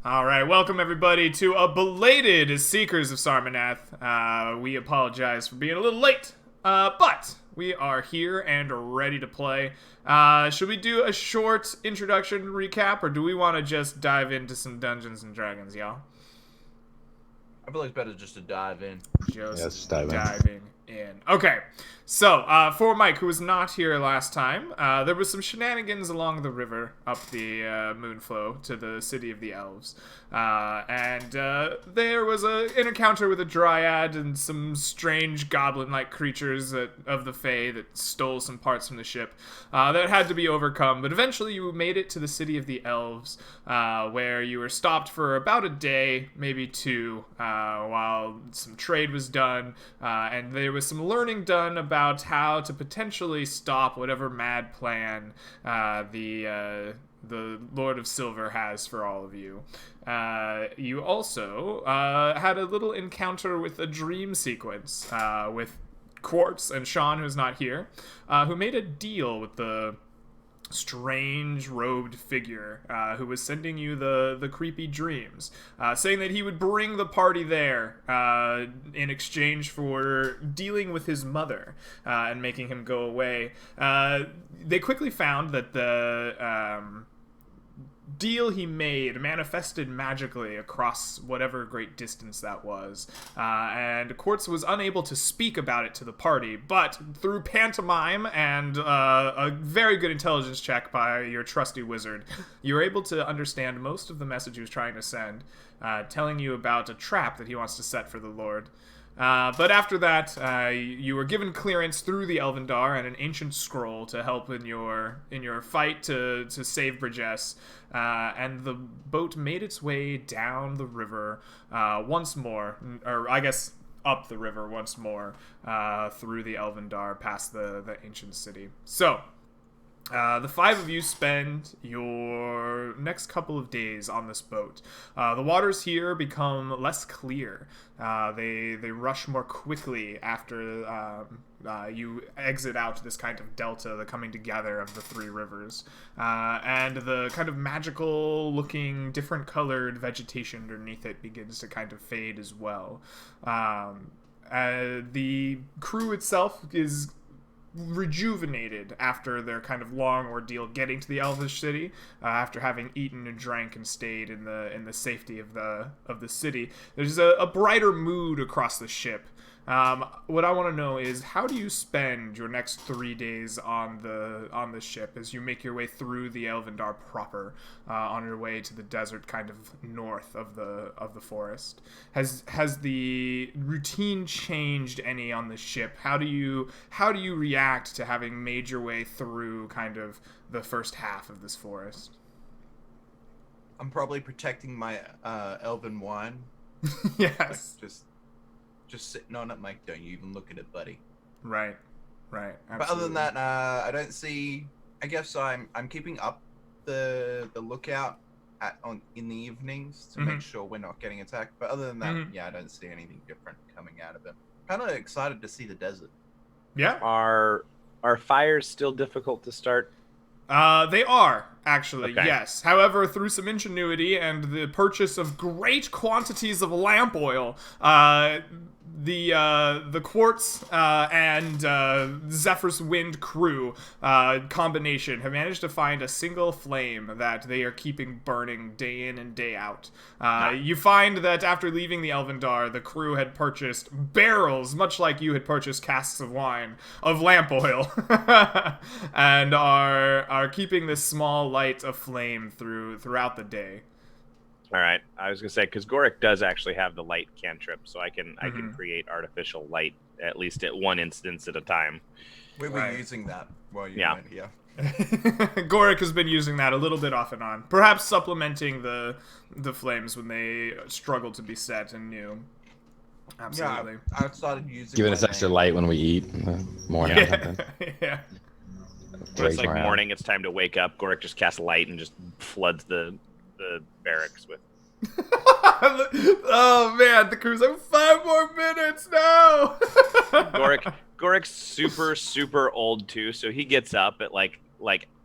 All right, welcome everybody to a belated Seekers of Sarmanath. We apologize for being a little late, but we are here and ready to play. Should we do a short introduction recap, or do we want to just dive into some Dungeons and Dragons, y'all? I feel like it's better just to dive in. Just diving in. Okay, so for Mike, who was not here last time, there was some shenanigans along the river up the Moonflow to the city of the elves. And there was an encounter with a dryad and some strange goblin-like creatures of the Fae that stole some parts from the ship that had to be overcome. But eventually you made it to the city of the elves, where you were stopped for about a day, maybe two, while some trade was done, and there was some learning done about how to potentially stop whatever mad plan the Lord of Silver has for all of you. You also had a little encounter with a dream sequence with Quartz and Sean, who's not here, who made a deal with the strange robed figure who was sending you the creepy dreams, saying that he would bring the party there in exchange for dealing with his mother and making him go away. They quickly found that the deal he made manifested magically across whatever great distance that was, and Quartz was unable to speak about it to the party, but through pantomime and a very good intelligence check by your trusty wizard, you were able to understand most of the message he was trying to send, telling you about a trap that he wants to set for the Lord. But after that, you were given clearance through the Elvendar and an ancient scroll to help in your fight to save Bridges, and the boat made its way down the river once more, or I guess up the river once more, through the Elvendar, past the ancient city. So, the five of you spend your next couple of days on this boat. The waters here become less clear. They rush more quickly after you exit out this kind of delta, the coming together of the three rivers. And the kind of magical looking, different colored vegetation underneath it begins to kind of fade as well. The crew itself is rejuvenated after their kind of long ordeal getting to the Elvish city, after having eaten and drank and stayed in the safety of the city. There's a brighter mood across the ship. What I want to know is, how do you spend your next 3 days on the ship as you make your way through the Elvendar proper, on your way to the desert kind of north of the forest? Has the routine changed any on the ship? How do you react to having made your way through kind of the first half of this forest? I'm probably protecting my elven wine. Yes. Like, just sitting on it, Mike. Don't you even look at it, buddy. Right. Absolutely. But other than that, I don't see. I guess I'm keeping up the lookout in the evenings to make sure we're not getting attacked. But other than that, yeah, I don't see anything different coming out of it. Kind of excited to see the desert. Yeah. Are fires still difficult to start? They are, actually, okay. Yes. However, through some ingenuity and the purchase of great quantities of lamp oil, the Quartz and Zephyr's Wind crew combination have managed to find a single flame that they are keeping burning day in and day out. You find that after leaving the Elvendar, the crew had purchased barrels, much like you had purchased casks of wine, of lamp oil, and are keeping this small light aflame throughout the day. All right, I was gonna say, because Goric does actually have the light cantrip, so I can create artificial light at least at one instance at a time. We were using that while you went here. Goric has been using that a little bit off and on, perhaps supplementing the flames when they struggle to be set and new. Absolutely. Yeah, I started using giving us extra light when we eat in the morning. Yeah. When it's like morning, it's time to wake up. Goric just casts light and just floods the barracks with. Oh man, the crew's like 5 more minutes now. Goric's super old too, so he gets up at like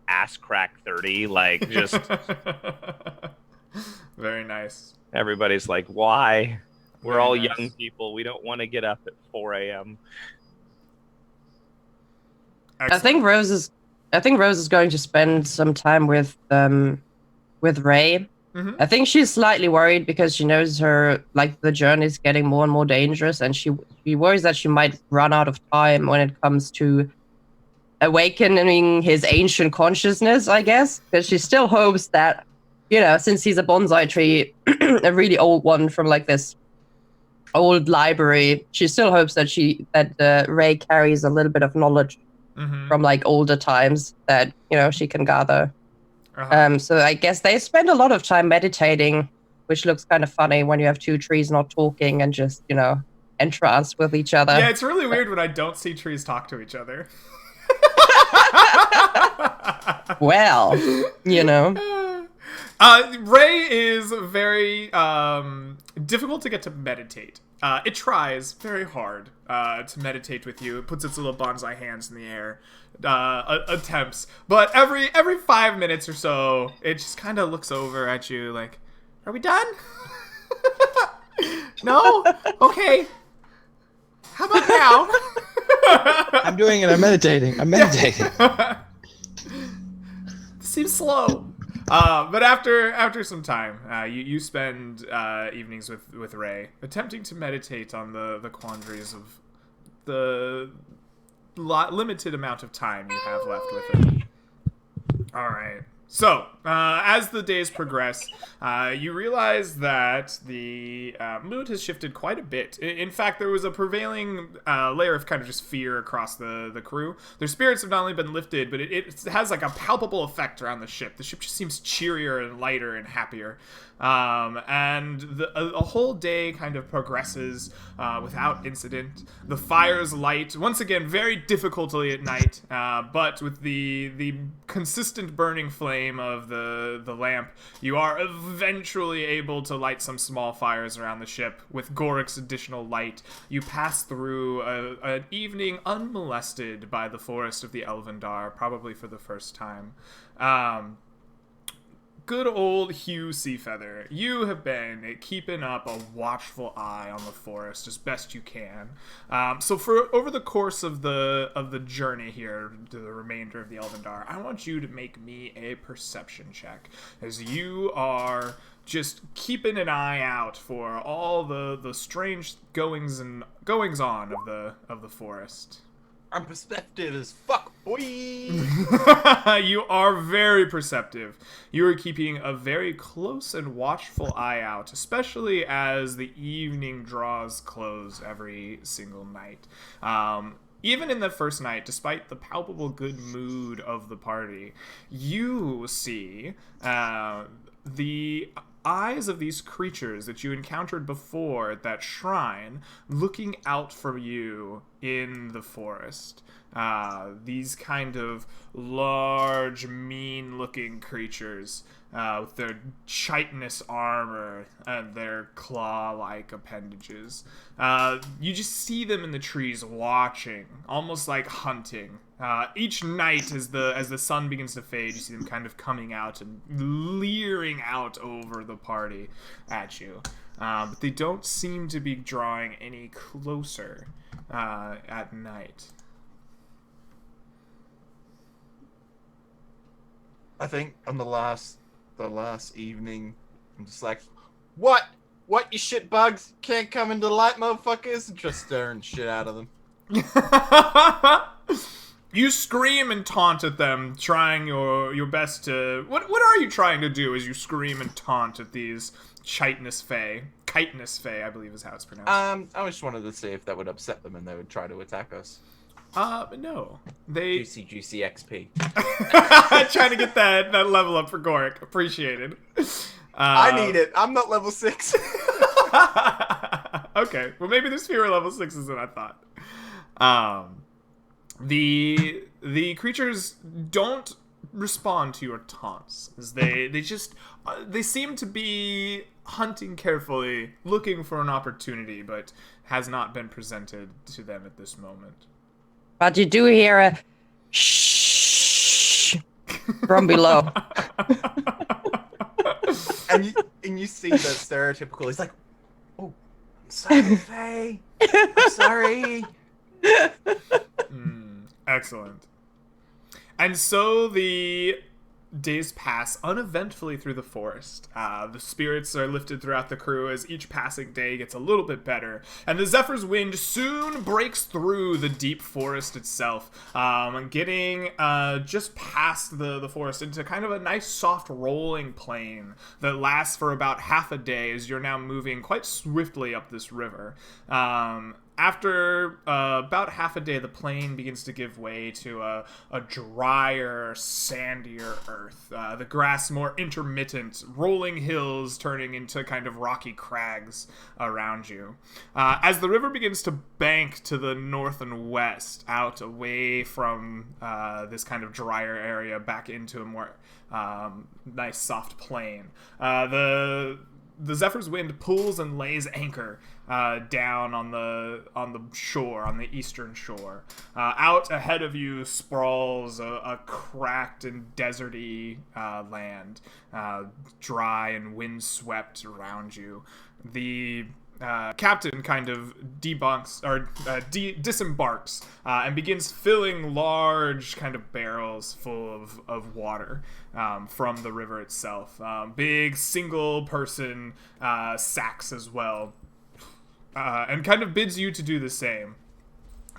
ass crack 30, like just Very nice. nice. Everybody's like, why? We're Very all nice. young people. We don't want to get up at 4 a.m. Excellent. I think Rose is going to spend some time with Ray. Mm-hmm. I think she's slightly worried because she knows the journey is getting more and more dangerous, and she worries that she might run out of time when it comes to awakening his ancient consciousness, I guess, because she still hopes that, since he's a bonsai tree, a really old one from like this old library, she still hopes that Ray carries a little bit of knowledge from like older times that she can gather. So I guess they spend a lot of time meditating, which looks kind of funny when you have two trees not talking and just entranced with each other. Yeah, it's really weird when I don't see trees talk to each other. Well, Ray is very difficult to get to meditate. It tries very hard to meditate with you. It puts its little bonsai hands in the air, attempts. But every 5 minutes or so, it just kind of looks over at you like, "Are we done? No? Okay. How about now?" I'm doing it. I'm meditating. Seems slow. But after some time, you spend evenings with Ray, attempting to meditate on the quandaries of the limited amount of time you have left with it. All right. So, as the days progress, you realize that the mood has shifted quite a bit. In fact, there was a prevailing layer of kind of just fear across the crew. Their spirits have not only been lifted, but it has like a palpable effect around the ship. The ship just seems cheerier and lighter and happier. And a whole day kind of progresses without incident. The fires light, once again, very difficultly at night, but with the consistent burning flame of the lamp, you are eventually able to light some small fires around the ship. With Gorik's additional light, you pass through an evening unmolested by the forest of the Elvendar, probably for the first time. Good old Hugh Seafeather, you have been keeping up a watchful eye on the forest as best you can. So for over the course of the journey here to the remainder of the Elvendar, I want you to make me a perception check, as you are just keeping an eye out for all the strange goings on of the forest. I'm perceptive as fuck, boy. You are very perceptive. You are keeping a very close and watchful eye out, especially as the evening draws close every single night. Even in the first night, despite the palpable good mood of the party, you see the eyes of these creatures that you encountered before at that shrine looking out for you in the forest. These kind of large, mean-looking creatures with their chitinous armor and their claw-like appendages. You just see them in the trees watching, almost like hunting. Each night, as the sun begins to fade, you see them kind of coming out and leering out over the party at you. But they don't seem to be drawing any closer at night. I think on the last evening, I'm just like, what? What, you shit bugs? Can't come into the light, motherfuckers? And just staring shit out of them. You scream and taunt at them, trying your best to... What are you trying to do as you scream and taunt at these chitinous fae? Chitinous fae, I believe is how it's pronounced. I just wanted to see if that would upset them and they would try to attack us. No. They... Juicy XP. Trying to get that level up for Gorik. Appreciated. I need it. I'm not level 6. Okay. Well, maybe there's fewer level 6s than I thought. The creatures don't respond to your taunts, as they seem to be hunting carefully, looking for an opportunity, but has not been presented to them at this moment. But you do hear a shh from below. And And you see the stereotypical. He's like, "Oh, I'm sorry, Faye. I'm sorry." Excellent. And so the days pass uneventfully through the forest. The spirits are lifted throughout the crew as each passing day gets a little bit better, and the Zephyr's wind soon breaks through the deep forest itself, getting just past the forest into kind of a nice soft rolling plain that lasts for about half a day as you're now moving quite swiftly up this river. After about half a day, the plain begins to give way to a drier, sandier earth. The grass more intermittent, rolling hills turning into kind of rocky crags around you. As the river begins to bank to the north and west, out away from this kind of drier area back into a more nice, soft plain, the Zephyr's wind pulls and lays anchor down on the shore, on the eastern shore. Out ahead of you sprawls a cracked and deserty land, dry and windswept around you. The captain kind of disembarks and begins filling large kind of barrels full of water from the river itself. Big single person sacks as well. And kind of bids you to do the same.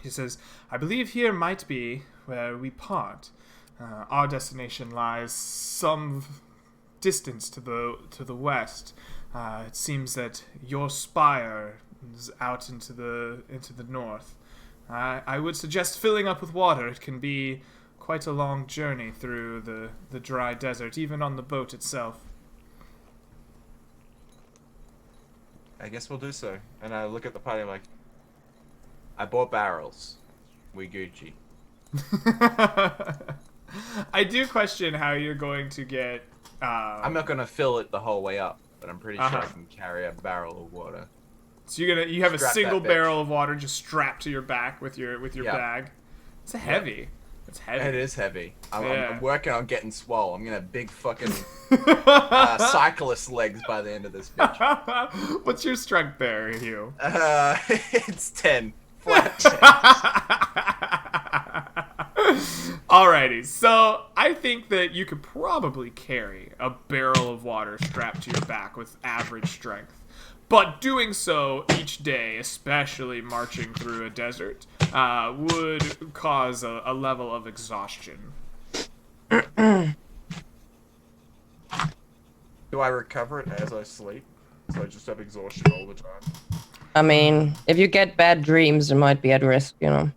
He says, "I believe here might be where we part. Our destination lies some distance to the west. It seems that your spire is out into the north. I would suggest filling up with water. It can be quite a long journey through the dry desert, even on the boat itself." I guess we'll do so. And I look at the party like, I bought barrels. We Gucci. I do question how you're going to get... I'm not going to fill it the whole way up, but I'm pretty sure I can carry a barrel of water. So you have a Strap single that bitch. barrel of water just strapped to your back with your bag. It's heavy. It's heavy. It is heavy. I'm Yeah. working on getting swole. I'm going to have big fucking cyclist legs by the end of this bitch. What's your strength there, Hugh? It's 10. Flat 10. Alrighty, so I think that you could probably carry a barrel of water strapped to your back with average strength. But doing so each day, especially marching through a desert, would cause a level of exhaustion. Do I recover it as I sleep? So I just have exhaustion all the time? I mean, if you get bad dreams, it might be at risk, you know.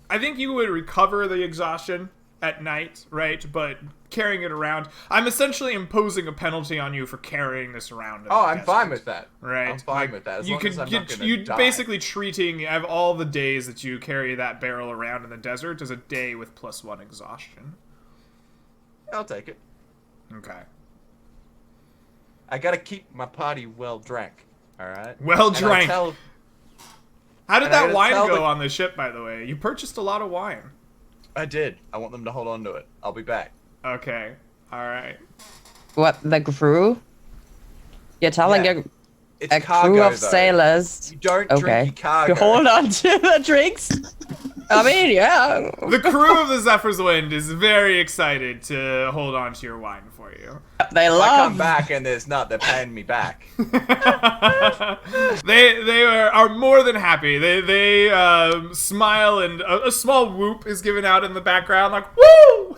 I think you would recover the exhaustion at night, right? But carrying it around, I'm essentially imposing a penalty on you for carrying this around. Oh, I'm fine with that. Right, I'm fine with that. As you long could, as I'm not gonna you die. basically treating all the days that you carry that barrel around in the desert as a day with +1 exhaustion. I'll take it. Okay. I gotta keep my party well drank. All right. Well And I drank. tell- How did and I that gotta wine tell go the- on the ship, by the way? You purchased a lot of wine. I did. I want them to hold on to it. I'll be back. Okay. All right. What, the crew? You're telling Yeah. It's a cargo, crew of though. sailors You don't Okay. drink your cargo. to hold on to the drinks? I mean, yeah. The crew of the Zephyr's Wind is very excited to hold on to your wine for you. They If I love. come back and there's not, they're paying me back. they are more than happy. They smile, and a small whoop is given out in the background, like woo.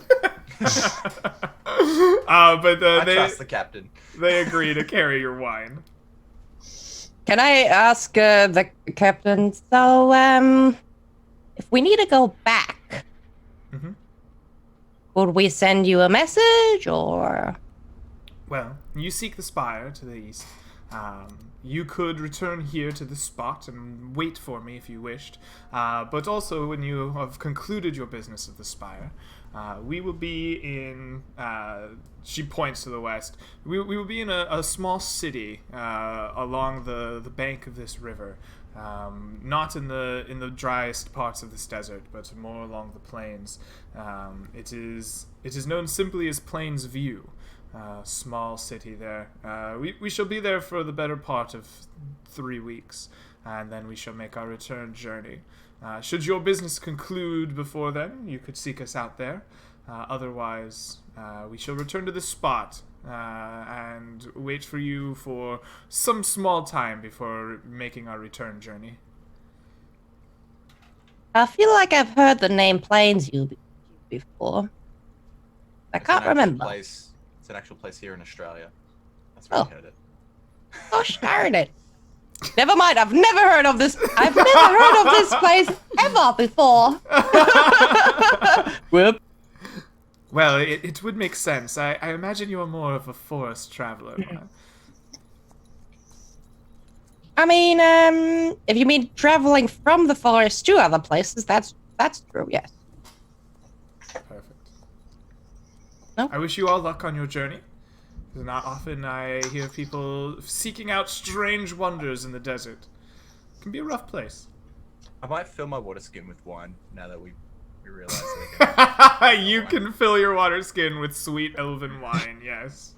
But I they trust the captain. they agree to carry your wine. Can I ask the captain? So, if we need to go back, Mhm. would we send you a message or? Well, you seek the spire to the east. You could return here to the spot and wait for me if you wished. But also, when you have concluded your business of the spire, we will be in... she points to the west. We will be in a small city along the bank of this river. Not in the driest parts of this desert, but more along the plains. It is known simply as Plains View. small city there. We shall be there for the better part of 3 weeks, and then we shall make our return journey. Should your business conclude before then, you could seek us out there. Otherwise, we shall return to the spot and wait for you for some small time before making our return journey. I feel like I've heard the name Plainsview before. I can't remember. It's an actual place here in Australia. That's where I heard it. Gosh darn it. Never mind, I've never heard of this. I've never heard of this place ever before. Whoop. Well, it would make sense. I imagine you are more of a forest traveler. I mean, if you mean traveling from the forest to other places, that's true, yes. Perfect. No? I wish you all luck on your journey. Not often I hear people seeking out strange wonders in the desert. It can be a rough place. I might fill my water skin with wine now that we realize it. You can fill your water skin with sweet elven wine, yes.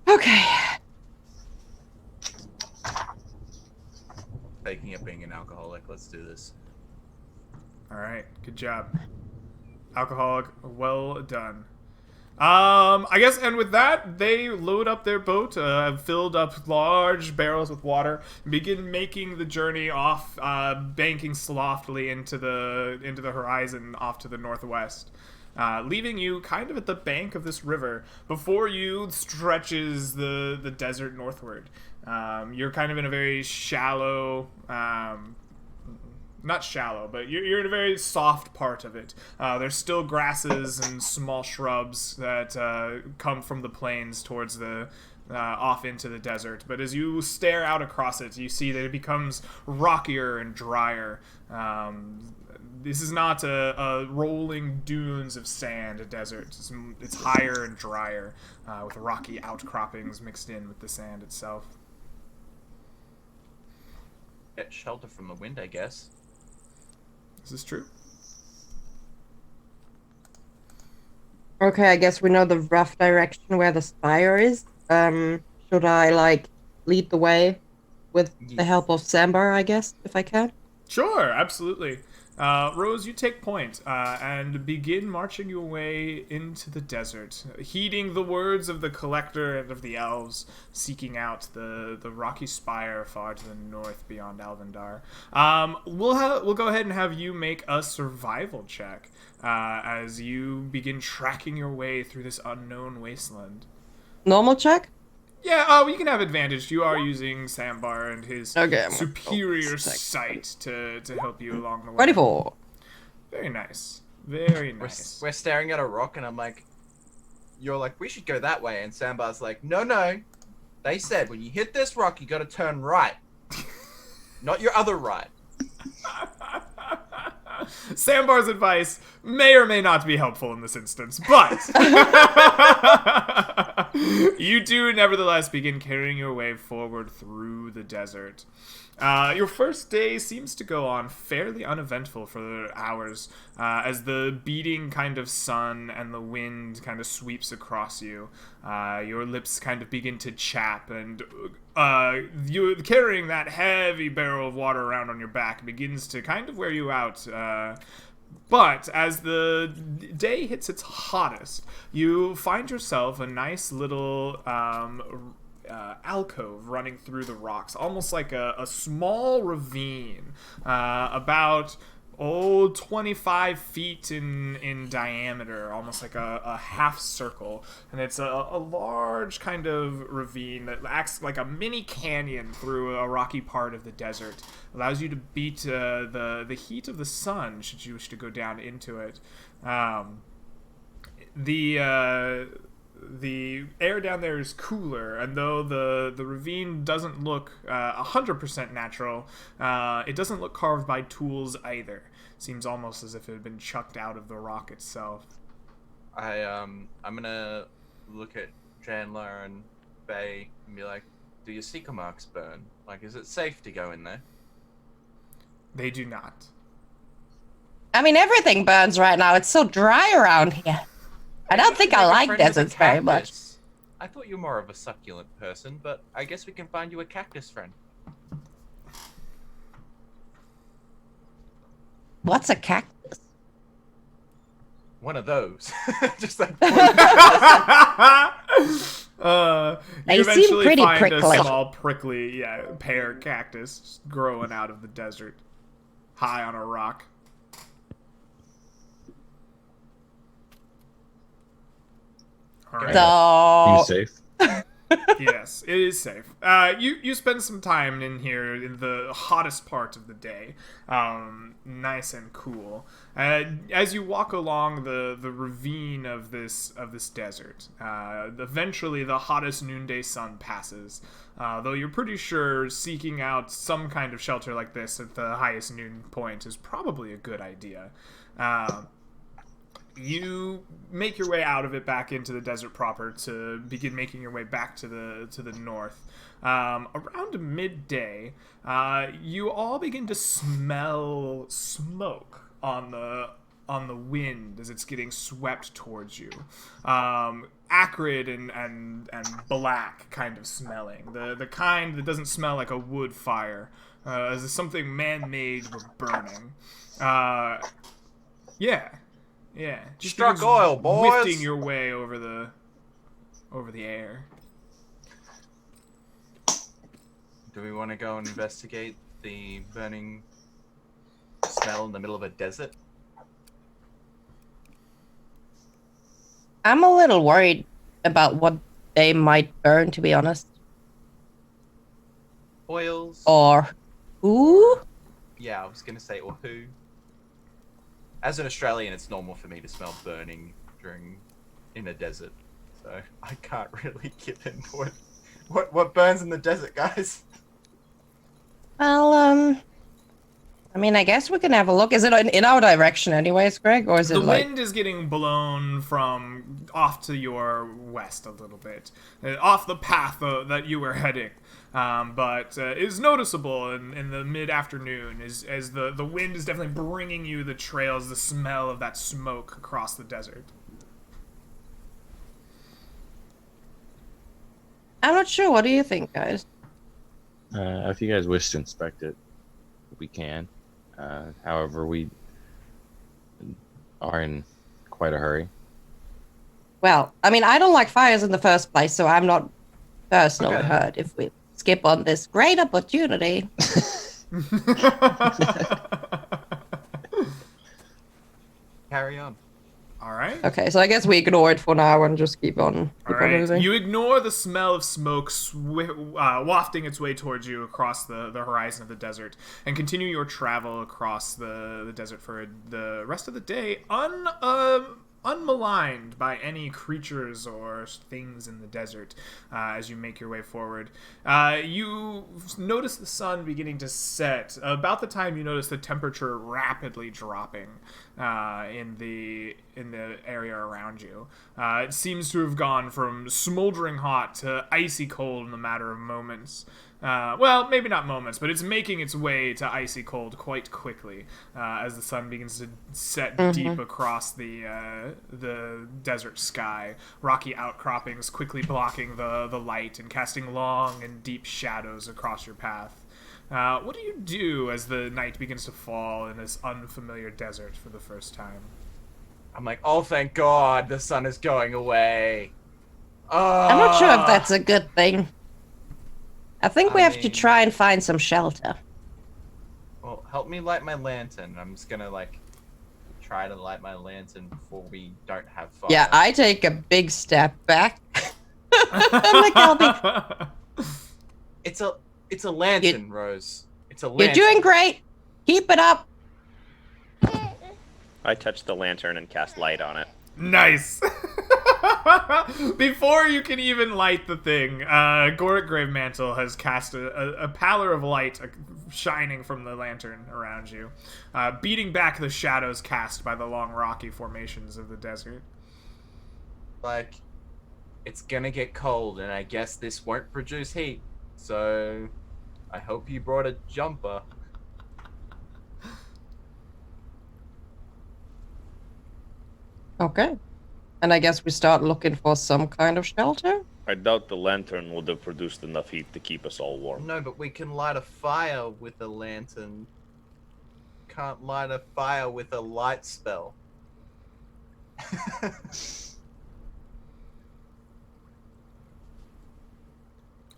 Okay. Faking it being an alcoholic. Let's do this. Alright, good job. Alcoholic, well done. I guess, and with that, they load up their boat, filled up large barrels with water, and begin making the journey off, banking softly into the horizon off to the northwest. Leaving you kind of at the bank of this river. Before you stretches the desert northward. You're kind of in a very shallow, not shallow, but you're in a very soft part of it. There's still grasses and small shrubs that come from the plains towards the off into the desert. But as you stare out across it, you see that it becomes rockier and drier. This is not a rolling dunes of sand, a desert. It's higher and drier, with rocky outcroppings mixed in with the sand itself. Get shelter from the wind, I guess. This is true. Okay, I guess we know the rough direction where the spire is. Should I, lead the way with the help of Sambar, I guess, if I can? Sure, absolutely. Rose, you take point and begin marching your way into the desert, heeding the words of the collector and of the elves, seeking out the rocky spire far to the north beyond Alvendar. We'll go ahead and have you make a survival check as you begin tracking your way through this unknown wasteland. Normal check? Yeah, you can have advantage. You are using Sambar and his superior sight to help you along the way. 24. Very nice. Very nice. We're staring at a rock, and I'm like, you're like, we should go that way. And Sambar's like, no. They said when you hit this rock, you got to turn right. Not your other right. Sambar's advice may or may not be helpful in this instance, but you do nevertheless begin carrying your way forward through the desert. Your first day seems to go on fairly uneventful for hours, as the beating kind of sun and the wind kind of sweeps across you. Your lips kind of begin to chap, and you carrying that heavy barrel of water around on your back begins to kind of wear you out. But as the day hits its hottest, you find yourself a nice little alcove running through the rocks, almost like a small ravine, about 25 feet in diameter, almost like a half circle. And it's a large kind of ravine that acts like a mini canyon through a rocky part of the desert. Allows you to beat the heat of the sun should you wish to go down into it. The air down there is cooler, and though the ravine doesn't look 100% natural, it doesn't look carved by tools either. Seems almost as if it had been chucked out of the rock itself. I'm gonna look at Chandler and Bay and be like, do your seeker marks burn? Like, is it safe to go in there? They do not. I mean, everything burns right now. It's so dry around here. I don't think I like deserts very much. I thought you were more of a succulent person, but I guess we can find you a cactus friend. What's a cactus? One of those. Just like. They You seem eventually pretty find prickly. a small prickly, pear cactus growing out of the desert, high on a rock. All right. You So, safe? Yes, it is safe. You spend some time in here in the hottest part of the day, nice and cool. As you walk along the ravine of this desert, eventually the hottest noonday sun passes. Though you're pretty sure seeking out some kind of shelter like this at the highest noon point is probably a good idea. You make your way out of it back into the desert proper to begin making your way back to the north. Around midday, you all begin to smell smoke on the wind as it's getting swept towards you. Acrid and black kind of smelling. The kind that doesn't smell like a wood fire, as if something man-made were burning. Yeah. Just Struck begins oil, boys. Wafting your way over the air. Do we want to go and investigate the burning smell in the middle of a desert? I'm a little worried about what they might burn, to be honest. Oils? Or who? Yeah, I was going to say, or who? As an Australian, it's normal for me to smell burning in a desert. So I can't really get into what burns in the desert, guys. Well, I mean, I guess we can have a look. Is it in our direction anyways, Greg? Or is it The like... wind is getting blown from off to your west a little bit, off the path that you were heading. But is noticeable in the mid-afternoon as the wind is definitely bringing you the trails, the smell of that smoke across the desert. I'm not sure. What do you think, guys? If you guys wish to inspect it, we can. However, we are in quite a hurry. Well, I mean, I don't like fires in the first place, so I'm not personally Okay. hurt if we skip on this great opportunity. Carry on. All right. Okay, so I guess we ignore it for now and just keep on All right. moving. You ignore the smell of smoke wafting its way towards you across the horizon of the desert and continue your travel across the desert for the rest of the day unmaligned by any creatures or things in the desert as you make your way forward. You notice the sun beginning to set about the time you notice the temperature rapidly dropping in the area around you. It seems to have gone from smoldering hot to icy cold in a matter of moments. Well, maybe not moments, but it's making its way to icy cold quite quickly as the sun begins to set deep across the desert sky. Rocky outcroppings quickly blocking the light and casting long and deep shadows across your path. What do you do as the night begins to fall in this unfamiliar desert for the first time? I'm like, oh, thank God, the sun is going away. I'm not sure if that's a good thing. I think we have to mean- try and find some shelter. Well, help me light my lantern. I'm just gonna try to light my lantern before we don't have fire. Yeah, I take a big step back. I'm like, I'll be... It's a lantern, Rose. It's a You're lantern. doing great. Keep it up. I touch the lantern and cast light on it. Nice! Before you can even light the thing, Goric Gravemantle has cast a pallor of light shining from the lantern around you, beating back the shadows cast by the long rocky formations of the desert. Like, it's gonna get cold, and I guess this won't produce heat. So, I hope you brought a jumper. Okay. And I guess we start looking for some kind of shelter? I doubt the lantern would have produced enough heat to keep us all warm. No, but we can light a fire with a lantern. Can't light a fire with a light spell.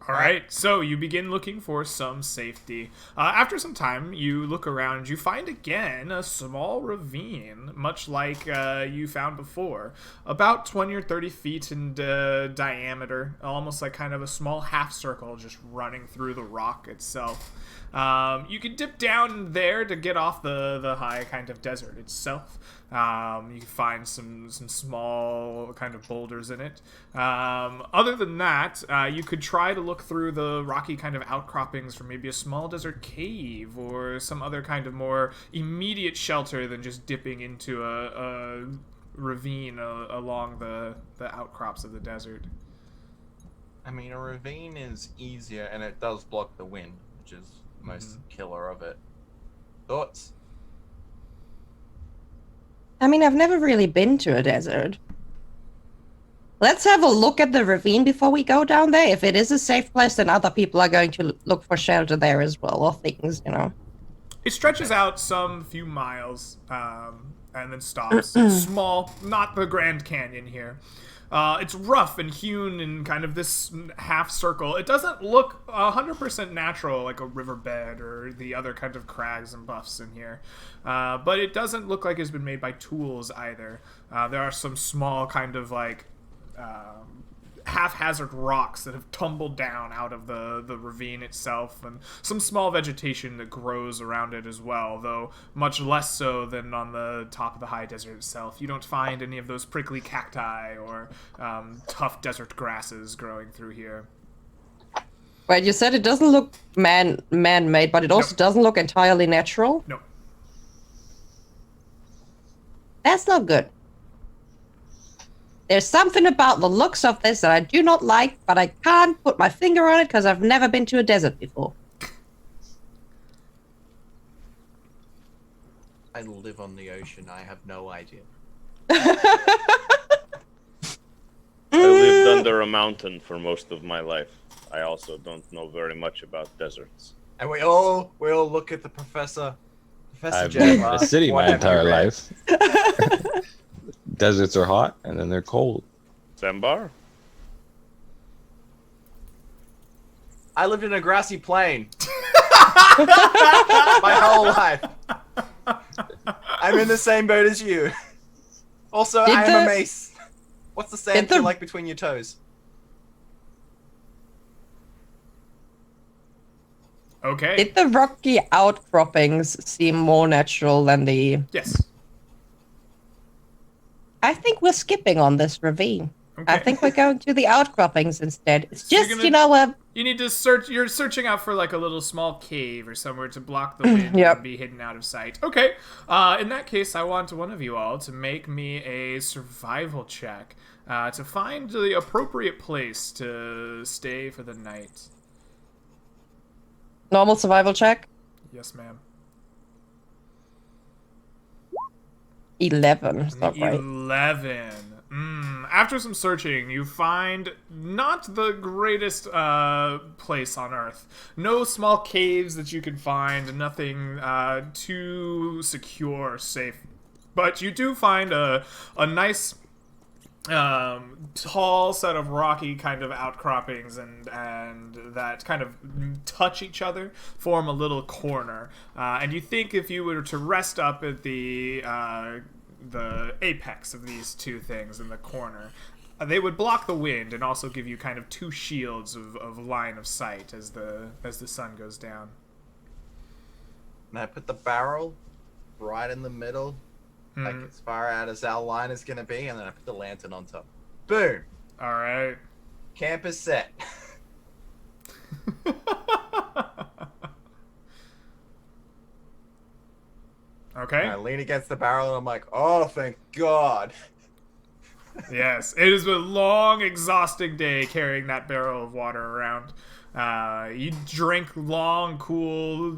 All right, so you begin looking for some safety. After some time, you look around. You find again a small ravine, much like you found before, about 20 or 30 feet in diameter, almost like kind of a small half circle just running through the rock itself. You can dip down there to get off the high kind of desert itself. You can find some small kind of boulders in it. Other than that, you could try to look through the rocky kind of outcroppings for maybe a small desert cave or some other kind of more immediate shelter than just dipping into a ravine along the outcrops of the desert. I mean, a ravine is easier, and it does block the wind, which is the most killer of it. Thoughts? I mean, I've never really been to a desert. Let's have a look at the ravine before we go down there. If it is a safe place, then other people are going to look for shelter there as well, or things, you know. It stretches out some few miles, and then stops. It's small, not the Grand Canyon here. It's rough and hewn in kind of this half circle. It doesn't look 100% natural like a riverbed or the other kind of crags and buffs in here. But it doesn't look like it's been made by tools either. There are some small kind of like haphazard rocks that have tumbled down out of the ravine itself, and some small vegetation that grows around it as well, though much less so than on the top of the high desert itself. You don't find any of those prickly cacti or tough desert grasses growing through here. Wait, you said it doesn't look man-made, but it also doesn't look entirely natural? No. That's not good. There's something about the looks of this that I do not like, but I can't put my finger on it because I've never been to a desert before. I live on the ocean. I have no idea. I lived under a mountain for most of my life. I also don't know very much about deserts. And we all look at the professor. Professor I've lived in Jabba, a city what my have you entire read? life. Deserts are hot and then they're cold. Sambar? I lived in a grassy plain. My whole life. I'm in the same boat as you. Also, I am a mace. What's the sand feel like between your toes? Okay. Did the rocky outcroppings seem more natural than the... Yes. I think we're skipping on this ravine. Okay. I think we're going to the outcroppings instead. It's So you're just, gonna- you know, You need to search. You're searching out for like a little small cave or somewhere to block the wind Yep. and be hidden out of sight. Okay. In that case, I want one of you all to make me a survival check to find the appropriate place to stay for the night. normal survival check. Yes, ma'am. 11. Is that right? 11. After some searching, you find not the greatest place on Earth. No small caves that you can find, nothing too secure or safe. But you do find a nice tall set of rocky kind of outcroppings and that kind of touch each other, form a little corner. And you think if you were to rest up at the apex of these two things in the corner, they would block the wind and also give you kind of two shields of line of sight as the sun goes down. And I put the barrel right in the middle, like as far out as our line is gonna be, and then I put the lantern on top. Boom! All right. Camp is set. Okay. And I lean against the barrel and I'm like, oh, thank God. Yes, it has been a long, exhausting day carrying that barrel of water around. You drink long, cool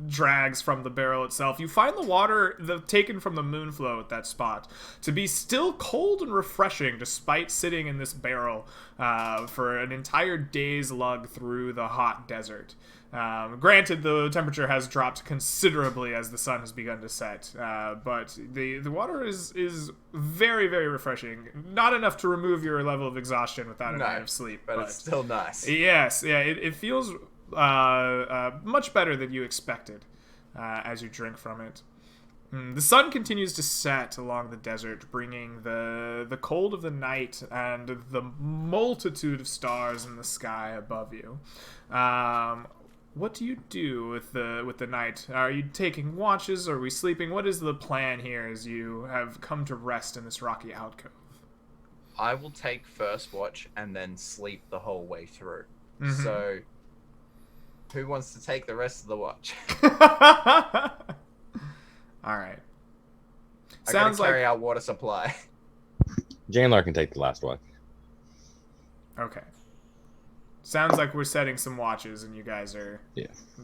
drags from the barrel itself. You find the water taken from the moonflow at that spot to be still cold and refreshing despite sitting in this barrel for an entire day's lug through the hot desert. Granted, the temperature has dropped considerably as the sun has begun to set, but the water is very, very refreshing. Not enough to remove your level of exhaustion without a night of sleep, but it's still nice. Yes, yeah, it feels much better than you expected as you drink from it. The sun continues to set along the desert, bringing the cold of the night and the multitude of stars in the sky above you. What do you do with the night? Are you taking watches? Are we sleeping? What is the plan here as you have come to rest in this rocky alcove? I will take first watch and then sleep the whole way through. Mm-hmm. So, who wants to take the rest of the watch? All right. I gotta carry our water supply. Janlar can take the last watch. Okay. Sounds like we're setting some watches, and you guys are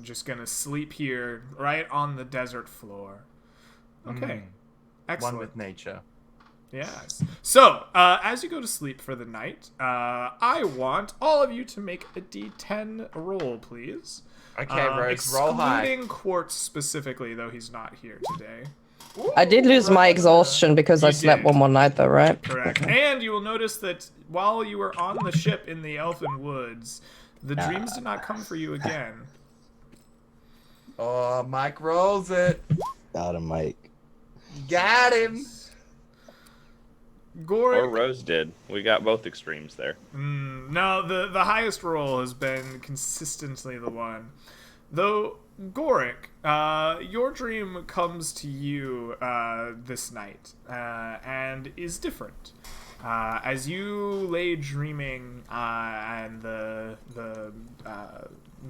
just gonna sleep here, right on the desert floor. Okay. Excellent. One with nature. Yes. So, as you go to sleep for the night, I want all of you to make a D10 roll, please. Okay, Rose, roll high. Excluding Quartz specifically, though he's not here today. I did lose my exhaustion because I slept one more night, though, right? Correct. And you will notice that while you were on the ship in the Elfin Woods, the dreams did not come for you again. Oh, Mike rolls it. Got him, Mike. Got him. Or Rose did. We got both extremes there. No, the highest roll has been consistently the one. Though, Goric, your dream comes to you this night and is different. As you lay dreaming and the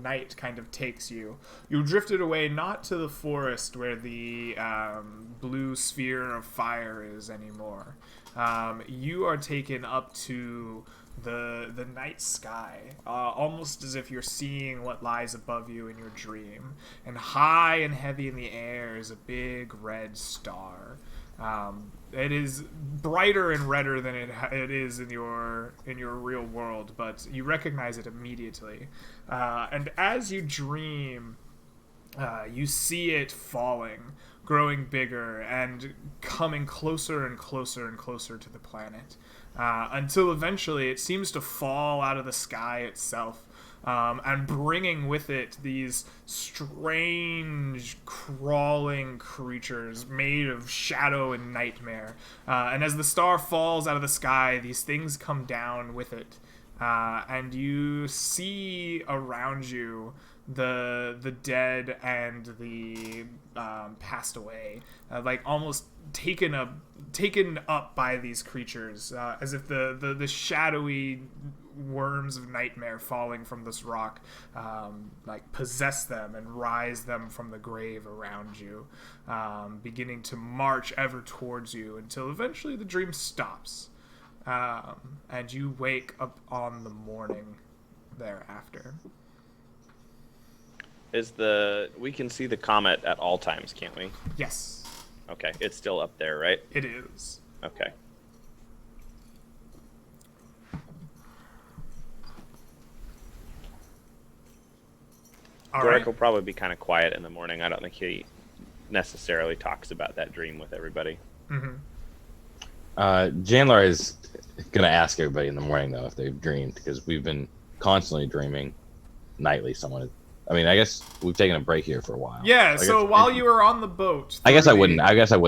night kind of takes you, you drifted away not to the forest where the blue sphere of fire is anymore. You are taken up to the night sky, almost as if you're seeing what lies above you in your dream. And high and heavy in the air is a big red star. It is brighter and redder than it is in your real world, but you recognize it immediately. And as you dream, you see it falling, growing bigger, and coming closer and closer and closer to the planet. Until eventually it seems to fall out of the sky itself, and bringing with it these strange crawling creatures made of shadow and nightmare. And as the star falls out of the sky, these things come down with it. And you see around you the dead and the passed away, like almost taken up by these creatures, as if the shadowy worms of nightmare falling from this rock like possess them and rise them from the grave around you, beginning to march ever towards you until eventually the dream stops, and you wake up on the morning thereafter. We can see the comet at all times, can't we? Yes. Okay, it's still up there, right? It is. Okay. Goric will probably be kind of quiet in the morning. I don't think he necessarily talks about that dream with everybody. Mm-hmm. Janlar is going to ask everybody in the morning, though, if they've dreamed, because we've been constantly dreaming nightly. I mean, I guess we've taken a break here for a while. Yeah, so while you were on the boat... I guess I wouldn't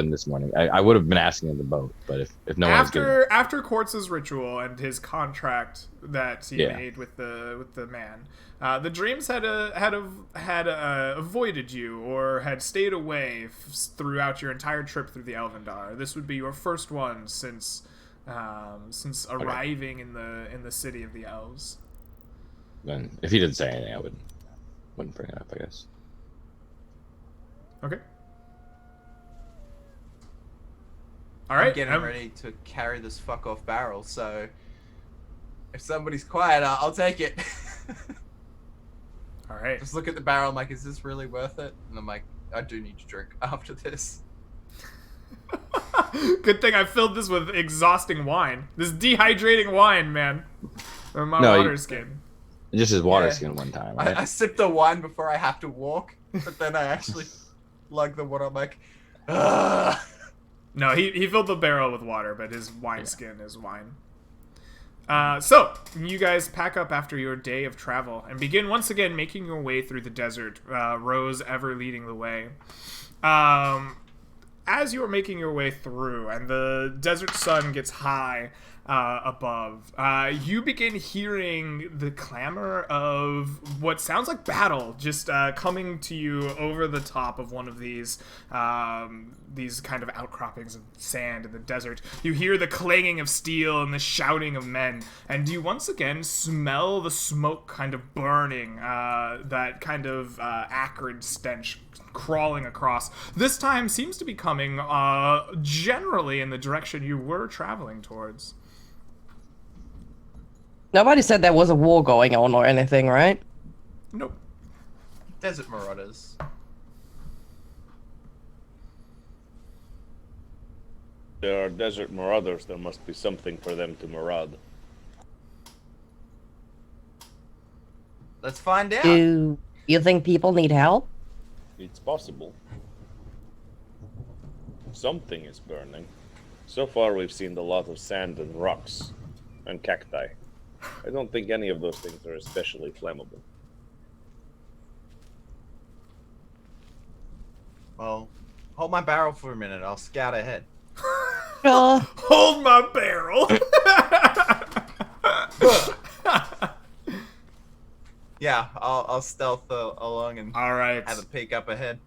this morning. I would have been asking in the boat, but if no one's getting... After Quartz's ritual and his contract that he made with the man, the dreams had avoided you or had stayed away throughout your entire trip through the Elvendar. This would be your first one since arriving in the city of the elves. Then if he didn't say anything, I wouldn't bring it up, I guess. Okay. All right. I'm getting ready to carry this fuck off barrel, so if somebody's quiet, I'll take it. All right. Just look at the barrel. I'm like, is this really worth it? And I'm like, I do need to drink after this. Good thing I filled this with exhausting wine. This dehydrating wine, man. Or my water skin. Just his water skin one time, right? I sipped the wine before I have to walk, but then I actually lug the water. I'm like, ugh. No, he filled the barrel with water, but his wine skin is wine. So, you guys pack up after your day of travel and begin once again making your way through the desert, Rose ever leading the way. As you are making your way through and the desert sun gets high above, you begin hearing the clamor of what sounds like battle just coming to you over the top of one of these kind of outcroppings of sand in the desert. You hear the clanging of steel and the shouting of men, and you once again smell the smoke kind of burning, that kind of acrid stench crawling across. This time seems to be coming generally in the direction you were traveling towards. Nobody said there was a war going on or anything, right? Nope. Desert marauders. There are desert marauders. There must be something for them to maraud. Let's find out. Do you think people need help? It's possible. Something is burning. So far, we've seen a lot of sand and rocks and cacti. I don't think any of those things are especially flammable. Well, hold my barrel for a minute. I'll scout ahead. Hold my barrel. Yeah, I'll stealth along and All right. have a peek up ahead.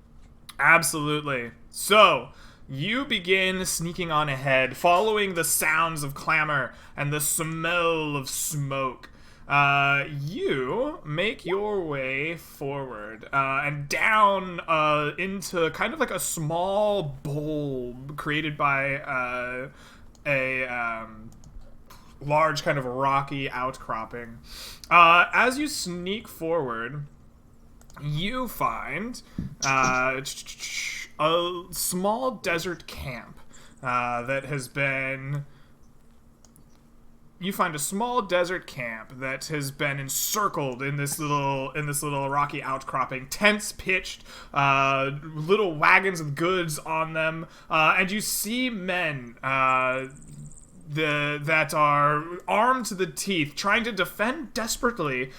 Absolutely. So, you begin sneaking on ahead, following the sounds of clamor and the smell of smoke. You make your way forward and down into kind of like a small bowl created by a large kind of rocky outcropping. As you sneak forward, you find a small desert camp that has been... You find a small desert camp that has been encircled in this little rocky outcropping. Tents pitched, little wagons with goods on them, and you see men that are armed to the teeth, trying to defend desperately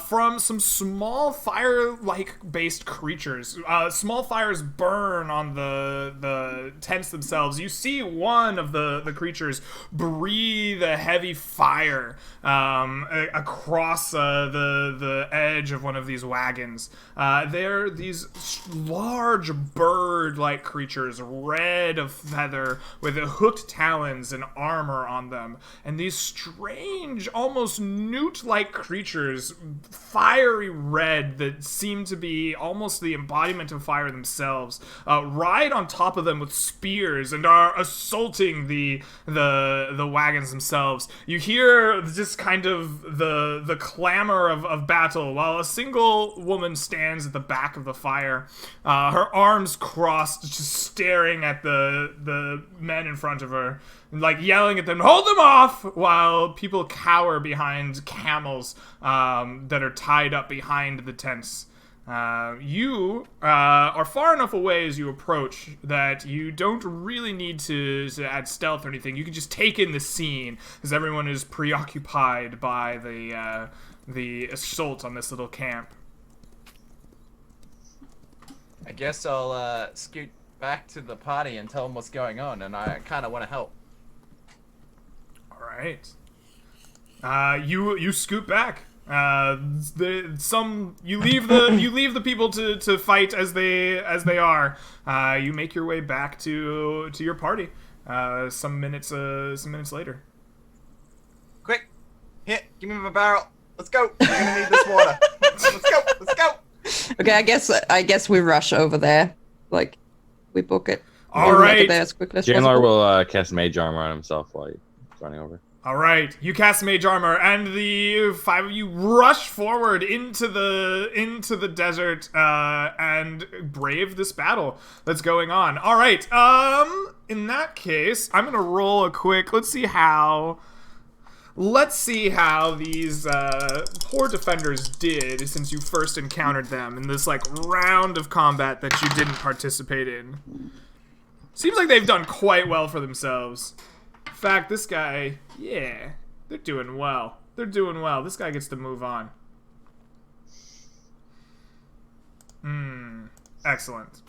from some small fire-like based creatures. Small fires burn on the tents themselves. You see one of the creatures breathe a heavy fire across the edge of one of these wagons. They're these large bird-like creatures, red of feather, with hooked talons and armor on them, and these strange, almost newt-like creatures, fiery red, that seem to be almost the embodiment of fire themselves, ride on top of them with spears and are assaulting the wagons themselves. You hear just kind of the clamor of battle while a single woman stands at the back of the fire, her arms crossed, just staring at the men in front of her, like yelling at them, "Hold them off!" while people cower behind camels that are tied up behind the tents. You are far enough away as you approach that you don't really need to add stealth or anything. You can just take in the scene as everyone is preoccupied by the assault on this little camp. I guess I'll scoot back to the party and tell them what's going on, and I kind of want to help. All right. You scoot back. You leave the people to fight as they are. You make your way back to your party. Some minutes later. Quick, here, give me my barrel. Let's go. We're gonna need this water. Let's go. Okay, I guess we rush over there. Like, we book it. All We'll make right. it there as quickly as Chandler possible. will cast Mage Armor on himself while he's running over. All right, you cast Mage Armor, and the 5 of you rush forward into the desert and brave this battle that's going on. All right, in that case, I'm gonna roll a quick. Let's see how these poor defenders did since you first encountered them in this like round of combat that you didn't participate in. Seems like they've done quite well for themselves. In fact, this guy, yeah, they're doing well. They're doing well. This guy gets to move on. Excellent.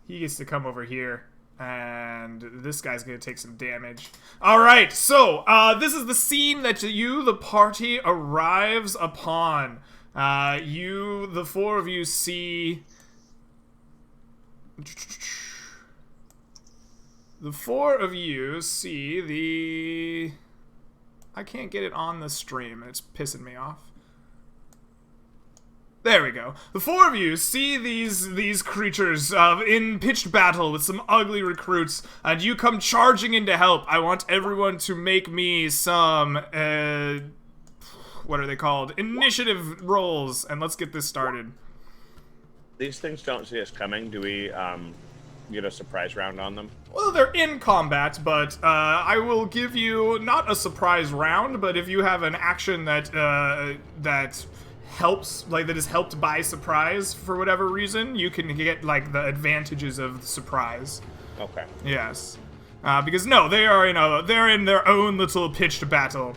He gets to come over here, and this guy's gonna take some damage. All right, so this is the scene that you, the party, arrives upon. The 4 of you see. The 4 of you see the... I can't get it on the stream. It's pissing me off. There we go. The 4 of you see these creatures in pitched battle with some ugly recruits, and you come charging in to help. I want everyone to make me some, what are they called? Initiative rolls, and let's get this started. These things don't see us coming. Do we get a surprise round on them? Well, they're in combat, but I will give you not a surprise round, but if you have an action that helps, like that is helped by surprise for whatever reason, you can get like the advantages of the surprise. Okay. Yes, because no, they're in their own little pitched battle.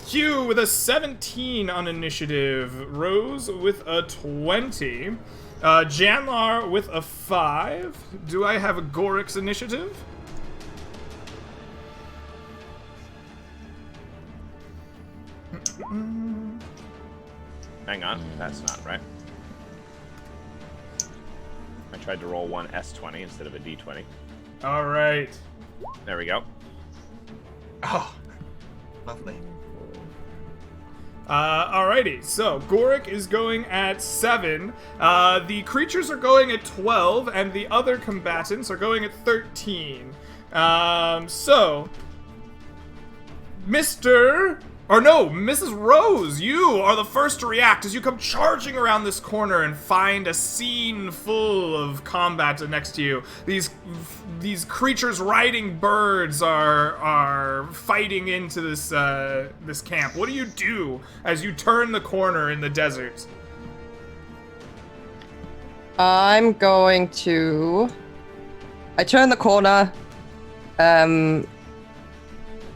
Hugh with a 17 on initiative, Rose with a 20. Janlar with a 5. Do I have a Gorik's initiative? Hang on, that's not right. I tried to roll one S20 instead of a D20. All right. There we go. Oh, lovely. Alrighty, so Gorik is going at 7. The creatures are going at 12, and the other combatants are going at 13. So, Mrs. Rose, you are the first to react as you come charging around this corner and find a scene full of combat next to you. These creatures riding birds are fighting into this camp. What do you do as you turn the corner in the desert? I turn the corner.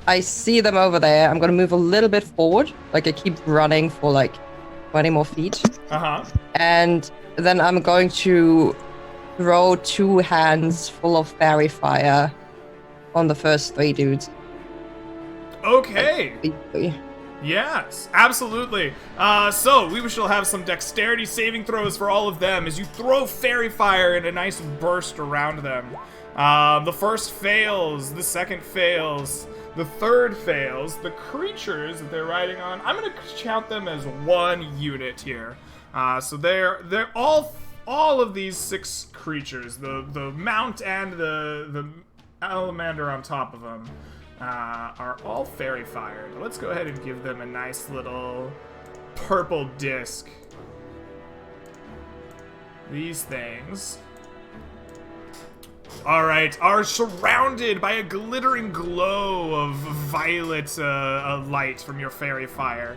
I see them over there. I'm gonna move a little bit forward. Like I keep running for like 20 more feet. And then I'm going to throw 2 hands full of fairy fire on the first 3 dudes. Okay. Like, yes, absolutely. So we shall have some dexterity saving throws for all of them as you throw fairy fire in a nice burst around them. The first fails, the second fails, the third fails. The creatures that they're riding on, I'm gonna count them as 1 unit here. So they're all of these 6 creatures, the mount and the Alamander on top of them, are all fairy fired. Let's go ahead and give them a nice little purple disc. These things, alright, are surrounded by a glittering glow of violet light from your fairy fire,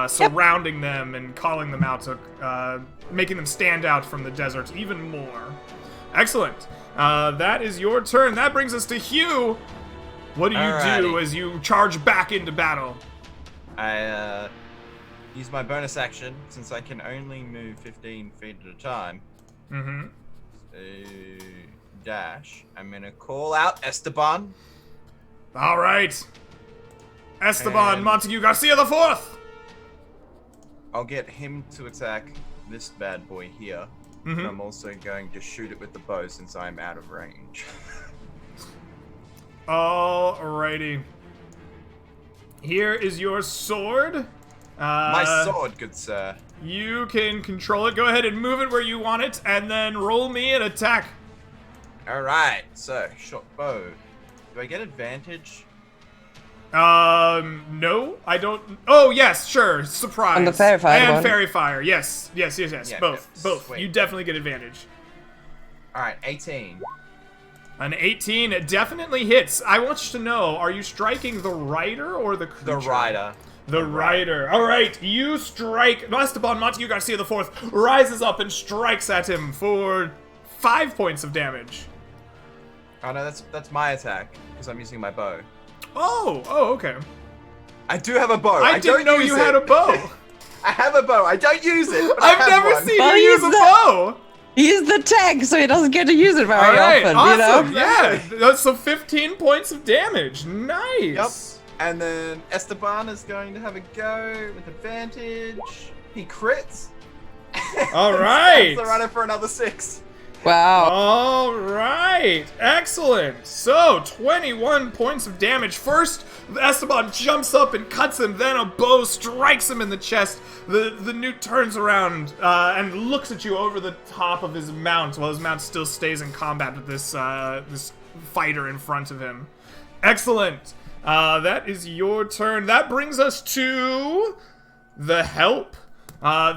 surrounding them and calling them out to, making them stand out from the desert even more. Excellent. That is your turn. That brings us to Hugh. What do you do as you charge back into battle? I use my bonus action, since I can only move 15 feet at a time. Mm-hmm. So, dash. I'm gonna call out Esteban. All right. Esteban Montague Garcia the Fourth. I'll get him to attack this bad boy here. Mm-hmm. And I'm also going to shoot it with the bow since I'm out of range. Alrighty. Here is your sword. My sword, good sir. You can control it. Go ahead and move it where you want it, and then roll me an attack. Alright, so, short bow. Do I get advantage? No, I don't. Oh, yes, sure. Surprise. On the fairy fire and one. fairy fire. Yes. Yeah, Both. yeah, Both. sweet. You definitely get advantage. All right, 18. An 18 definitely hits. I want you to know, are you striking the rider or the creature? The rider. The rider. All right, you strike. Esteban Montague Garcia IV rises up and strikes at him for 5 points of damage. Oh no, that's my attack because I'm using my bow. Oh, okay. I do have a bow. I didn't know you had a bow. I have a bow. I don't use it. But I've I have never one. seen Well, you use a he's bow. He's the tank, so he doesn't get to use it very All right, often, awesome. you know? Yeah, so 15 points of damage. Nice. Yep. And then Esteban is going to have a go with advantage. He crits. All right. The runner for another 6. Wow. All right, excellent. So 21 points of damage. First, Esteban jumps up and cuts him. Then a bow strikes him in the chest. The newt turns around and looks at you over the top of his mount, while his mount still stays in combat with this this fighter in front of him. Excellent. That is your turn. That brings us to the help.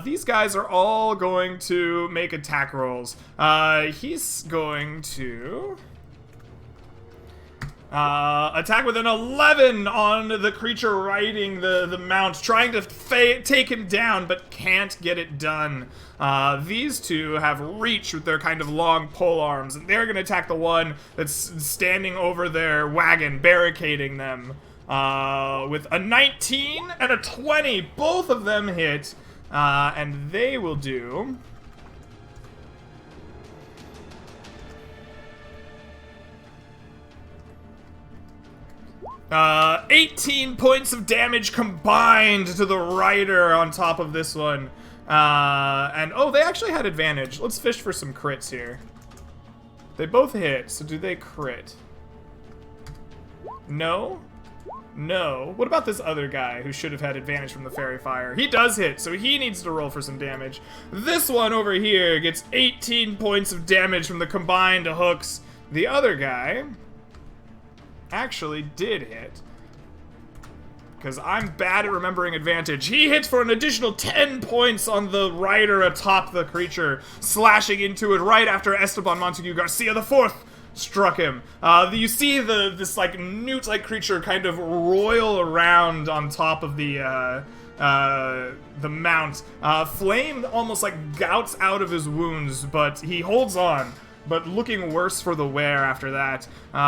These guys are all going to make attack rolls. He's going to attack with an 11 on the creature riding the mount, trying to take him down, but can't get it done. These two have reach with their kind of long pole arms, and they're going to attack the one that's standing over their wagon, barricading them. With a 19 and a 20, both of them hit. And they will do 18 points of damage combined to the rider on top of this one. And oh, they actually had advantage. Let's fish for some crits here. They both hit, so do they crit? No? No. What about this other guy who should have had advantage from the fairy fire? He does hit, so he needs to roll for some damage. This one over here gets 18 points of damage from the combined hooks. The other guy actually did hit, because I'm bad at remembering advantage. He hits for an additional 10 points on the rider atop the creature, slashing into it right after Esteban Montague Garcia IV struck him. You see this like newt-like creature kind of roil around on top of the mount. Flame almost like gouts out of his wounds, but he holds on, but looking worse for the wear after that.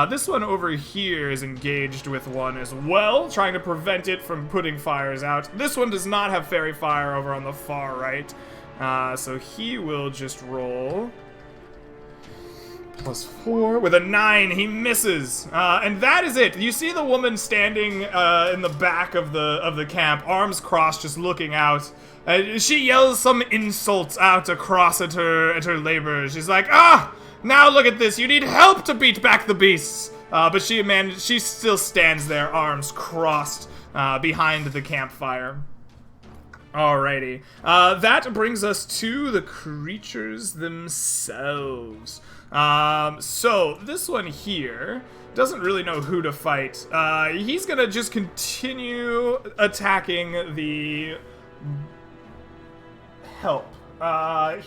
This one over here is engaged with one as well, trying to prevent it from putting fires out. This one does not have fairy fire over on the far right, so he will just roll +4 with a 9. He misses, and that is it. You see the woman standing in the back of the camp, arms crossed, just looking out. She yells some insults out across at her laborers. She's like, "Ah, now look at this. You need help to beat back the beasts." But she still stands there, arms crossed, behind the campfire. Alrighty. That brings us to the creatures themselves. So this one here doesn't really know who to fight. He's gonna just continue attacking the help.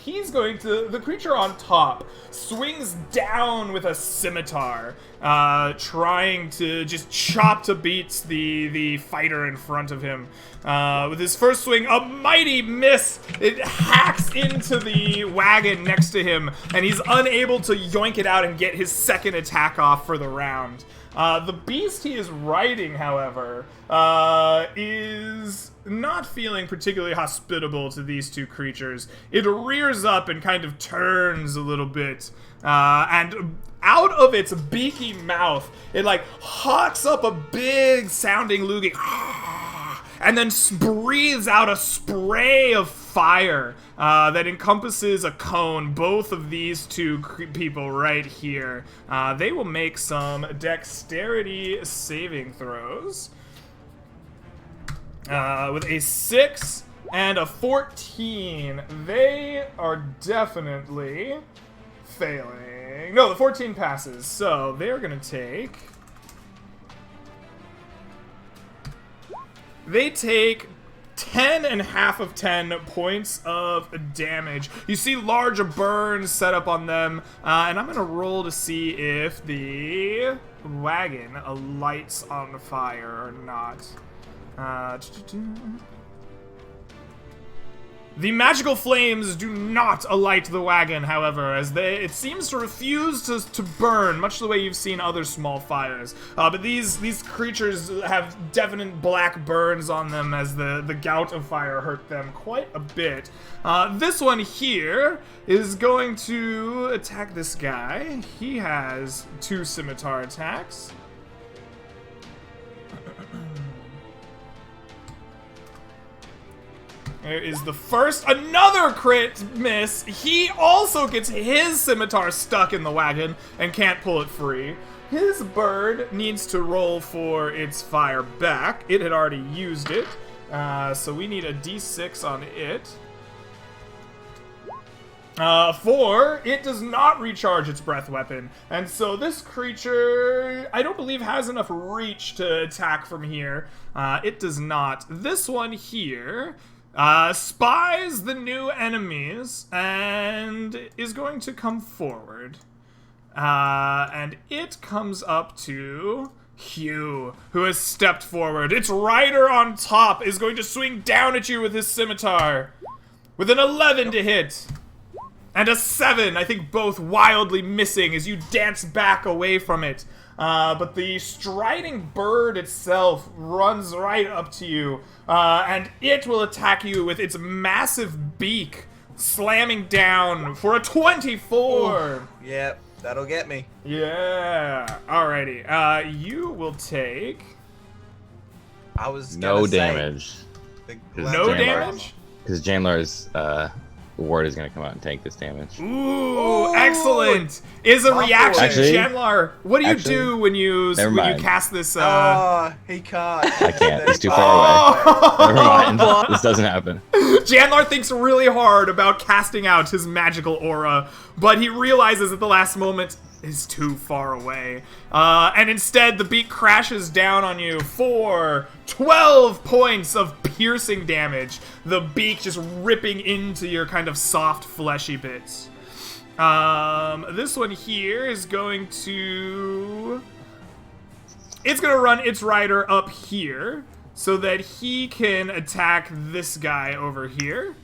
He's going to, the creature on top swings down with a scimitar, trying to just chop to bits the fighter in front of him. With his first swing, a mighty miss. It hacks into the wagon next to him, and he's unable to yoink it out and get his second attack off for the round. The beast he is riding, however, is not feeling particularly hospitable to these two creatures. It rears up and kind of turns a little bit, and out of its beaky mouth, it like hawks up a big sounding loogie, and then breathes out a spray of fire that encompasses a cone. Both of these two people right here. They will make some dexterity saving throws. With a 6 and a 14, they are definitely failing. No, the 14 passes, so they're gonna take They take 10 and half of 10 points of damage. You see large burns set up on them, and I'm gonna roll to see if the wagon lights on fire or not. The magical flames do not alight the wagon, however, as it seems to refuse to burn, much the way you've seen other small fires. But these creatures have definite black burns on them as the gout of fire hurt them quite a bit. This one here is going to attack this guy. He has 2 scimitar attacks. There is the first, another crit miss. He also gets his scimitar stuck in the wagon and can't pull it free. His bird needs to roll for its fire back. It had already used it, so we need a d6 on it. 4, it does not recharge its breath weapon, and so this creature, I don't believe has enough reach to attack from here. It does not. This one here spies the new enemies and is going to come forward. And it comes up to Hugh, who has stepped forward. Its rider on top is going to swing down at you with his scimitar. With an 11 to hit. And a 7, I think both wildly missing as you dance back away from it. But the striding bird itself runs right up to you, and it will attack you with its massive beak, slamming down for a 24. Ooh, yep, that'll get me. Yeah. Alrighty. You will take I was No gonna say damage. no Janlar. damage. Because Janlar's ward is going to come out and take this damage. Ooh, excellent! Is a reaction, Actually- Janlar. What do you do when you mind. cast this? He can't. I can't. He's too far away. Never mind. God. This doesn't happen. Janlar thinks really hard about casting out his magical aura, but he realizes at the last moment is too far away. And instead, the beak crashes down on you for 12 points of piercing damage. The beak just ripping into your kind of soft, fleshy bits. This one here is going to... It's going to run its rider up here so that he can attack this guy over here.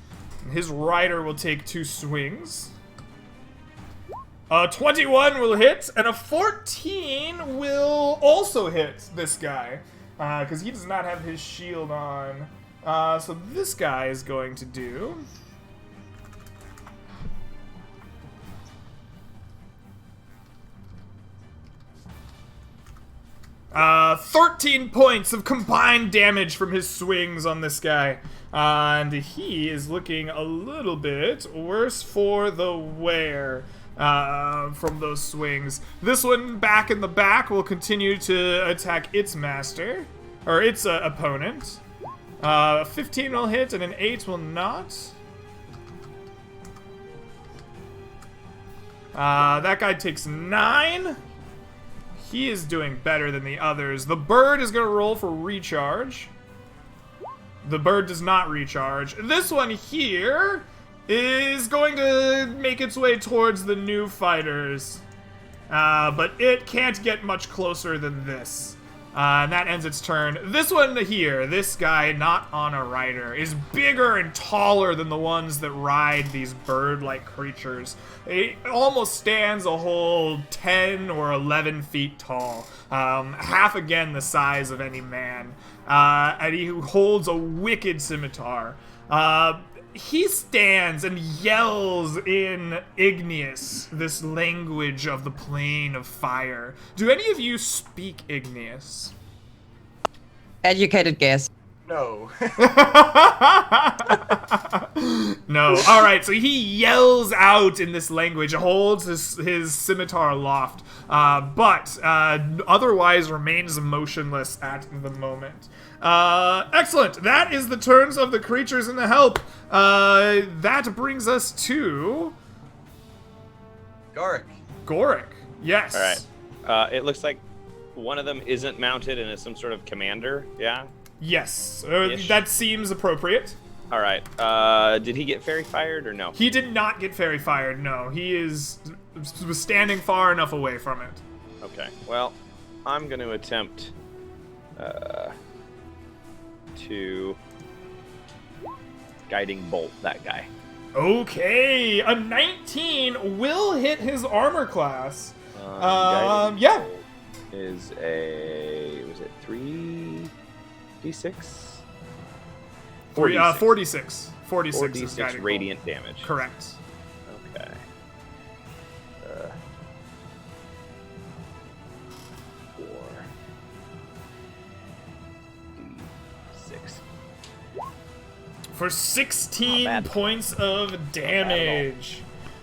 His rider will take 2 swings. 21 will hit, and a 14 will also hit this guy, because he does not have his shield on. So this guy is going to do... 13 points of combined damage from his swings on this guy. And he is looking a little bit worse for the wear from those swings. This one back in the back will continue to attack its master, or its opponent. 15 will hit and an 8 will not. That guy takes 9. He is doing better than the others. The bird is going to roll for recharge. The bird does not recharge. This one here is going to make its way towards the new fighters. But it can't get much closer than this. And that ends its turn. This one here, this guy not on a rider, is bigger and taller than the ones that ride these bird-like creatures. It almost stands a whole 10 or 11 feet tall. Half again the size of any man. And he holds a wicked scimitar. He stands and yells in Igneous, this language of the plane of fire. Do any of you speak Igneous? Educated guess. No. No. All right, so he yells out in this language, holds his scimitar aloft, but otherwise remains motionless at the moment. Excellent. That is the turns of the creatures in the help. That brings us to... Goric. Yes. All right. It looks like one of them isn't mounted and is some sort of commander, yeah? Yes, Ish. that seems appropriate. All right. Did he get fairy fired or no? He did not get fairy fired, no. He was standing far enough away from it. Okay. Well, I'm going to attempt to guiding bolt that guy. Okay, a 19 will hit his armor class. Guiding Yeah. bolt is a, was it 3d6? 46. 46 is 4d6 guiding radiant damage. bolt. Correct. Okay. 4d6. For 16 Not bad. points of damage.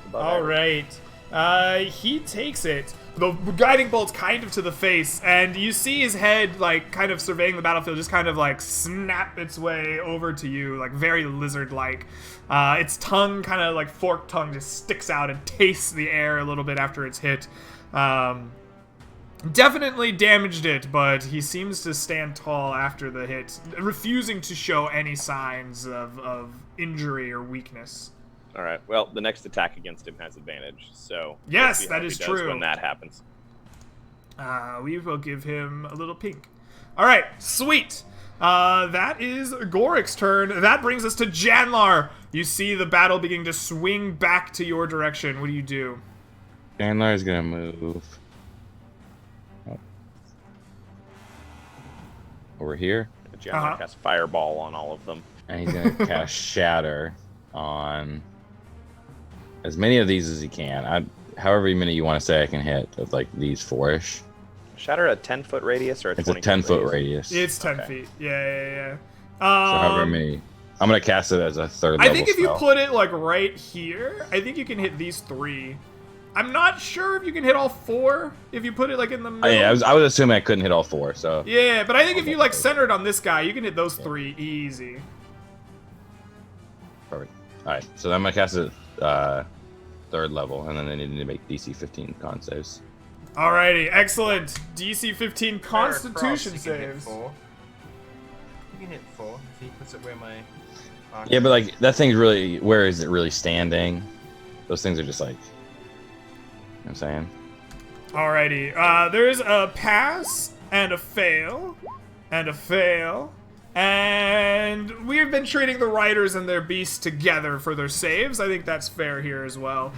Above All average. right. He takes it. The guiding bolt's kind of to the face, and you see his head, like, kind of surveying the battlefield, just kind of, like, snap its way over to you, like, very lizard-like. Its tongue, kind of, like, forked tongue, just sticks out and tastes the air a little bit after it's hit. Definitely damaged it, but he seems to stand tall after the hit, refusing to show any signs of injury or weakness. All right. Well, the next attack against him has advantage, so Yes, we'll see that how is he does true. when that happens. We will give him a little pink. All right, sweet. That is Gorik's turn. That brings us to Janlar. You see the battle beginning to swing back to your direction. What do you do? Chandler is gonna move over here, Janlar casts fireball on all of them. and he's gonna cast Shatter on as many of these as he can. However many you want to say I can hit of like these 4-ish. Shatter a 10-foot radius or a 20-foot It's a 10-foot radius. It's 10 Okay. feet. Yeah. So however many, I'm gonna cast it as a third I level think if you spell. put it like right here, I think you can hit these 3. I'm not sure if you can hit all 4 if you put it like in the middle. Yeah, I was assuming I couldn't hit all 4. So Yeah, but I think if you like center it on this guy, you can hit those 3 easy. perfect. All right, so I'm gonna cast it third level, and then they need to make DC 15 con saves. Alrighty, excellent. DC 15 Constitution Across, you can hit saves. 4. You can hit 4 if he puts it where my. Yeah, but like that thing's really, where is it really standing? Those things are just like, you know what I'm saying? Alrighty, there's a pass and a fail and a fail. And we've been treating the riders and their beasts together for their saves. I think that's fair here as well.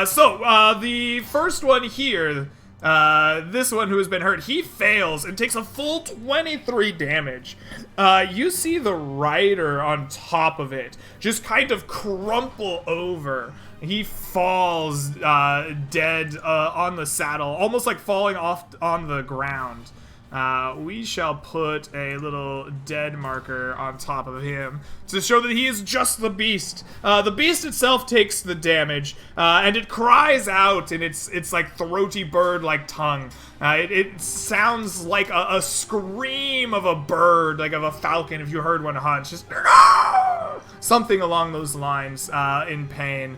So the first one here, this one who has been hurt, he fails and takes a full 23 damage. You see the rider on top of it just kind of crumple over. He falls dead on the saddle, almost like falling off on the ground. We shall put a little dead marker on top of him to show that he is just the beast. The beast itself takes the damage, and it cries out in its like throaty bird-like tongue. It sounds like a scream of a bird, like of a falcon if you heard one hunt. Just something along those lines in pain.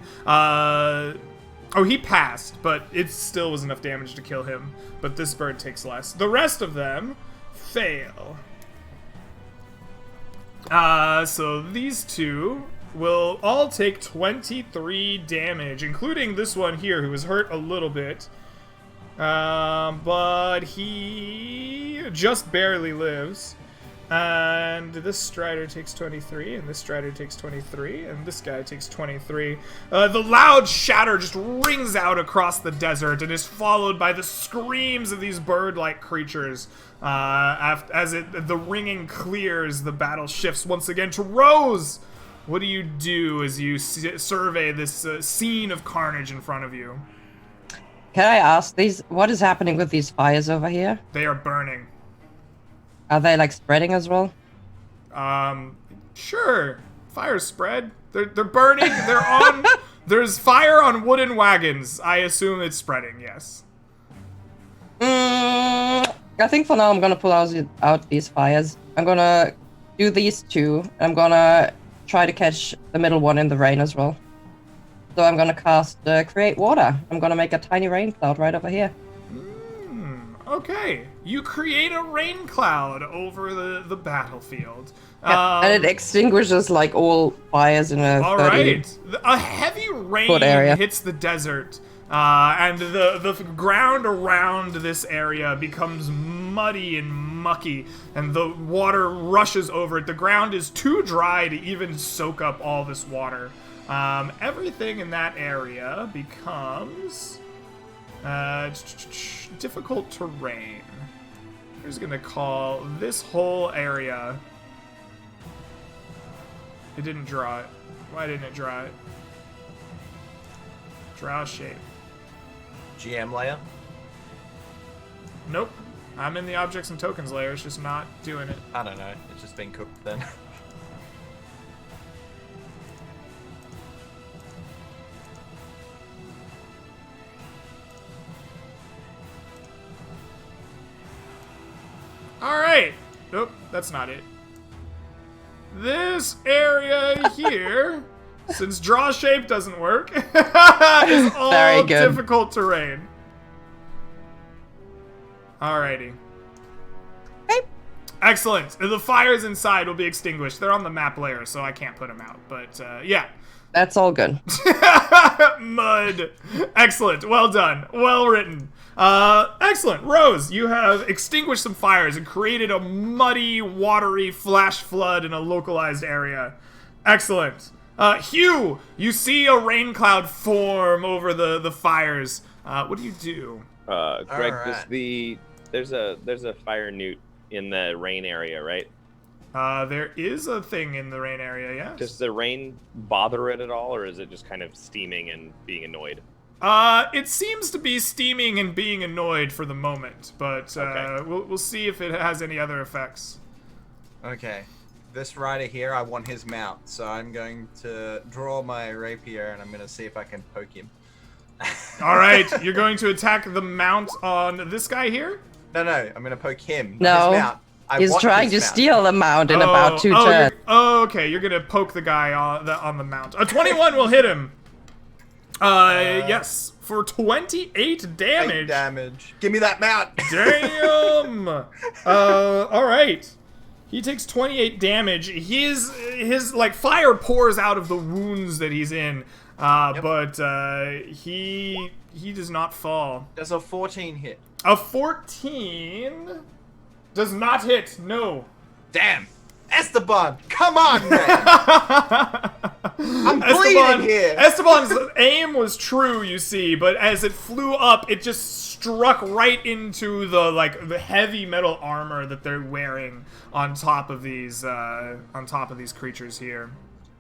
Oh, he passed, but it still was enough damage to kill him. But this bird takes less. The rest of them fail. So these two will all take 23 damage, including this one here, who was hurt a little bit. But he just barely lives. And this strider takes 23, and this strider takes 23, and this guy takes 23. The loud shatter just rings out across the desert and is followed by the screams of these bird-like creatures. As the ringing clears, the battle shifts once again to Rose. What do you do as you survey this scene of carnage in front of you? Can I ask what is happening with these fires over here? They are burning. Are they like spreading as well? Sure. Fires spread. They're burning. They're on. There's fire on wooden wagons. I assume it's spreading. Yes. I think for now I'm gonna pull out these fires. I'm gonna do these two. I'm gonna try to catch the middle one in the rain as well. So I'm gonna cast Create Water. I'm gonna make a tiny rain cloud right over here. Okay. You create a rain cloud over the battlefield. Yeah, and it extinguishes like all fires in a All 30 right. A heavy rain foot area. hits the desert, and the ground around this area becomes muddy and mucky, and the water rushes over it. The ground is too dry to even soak up all this water. Everything in that area becomes difficult terrain. I'm just gonna call this whole area. It didn't draw it. Why didn't it draw it? Draw shape. GM layer. Nope. I'm in the objects and tokens layer. It's just not doing it. I don't know. It's just been cooked then. Alright. Nope, that's not it. This area here, since draw shape doesn't work, is all Very good. difficult terrain. Alrighty. Okay. Excellent. The fires inside will be extinguished. They're on the map layer, so I can't put them out. But, yeah. That's all good. Mud. Excellent. Well done. Well written. Excellent. Rose, you have extinguished some fires and created a muddy, watery flash flood in a localized area. Excellent. Hugh, you see a rain cloud form over the fires. What do you do? Greg, Alright. there's a fire newt in the rain area, right? There is a thing in the rain area, yes. Does the rain bother it at all, or is it just kind of steaming and being annoyed? It seems to be steaming and being annoyed for the moment, but Okay. we'll see if it has any other effects. Okay. This rider here, I want his mount, so I'm going to draw my rapier and I'm going to see if I can poke him. All right, you're going to attack the mount on this guy here? No, I'm going to poke him. not No. his mount. I He's want trying to his mount. steal the mount in about 2 turns. Okay, you're gonna poke the guy on the mount. A 21 will hit him. Yes, for 28 8 damage. damage. Give me that mount. Damn. All right. He takes 28 damage. His like fire pours out of the wounds that he's in, but he does not fall. Does a 14 hit? A 14 does not hit. No. Damn. Esteban, come on, man. I'm bleeding here. Esteban's aim was true, you see, but as it flew up, it just struck right into the heavy metal armor that they're wearing on top of these creatures here.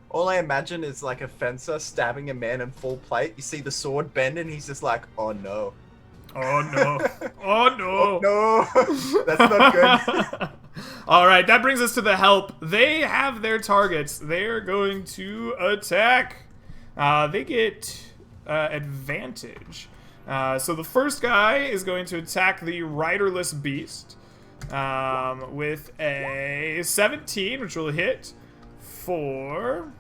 All I imagine is like a fencer stabbing a man in full plate. You see the sword bend and he's just like, oh no. Oh no. Oh no. Oh no. That's not good. All right, that brings us to the help. They have their targets. They're going to attack. They get advantage. So the first guy is going to attack the riderless beast with a 17, which will hit for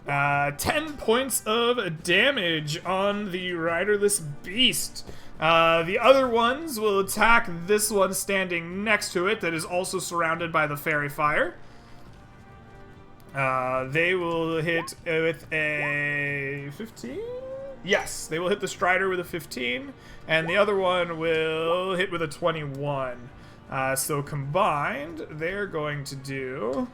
10 points of damage on the riderless beast. The other ones will attack this one standing next to it that is also surrounded by the fairy fire. They will hit with a 15? Yes, they will hit the strider with a 15, and the other one will hit with a 21. So combined, they're going to do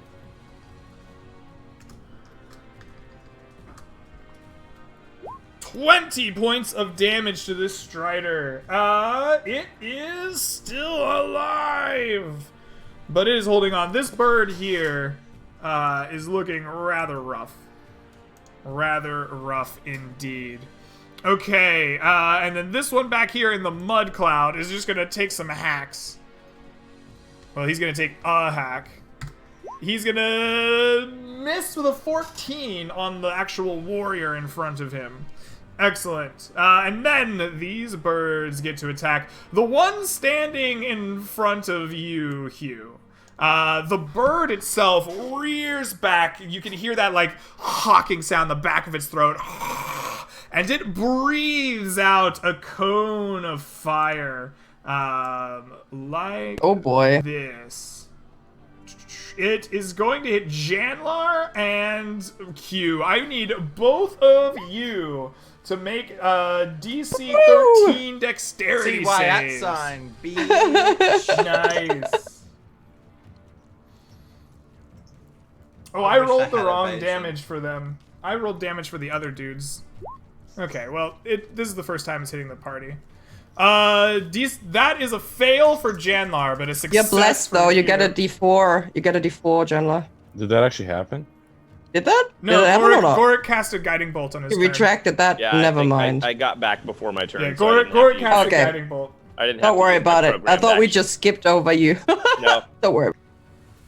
20 points of damage to this strider. It is still alive, but it is holding on. This bird here is looking rather rough. Rather rough indeed. Okay, and then this one back here in the mud cloud is just gonna take some hacks. Well, he's gonna take a hack. He's gonna miss with a 14 on the actual warrior in front of him. Excellent. And then these birds get to attack the one standing in front of you, Hugh. The bird itself rears back. You can hear that like hawking sound in the back of its throat. And it breathes out a cone of fire. Like Oh boy. this. It is going to hit Janlar and Q. I need both of you to make a DC 13 dexterity See why that saves. sign, B. Nice. Oh, I wish I rolled the had wrong evasion. damage for them. I rolled damage for the other dudes. Okay, well, this is the first time it's hitting the party. That is a fail for Janlar, but a success. You're blessed for though. You Q. get a D4. You get a D4, Chandler. Did that actually happen? Did that? No, Did it happen or not? Goric cast a guiding bolt on his You turn. retracted that. Yeah, Never I think mind. I got back before my turn. Yeah, so I Goric didn't have to use cast Okay. a guiding bolt. I didn't have Don't to worry use my about it. I programmed thought we action. just skipped over you. No. Don't worry.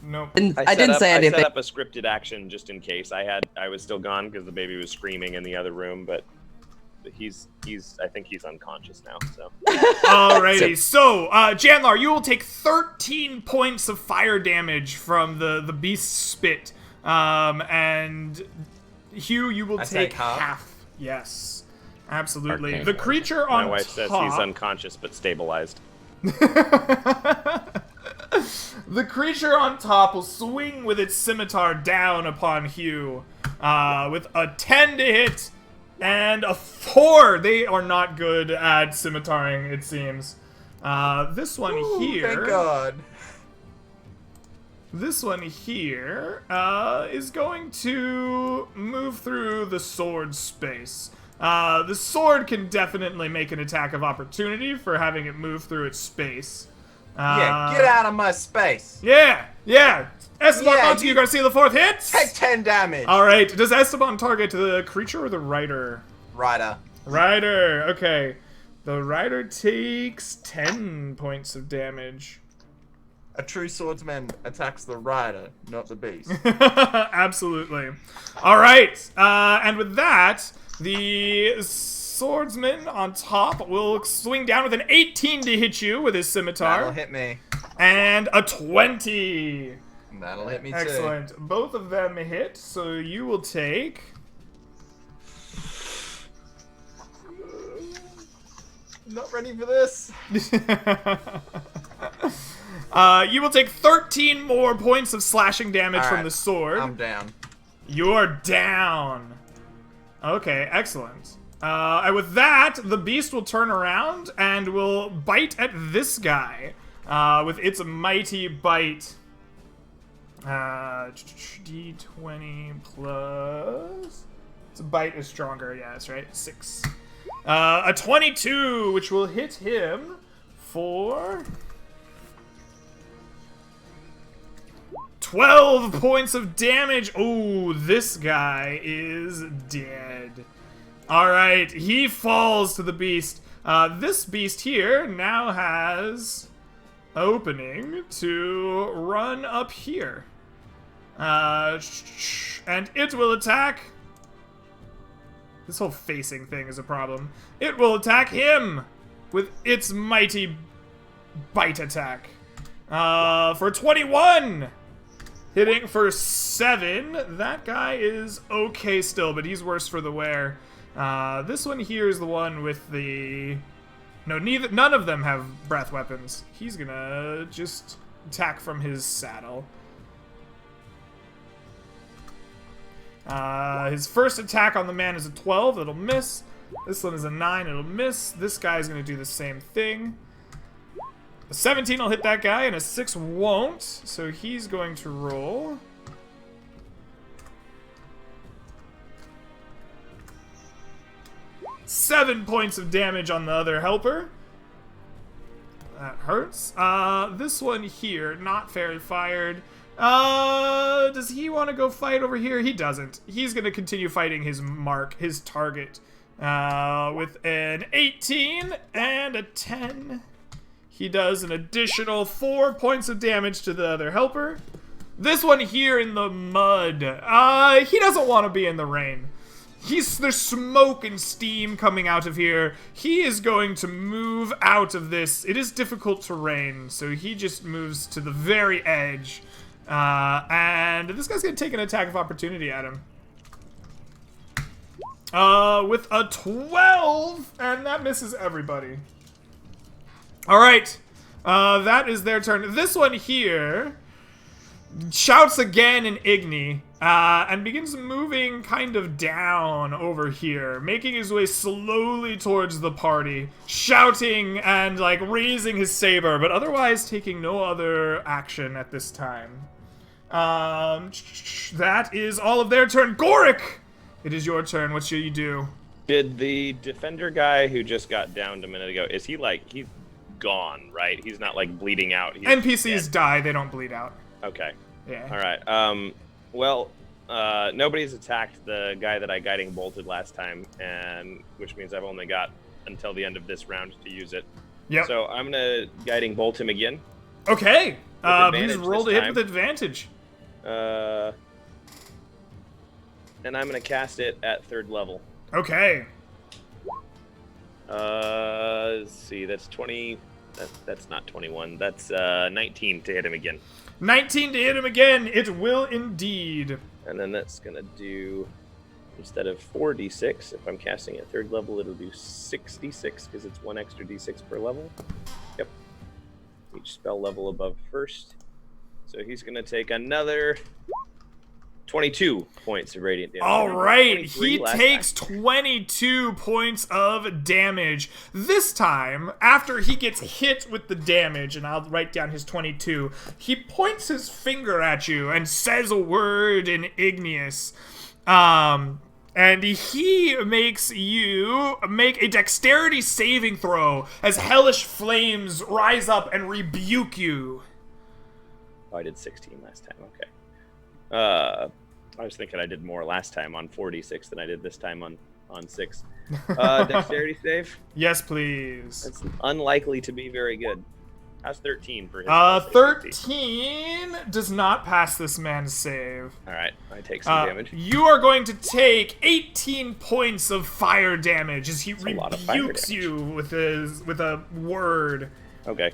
Nope. I didn't say I anything. set up a scripted action just in case. I was still gone because the baby was screaming in the other room, but I think he's unconscious now. So Alrighty, so Janlar, you will take 13 points of fire damage from the beast's spit, and Hugh, you will I take take half? half. Yes, absolutely. Arcane The Ward. creature my on wife says top. he's unconscious but stabilized. The creature on top will swing with its scimitar down upon Hugh, with a 10 to hit and a 4. They are not good at scimitaring, it seems. This one here. Thank God. This one here is going to move through the sword space. The sword can definitely make an attack of opportunity for having it move through its space. Yeah, get out of my space. Yeah. Esteban, Yeah, onto you. Gonna see the 4th hit? Take 10 damage. All right. Does Esteban target the creature or the rider? Rider. Rider. Okay. The rider takes 10 points of damage. A true swordsman attacks the rider, not the beast. Absolutely. All right. And with that, the swordsman on top will swing down with an 18 to hit you with his scimitar. That'll hit me. And a 20. That'll hit me too. Excellent. Both of them hit, so you will take... Not ready for this. You will take 13 more points of slashing damage from Alright, the sword. I'm down. You're down. Okay, excellent. And with that, the beast will turn around and will bite at this guy with its mighty bite. D20 plus... Its bite is stronger, yeah, that's right. 6. A 22, which will hit him for... 12 points of damage. Oh, this guy is dead. Alright, he falls to the beast. This beast here now has opening to run up here. And it will attack... This whole facing thing is a problem. It will attack him with its mighty bite attack. For 21! Hitting for 7. That guy is okay still, but he's worse for the wear. This one here is the one with the... No, none of them have breath weapons. He's gonna just attack from his saddle. His first attack on the man is a 12. It'll miss. This one is a 9. It'll miss. This guy's gonna do the same thing. A 17 will hit that guy, and a 6 won't. So he's going to roll. Seven points of damage on the other helper. That hurts. This one here, not fairy fired. Does he want to go fight over here? He doesn't. He's going to continue fighting his mark, his target, with an 18 and a 10. He does an additional 4 points of damage to the other helper. This one here in the mud. He doesn't want to be in the rain. There's smoke and steam coming out of here. He is going to move out of this. It is difficult terrain, so he just moves to the very edge. And this guy's going to take an attack of opportunity at him. With a 12, and that misses everybody. Alright, that is their turn. This one here shouts again in Igni, and begins moving kind of down over here, making his way slowly towards the party, shouting and, like, raising his saber, but otherwise taking no other action at this time. That is all of their turn. Goric! It is your turn. What should you do? Did the defender guy who just got downed a minute ago, is he like, he's gone, right? He's not like bleeding out. He's NPCs dead. die, they don't bleed out. Okay. Yeah. All right. Well, nobody's attacked the guy that I guiding bolted last time, and which means I've only got until the end of this round to use it. Yep. So I'm gonna guiding bolt him again. Okay. advantage Please roll to this hit time. with advantage. And I'm gonna cast it at 3rd level. Okay. Let's see, that's 20. That's not 21. That's 19 to hit him again. 19 to hit him again. It will indeed. And then that's gonna do, instead of 4d6, if I'm casting at 3rd level, it'll do 6d6 because it's 1 extra d6 per level. Yep. Each spell level above 1st. So he's gonna take another 22 points of radiant damage. All right, 23 he last takes time. 22 points of damage. This time, after he gets hit with the damage, and I'll write down his 22, he points his finger at you and says a word in Igneous. And he makes you make a dexterity saving throw as hellish flames rise up and rebuke you. Oh, I did 16 last time. Okay. I was thinking I did more last time on 4d6 than I did this time on 6. Dexterity save? Yes, please. That's unlikely to be very good. How's 13 for his? 13 does not pass this man's save. All right, I take some damage. You are going to take 18 points of fire damage as he a lot of fire rebukes damage. you with a word. Okay.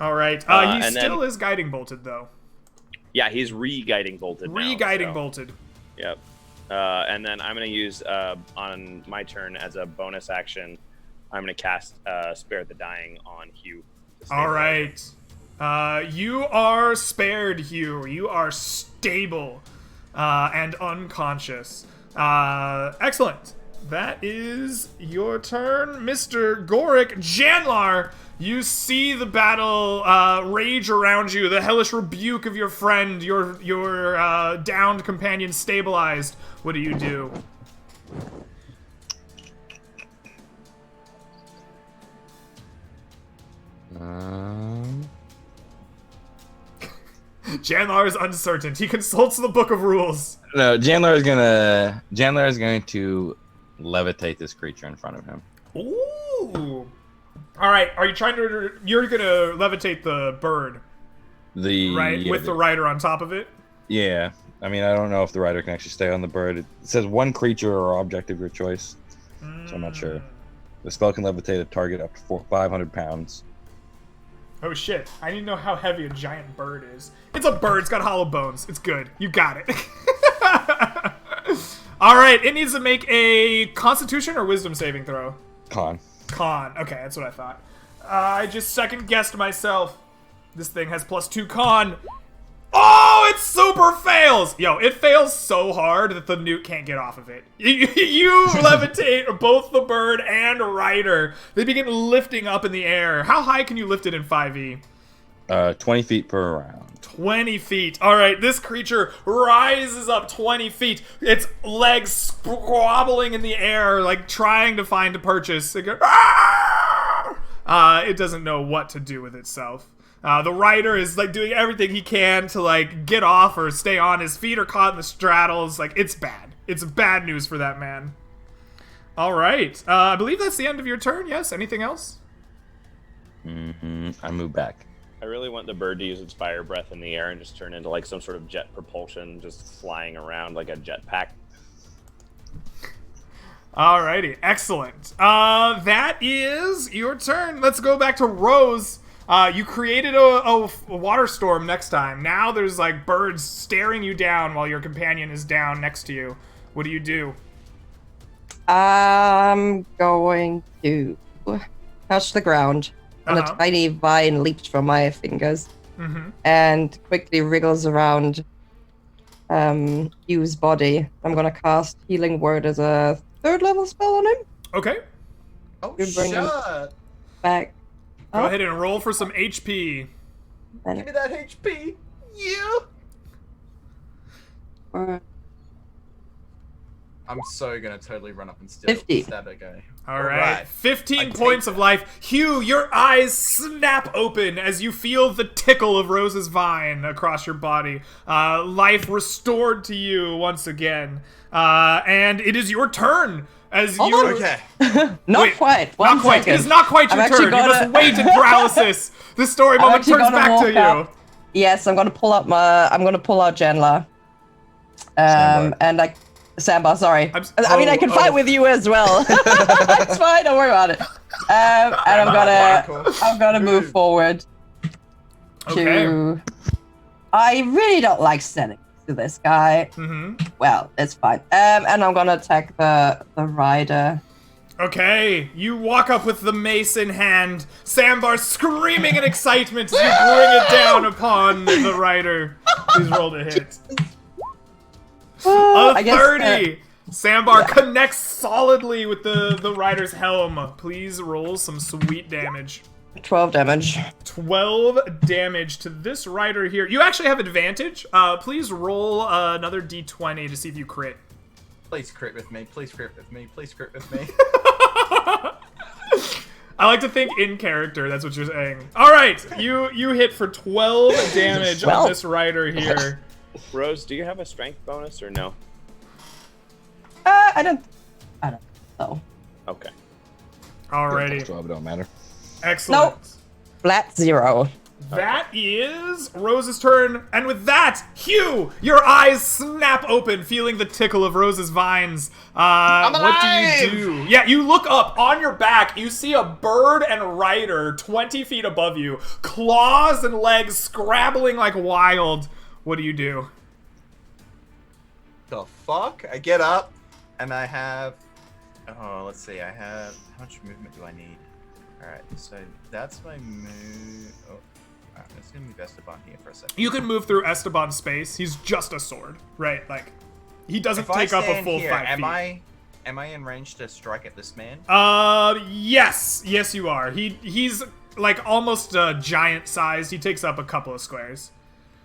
All right. He and still then- is guiding bolted though. Yeah, he's re-guiding bolted now. Re-guiding so- bolted. Yep. And then I'm going to use, on my turn as a bonus action, I'm going to cast Spare the Dying on Hugh. to save All life. right. You are spared, Hugh. You are stable and unconscious. Excellent. That is your turn, Mr. Goric. Janlar, you see the battle rage around you, the hellish rebuke of your friend, your downed companion stabilized. What do you do? Janlar is uncertain. He consults the book of rules. No, Janlar is going to levitate this creature in front of him. Ooh. All right. Are you trying to? You're gonna levitate the bird, right? Yeah, With the rider on top of it. Yeah. I mean, I don't know if the rider can actually stay on the bird. It says one creature or object of your choice, so I'm not sure. The spell can levitate a target up to 500 pounds. Oh shit! I need to know how heavy a giant bird is. It's a bird. It's got hollow bones. It's good. You got it. All right. It needs to make a Constitution or Wisdom saving throw. Con. Con. Okay, that's what I thought. I just second guessed myself. This thing has +2 con. Oh, it super fails! Yo, it fails so hard that the newt can't get off of it. You levitate both the bird and rider. They begin lifting up in the air. How high can you lift it in 5e? 20 feet per round. 20 feet. All right, this creature rises up 20 feet. Its legs squabbling in the air, like trying to find a purchase. It goes, "Ah!" It doesn't know what to do with itself. The rider is like doing everything he can to like get off or stay on. His feet are caught in the straddles. Like, it's bad. It's bad news for that man. All right. I believe that's the end of your turn. Yes. Anything else? I move back. I really want the bird to use its fire breath in the air and just turn into like some sort of jet propulsion, just flying around like a jetpack. Alrighty, excellent. That is your turn. Let's go back to Rose. You created a water storm next time. Now there's like birds staring you down while your companion is down next to you. What do you do? I'm going to touch the ground, and a tiny vine leaps from my fingers and quickly wriggles around Hugh's body. I'm going to cast Healing Word as a 3rd level spell on him. Okay. Oh, bring him shut. back. Go ahead and roll for some HP. Give me that HP. Yeah. I'm so gonna totally run up and stab 50. that guy. All right. 15 points of life. Hugh, your eyes snap open as you feel the tickle of Rose's vine across your body. Life restored to you once again. And it is your turn. As you Okay. Not quite. Not quite. Second. It is not quite your turn. You must wait in paralysis. The story moment turns back to you. Yes, I'm gonna pull out Janla. Sambar. Sambar, sorry. I mean, I can oh. fight with you as well. It's fine. Don't worry about it. And I'm gonna move forward to. I really don't like setting to this guy. Well, it's fine. And I'm gonna attack the rider. Okay, you walk up with the mace in hand, Sambar screaming in excitement as you bring it down upon the rider. Please roll to hit. A 30! Sambar connects solidly with the rider's helm. Please roll some sweet damage. 12 damage. 12 damage to this rider here. You actually have advantage. Please roll another d20 to see if you crit. Please crit with me. Please crit with me. Please crit with me. I like to think in character, that's what you're saying. Alright, you hit for 12 damage on this rider here. Rose, do you have a strength bonus or no? I don't know. Okay. Alrighty. 12 don't matter. Excellent. Nope. Flat 0. That is Rose's turn, and with that, Hugh, your eyes snap open, feeling the tickle of Rose's vines. What do you do? Yeah, you look up on your back, you see a bird and rider 20 feet above you, claws and legs scrabbling like wild. What do you do? The fuck? I get up, and I have. Oh, let's see. I have. How much movement do I need? Alright, so that's my move. Oh, alright, let's gonna move Esteban here for a second. You can move through Esteban's space. He's just a sword, right? Like, he doesn't take up a full 5 feet. Am I in range to strike at this man? Yes. Yes, you are. He's, like, almost giant sized. He takes up a couple of squares.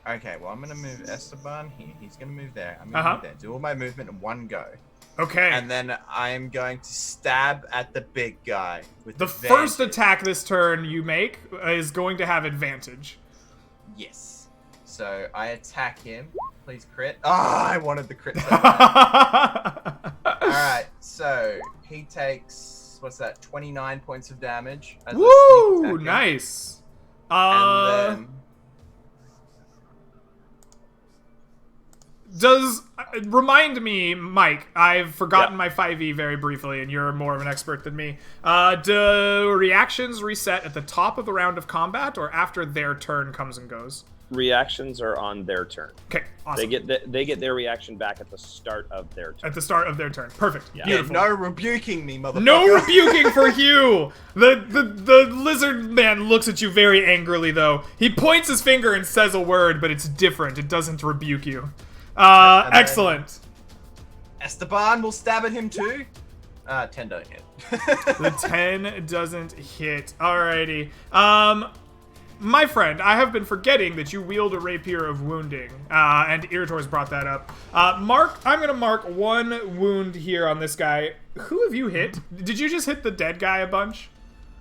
Okay, well, I'm gonna move Esteban here. He's gonna move there. I'm gonna move there. Do all my movement in one go. Okay. And then I'm going to stab at the big guy with the advantage. first attack this turn you make is going to have advantage. Yes. So I attack him. Please crit. Ah, I wanted the crit. So bad. Alright, so he takes, what's that, 29 points of damage. As Woo! Nice. And then... Remind me, Mike, I've forgotten my 5e very briefly, and you're more of an expert than me. Do reactions reset at the top of the round of combat, or after their turn comes and goes? Reactions are on their turn. Okay, awesome. They get their reaction back at the start of their turn. At the start of their turn. Perfect. Yeah. Beautiful. No rebuking me, motherfucker. No rebuking for Hugh! The lizard man looks at you very angrily, though. He points his finger and says a word, but it's different. It doesn't rebuke you. Excellent. Esteban will stab at him too. 10 don't hit. The 10 doesn't hit. Alrighty. My friend, I have been forgetting that you wield a rapier of wounding, and Irritor's brought that up. I'm gonna mark 1 wound here on this guy. Who have you hit? Did you just hit the dead guy a bunch?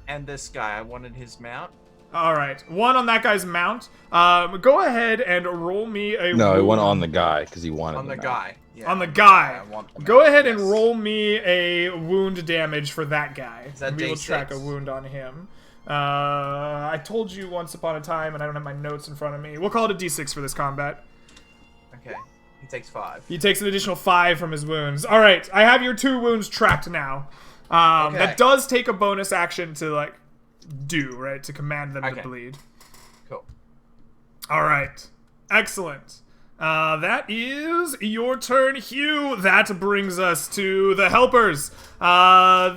And this guy, I wanted his mount. Alright, 1 on that guy's mount. Go ahead and roll me a No, wound. it went on the guy, because he wanted On the mount. guy. Yeah, On the guy. I want the Go mount, ahead and yes. roll me a wound damage for that guy. Is that We will D6? track a wound on him. I told you once upon a time, and I don't have my notes in front of me. We'll call it a D6 for this combat. Okay. He takes 5. He takes an additional 5 from his wounds. All right, I have your 2 wounds tracked now. Okay. That does take a bonus action to like do, right? To command them to bleed. Cool. All right, excellent. That is your turn, Hugh. That brings us to the helpers.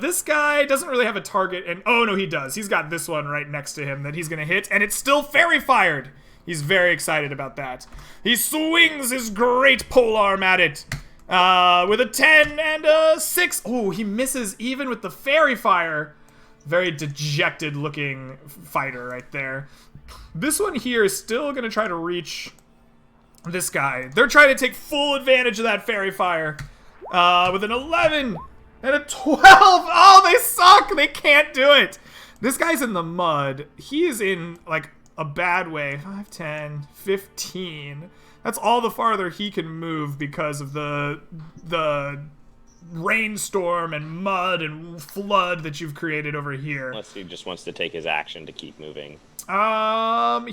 This guy doesn't really have a target, and oh no, he does. He's got this one right next to him that he's gonna hit, and it's still fairy fired. He's very excited about that. He swings his great polearm at it with a 10 and a 6. Oh, he misses even with the fairy fire. Very dejected looking fighter right there. This one here is still gonna try to reach this guy. They're trying to take full advantage of that fairy fire with an 11 and a 12. Oh, they suck. They can't do it. This guy's in the mud. He is in like a bad way. 5, 10, 15. That's all the farther he can move because of the rainstorm and mud and flood that you've created over here. Unless he just wants to take his action to keep moving.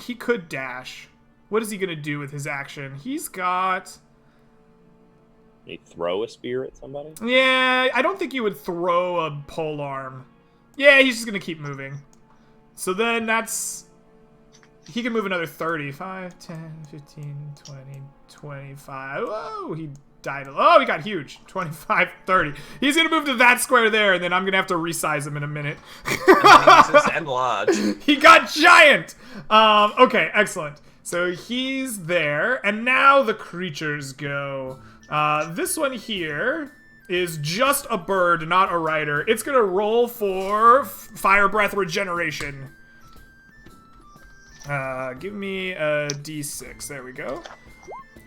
He could dash. What is he gonna do with his action? He's got... He throw a spear at somebody? Yeah, I don't think you would throw a polearm. Yeah, he's just gonna keep moving. So then that's... He can move another 30. 5, 10, 15, 20, 25. Whoa, he died. Oh, he got huge. 25, 30. He's gonna move to that square there, and then I'm gonna have to resize him in a minute. And large. He got giant! Okay, excellent. So he's there, and now the creatures go. This one here is just a bird, not a rider. It's gonna roll for fire breath regeneration. Give me a d6. There we go.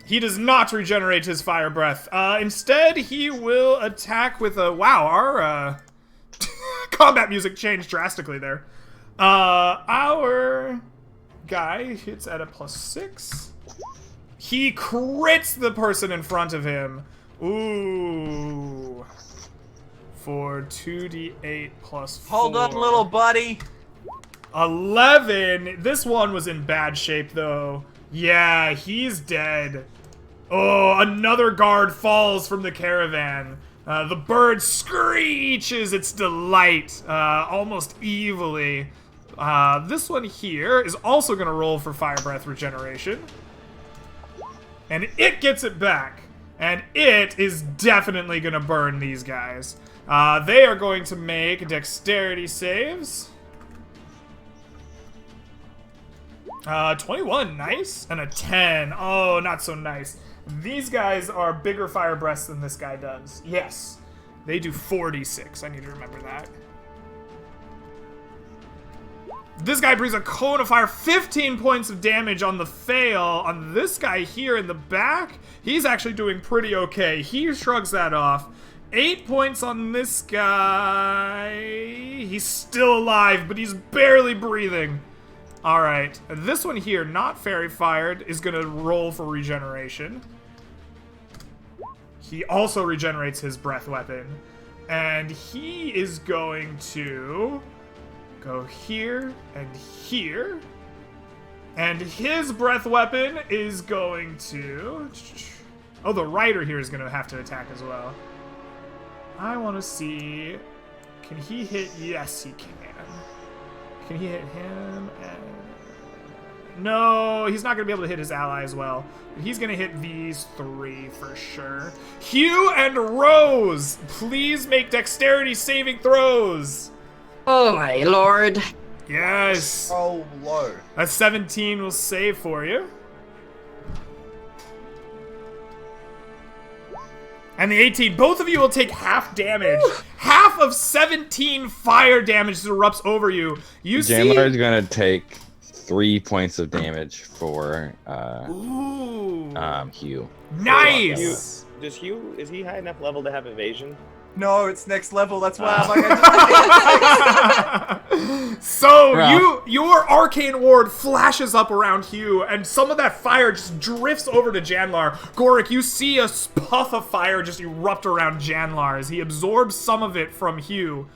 He does not regenerate his fire breath. Instead, he will attack with a... Wow, our combat music changed drastically there. Our guy hits at a +6. He crits the person in front of him. Ooh. For 2d8 plus 4. Hold on, little buddy. 11. This one was in bad shape, though. Yeah, he's dead. Oh, another guard falls from the caravan. The bird screeches its delight, almost evilly. This one here is also going to roll for fire breath regeneration. And it gets it back. And it is definitely going to burn these guys. They are going to make dexterity saves. 21, nice. And a 10. Oh, not so nice. These guys are bigger fire breaths than this guy does. Yes. They do 46. I need to remember that. This guy breathes a cone of fire. 15 points of damage on the fail. On this guy here in the back, he's actually doing pretty okay. He shrugs that off. 8 points on this guy. He's still alive, but he's barely breathing. Alright, this one here, not fairy fired, is gonna roll for regeneration. He also regenerates his breath weapon. And he is going to go here and here. And his breath weapon is going to... Oh, the rider here is gonna have to attack as well. I want to see... Can he hit... Yes, he can. Can he hit him? No, he's not going to be able to hit his ally as well. But he's going to hit these 3 for sure. Hugh and Rose, please make dexterity saving throws. Oh my lord. Yes. Oh, low. A 17 will save for you. And the 18, both of you will take half damage. Half of 17 fire damage erupts over you. You see... Janlar's gonna take 3 points of damage for Hugh. Nice! Is he high enough level to have evasion? No, it's next level. That's why I'm like, So your arcane ward flashes up around Hugh, and some of that fire just drifts over to Janlar. Gorik, you see a puff of fire just erupt around Janlar as he absorbs some of it from Hugh.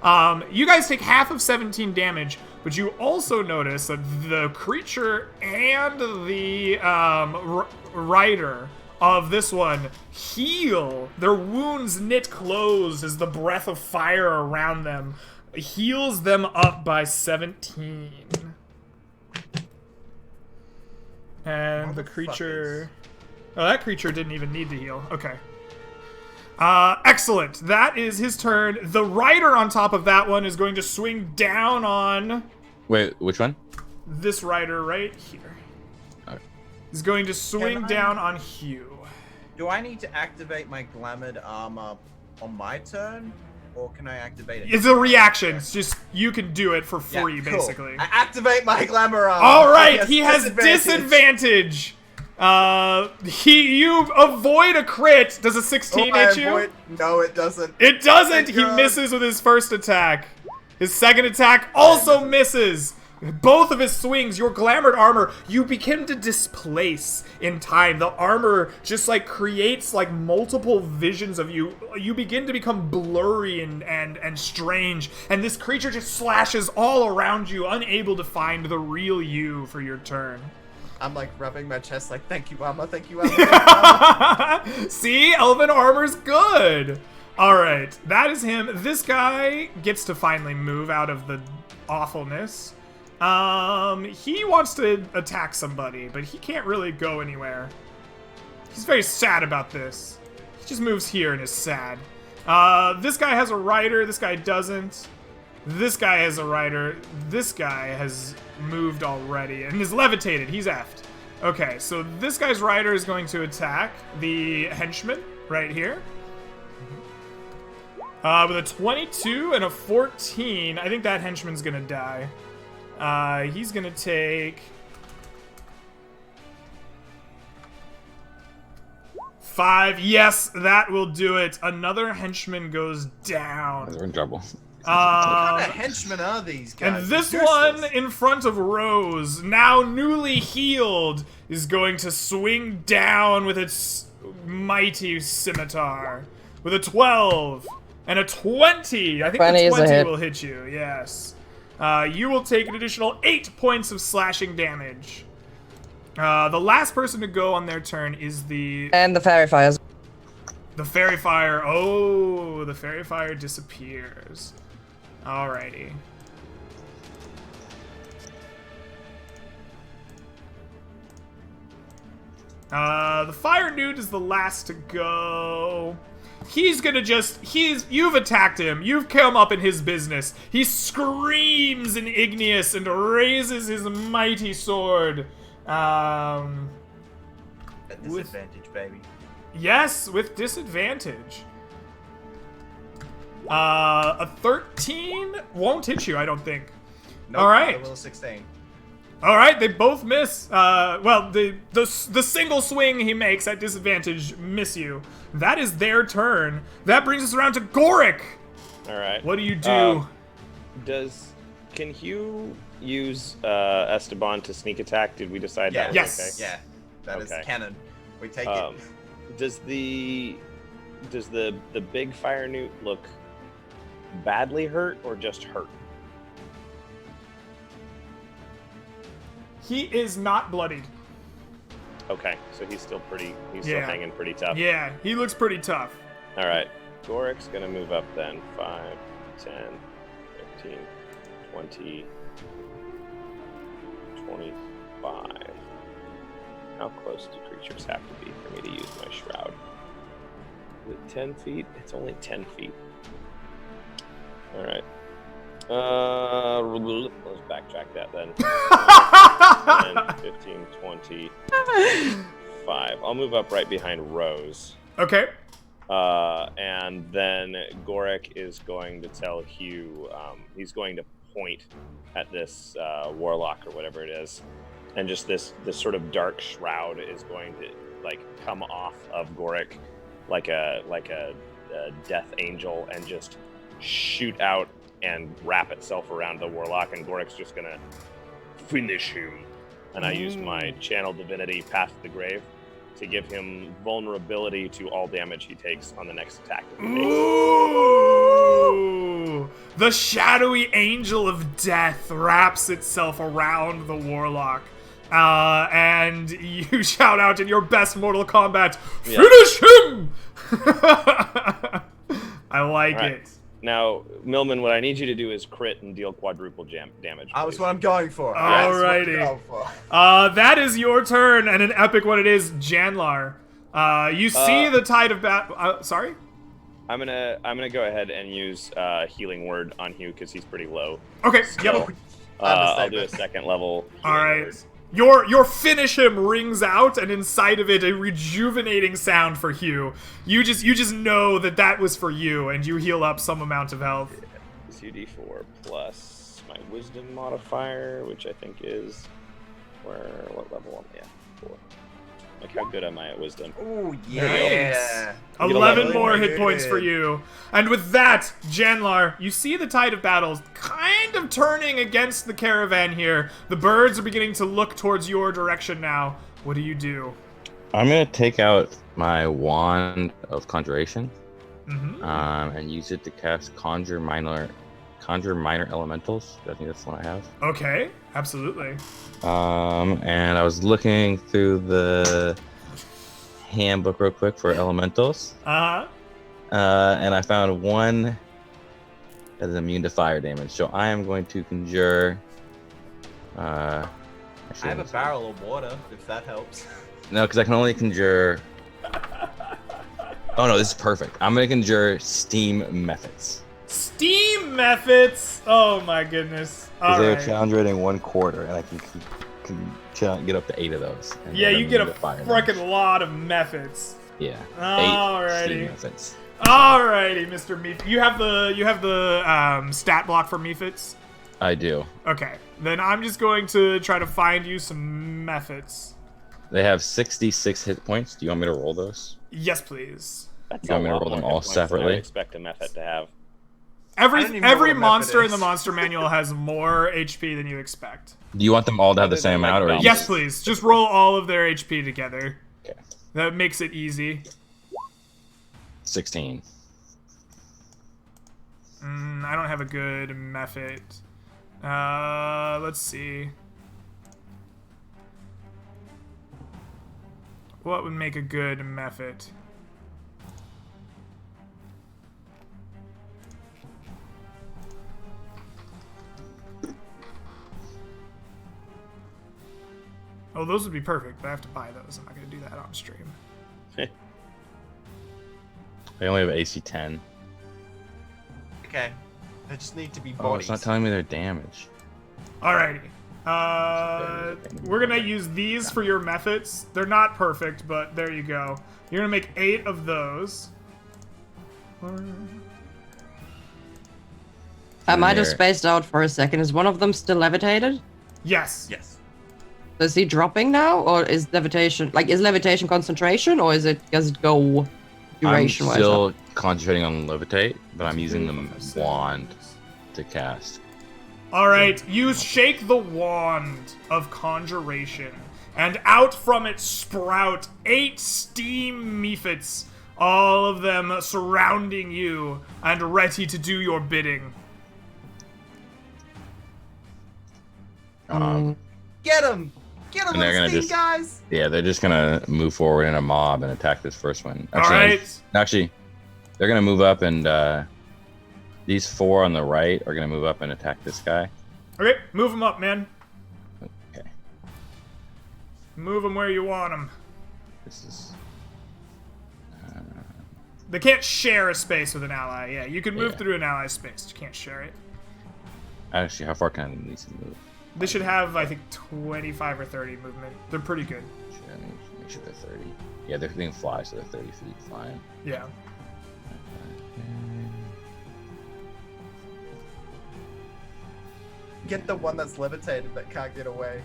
You guys take half of 17 damage, but you also notice that the creature and the rider of this one heal. Their wounds knit closed as the breath of fire around them heals them up by 17. And the creature... Oh, that creature didn't even need to heal. Okay. Excellent. That is his turn. The rider on top of that one is going to swing down on... Wait, which one? This rider right here. Okay. He's going to swing down on Hugh. Do I need to activate my Glamored Armor on my turn? Or can I activate it? It's a reaction. It's just, you can do it for Yeah, free, cool. basically. I activate my Glamour Armor. All right, he has disadvantage. You avoid a crit. Does a 16 hit you? No, it doesn't. It doesn't. Thank He God. misses with his first attack. His second attack also misses. Both of his swings, your glamored armor, you begin to displace in time. The armor just like creates like multiple visions of you. You begin to become blurry and strange. And this creature just slashes all around you, unable to find the real you for your turn. I'm like rubbing my chest like, thank you, Armor, thank you, Armor. Thank you, Armor. See, elven armor's good. All right, that is him. This guy gets to finally move out of the awfulness. He wants to attack somebody, but he can't really go anywhere. He's very sad about this. He just moves here and is sad. This guy has a rider. This guy doesn't. This guy has a rider. This guy has moved already and is levitated. He's effed. Okay, so this guy's rider is going to attack the henchman right here. With a 22 and a 14, I think that henchman's gonna die. He's gonna take 5. Yes, that will do it. Another henchman goes down. We're in trouble. What kind of henchmen are these guys? And this They're one useless. in front of Rose, now newly healed, is going to swing down with its mighty scimitar. With a 12 and a 20. I think 20 the is a 20 hit. will hit you, yes. You will take an additional 8 points of slashing damage. The last person to go on their turn is the And the fairy fires. fairy fire. Oh, the fairy fire disappears. Alrighty. The fire nude is the last to go. He's gonna you've attacked him. You've come up in his business. He screams in Igneous and raises his mighty sword. At disadvantage, baby. Yes, with disadvantage. A 13 won't hit you, I don't think. Nope, All right. I will 16. All right, they both miss. Well, the single swing he makes at disadvantage miss you. That is their turn. That brings us around to Goric. All right. What do you do? Can Hugh use Esteban to sneak attack? Did we decide Yeah. that was Yes. okay? Yeah, that is Okay. canon. We take Does the big fire newt look badly hurt or just hurt? He is not bloodied. Okay, so he's still Yeah. hanging pretty tough. Yeah, he looks pretty tough. All right, Gorik's gonna move up then. 5, 10, 15, 20, 25. How close do creatures have to be for me to use my shroud? Is it 10 feet? It's only 10 feet. All right. Let's backtrack that then. 10, 15, 20, 5. I'll move up right behind Rose. Okay. And then Goric is going to tell Hugh, he's going to point at this warlock or whatever it is, and just this sort of dark shroud is going to like come off of Goric like a death angel and just shoot out and wrap itself around the warlock, and Gorik's just gonna finish him. And I use my channel divinity Path to the Grave to give him vulnerability to all damage he takes on the next attack that he takes. Ooh! The shadowy angel of death wraps itself around the warlock. And you shout out in your best Mortal Kombat, Yeah. "Finish him!" I like Alright. it. Now, Millman, what I need you to do is crit and deal quadruple damage. That's please. what I'm going for. Alrighty. That is your turn, and an epic one it is, Janlar. You see the tide of battle. Sorry? I'm gonna go ahead and use healing word on Hugh because he's pretty low. Okay, So, yep. I'll do a second level. All healing right. word. Your finish him rings out, and inside of it, a rejuvenating sound for Hugh. You just know that was for you, and you heal up some amount of health. 2d4 plus my wisdom modifier, which I think is what level am I at? 4. Like, how good am I at wisdom? Oh yeah. You get 11 11. more hit points for you. And with that, Janlar, you see the tide of battle kind of turning against the caravan here. The birds are beginning to look towards your direction now. What do you do? I'm gonna take out my wand of conjuration, Mm-hmm. and use it to cast conjure minor elementals. I think that's the one I have. Okay, absolutely. And I was looking through the handbook real quick for elementals, Uh-huh. and I found one that is immune to fire damage. So I am going to conjure. I have a barrel of water, if that helps. No, because I can only conjure. Oh no, this is perfect. I'm gonna conjure steam methods. Steam methods! Oh my goodness. Because All they're right. challenge rating 1/4, and I can get up to 8 of those. And Yeah, they're you get a immune to fire freaking damage. lot of methods. Yeah. Alrighty. 8 steam methods. Alrighty, Mr. Meath. You have the stat block for Meathits? I do. Okay. Then I'm just going to try to find you some methods. They have 66 hit points. Do you want me to roll those? Yes, please. That's You want me a to lot roll them more all hit points than I would separately? expect a method to have. I don't even know Every what a monster method in the is. monster manual has more HP than you expect. Do you want them all to have the Other same than, like, amount, or Valve. Yes, please. Just roll all of their HP together. Okay. That makes it easy. 16. I don't have a good method. Let's see. What would make a good method? Oh, those would be perfect, but I have to buy those. I'm not going to do that on stream. They only have AC 10. Okay. They just need to be Oh, bodies. it's not telling me their damage. Alrighty. We're gonna use these for your methods. They're not perfect, but there you go. You're gonna make 8 of those. I might have There. spaced out for a second. Is one of them still levitated? Yes. Yes. Is he dropping now, or is levitation concentration, or does it go I'm duration wise? still concentrating on levitate, but I'm using the wand to cast. Alright, you shake the wand of conjuration, and out from it sprout 8 steam mephits, all of them surrounding you and ready to do your bidding. Get him! Get him, And they're little gonna steam just- guys! Yeah, they're just gonna move forward in a mob and attack this first one. Alright. Actually, they're gonna move up, and these 4 on the right are gonna move up and attack this guy. Okay, move them up, man. Okay, Move them where you want them. this is. They can't share a space with an ally. Yeah, you can move Yeah. through an ally's space. You can't share it. Actually, how far can I these move? They should have, I think, 25 or 30 movement. They're pretty good. Should I make sure they're 30? Yeah, they're being fly, so they're 30 feet flying. Yeah. Get the one that's levitated that can't get away.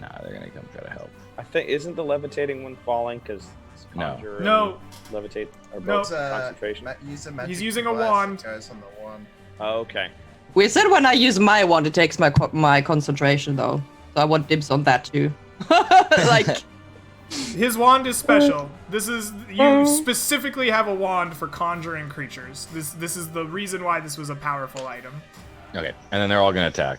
Nah, they're gonna come try to help. I think isn't the levitating one falling because No. conjure No. and levitate are No. both concentration? Use a magic He's using a device wand. that goes on the wand. Oh, okay. We said when I use my wand, it takes my concentration though, so I want dibs on that too. Like, His wand is special. This is you specifically have a wand for conjuring creatures. This is the reason why this was a powerful item. Okay, and then they're all gonna attack.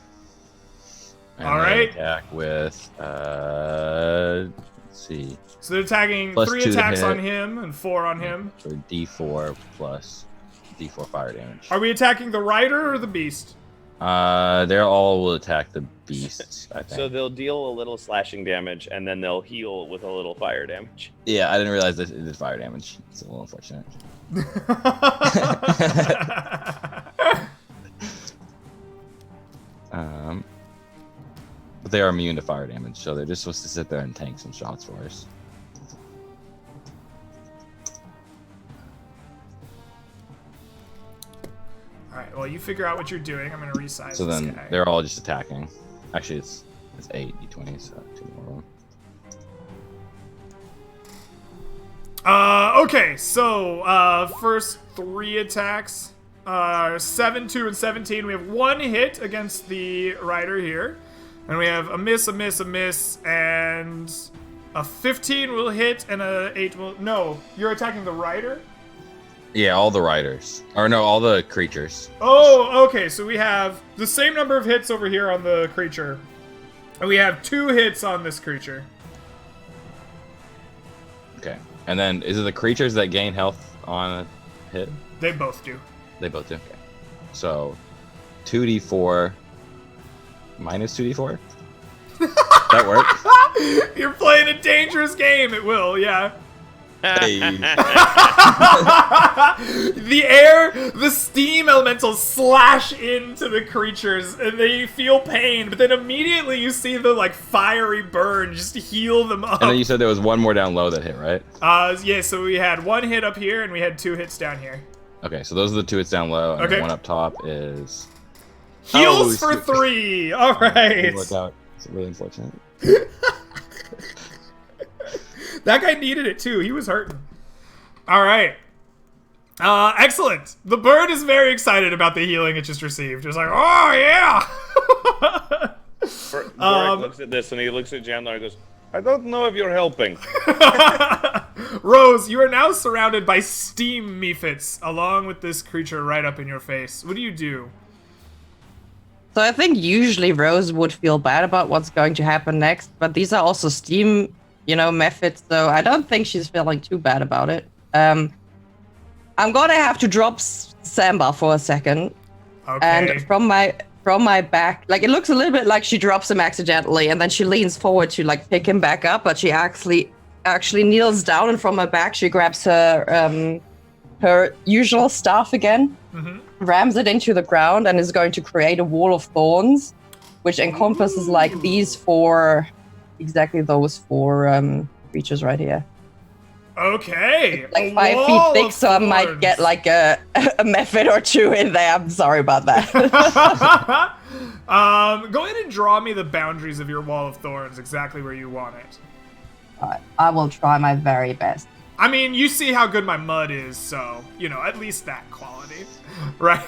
And All they right. attack with let's see. So they're attacking Plus 3 2 to attacks hit. on him and 4 on him. For D4 plus D4 fire damage. Are we attacking the rider or the beast? They all will attack the beasts, I think. So they'll deal a little slashing damage, and then they'll heal with a little fire damage. Yeah, I didn't realize that it did fire damage. It's a little unfortunate. But they are immune to fire damage, so they're just supposed to sit there and tank some shots for us. Alright, well, you figure out what you're doing. I'm going to resize So this then guy. they're all just attacking. Actually, it's 8 d20s, so 2 more of them. Okay, so, first 3 attacks. 7, 2, and 17. We have 1 hit against the rider here. And we have a miss, a miss, a miss, and a 15 will hit, and a 8 will... No, you're attacking the rider? Yeah, all the riders. Or no, all the creatures. Oh, okay, so we have the same number of hits over here on the creature. And we have 2 hits on this creature. Okay. And then, is it the creatures that gain health on a hit? They both do. They both do. Okay. So, 2d4 minus 2d4? That works? You're playing a dangerous game. It will, yeah. Hey. The steam elementals slash into the creatures, and they feel pain, but then immediately you see the, like, fiery burn just heal them up. And then you said there was 1 more down low that hit, right? Yeah, so we had 1 hit up here, and we had 2 hits down here. Okay, so those are the 2 hits down low, and Okay. the 1 up top is... Heals Oh, for 3! Alright. Didn't work out. It's really unfortunate. That guy needed it too. He was hurting. Alright. Excellent. The bird is very excited about the healing it just received. Just like, oh yeah! Boric looks at this and he looks at Chandler and goes, I don't know if you're helping. Rose, you are now surrounded by steam mephits, along with this creature right up in your face. What do you do? So I think usually Rose would feel bad about what's going to happen next, but these are also steam, methods, so I don't think she's feeling too bad about it. I'm gonna have to drop Samba for a second, Okay. and from my back, like it looks a little bit like she drops him accidentally, and then she leans forward to like pick him back up, but she actually kneels down, and from her back she grabs her usual staff again. Mm-hmm. Rams it into the ground and is going to create a wall of thorns, which encompasses like these 4, exactly those 4 creatures right here. Okay. Like a 5 feet wall thick, of so I might thorns. get like a method or 2 in there. I'm sorry about that. Go ahead and draw me the boundaries of your wall of thorns, exactly where you want it. Alright, I will try my very best. I mean, you see how good my mud is, so, at least that quality. Right?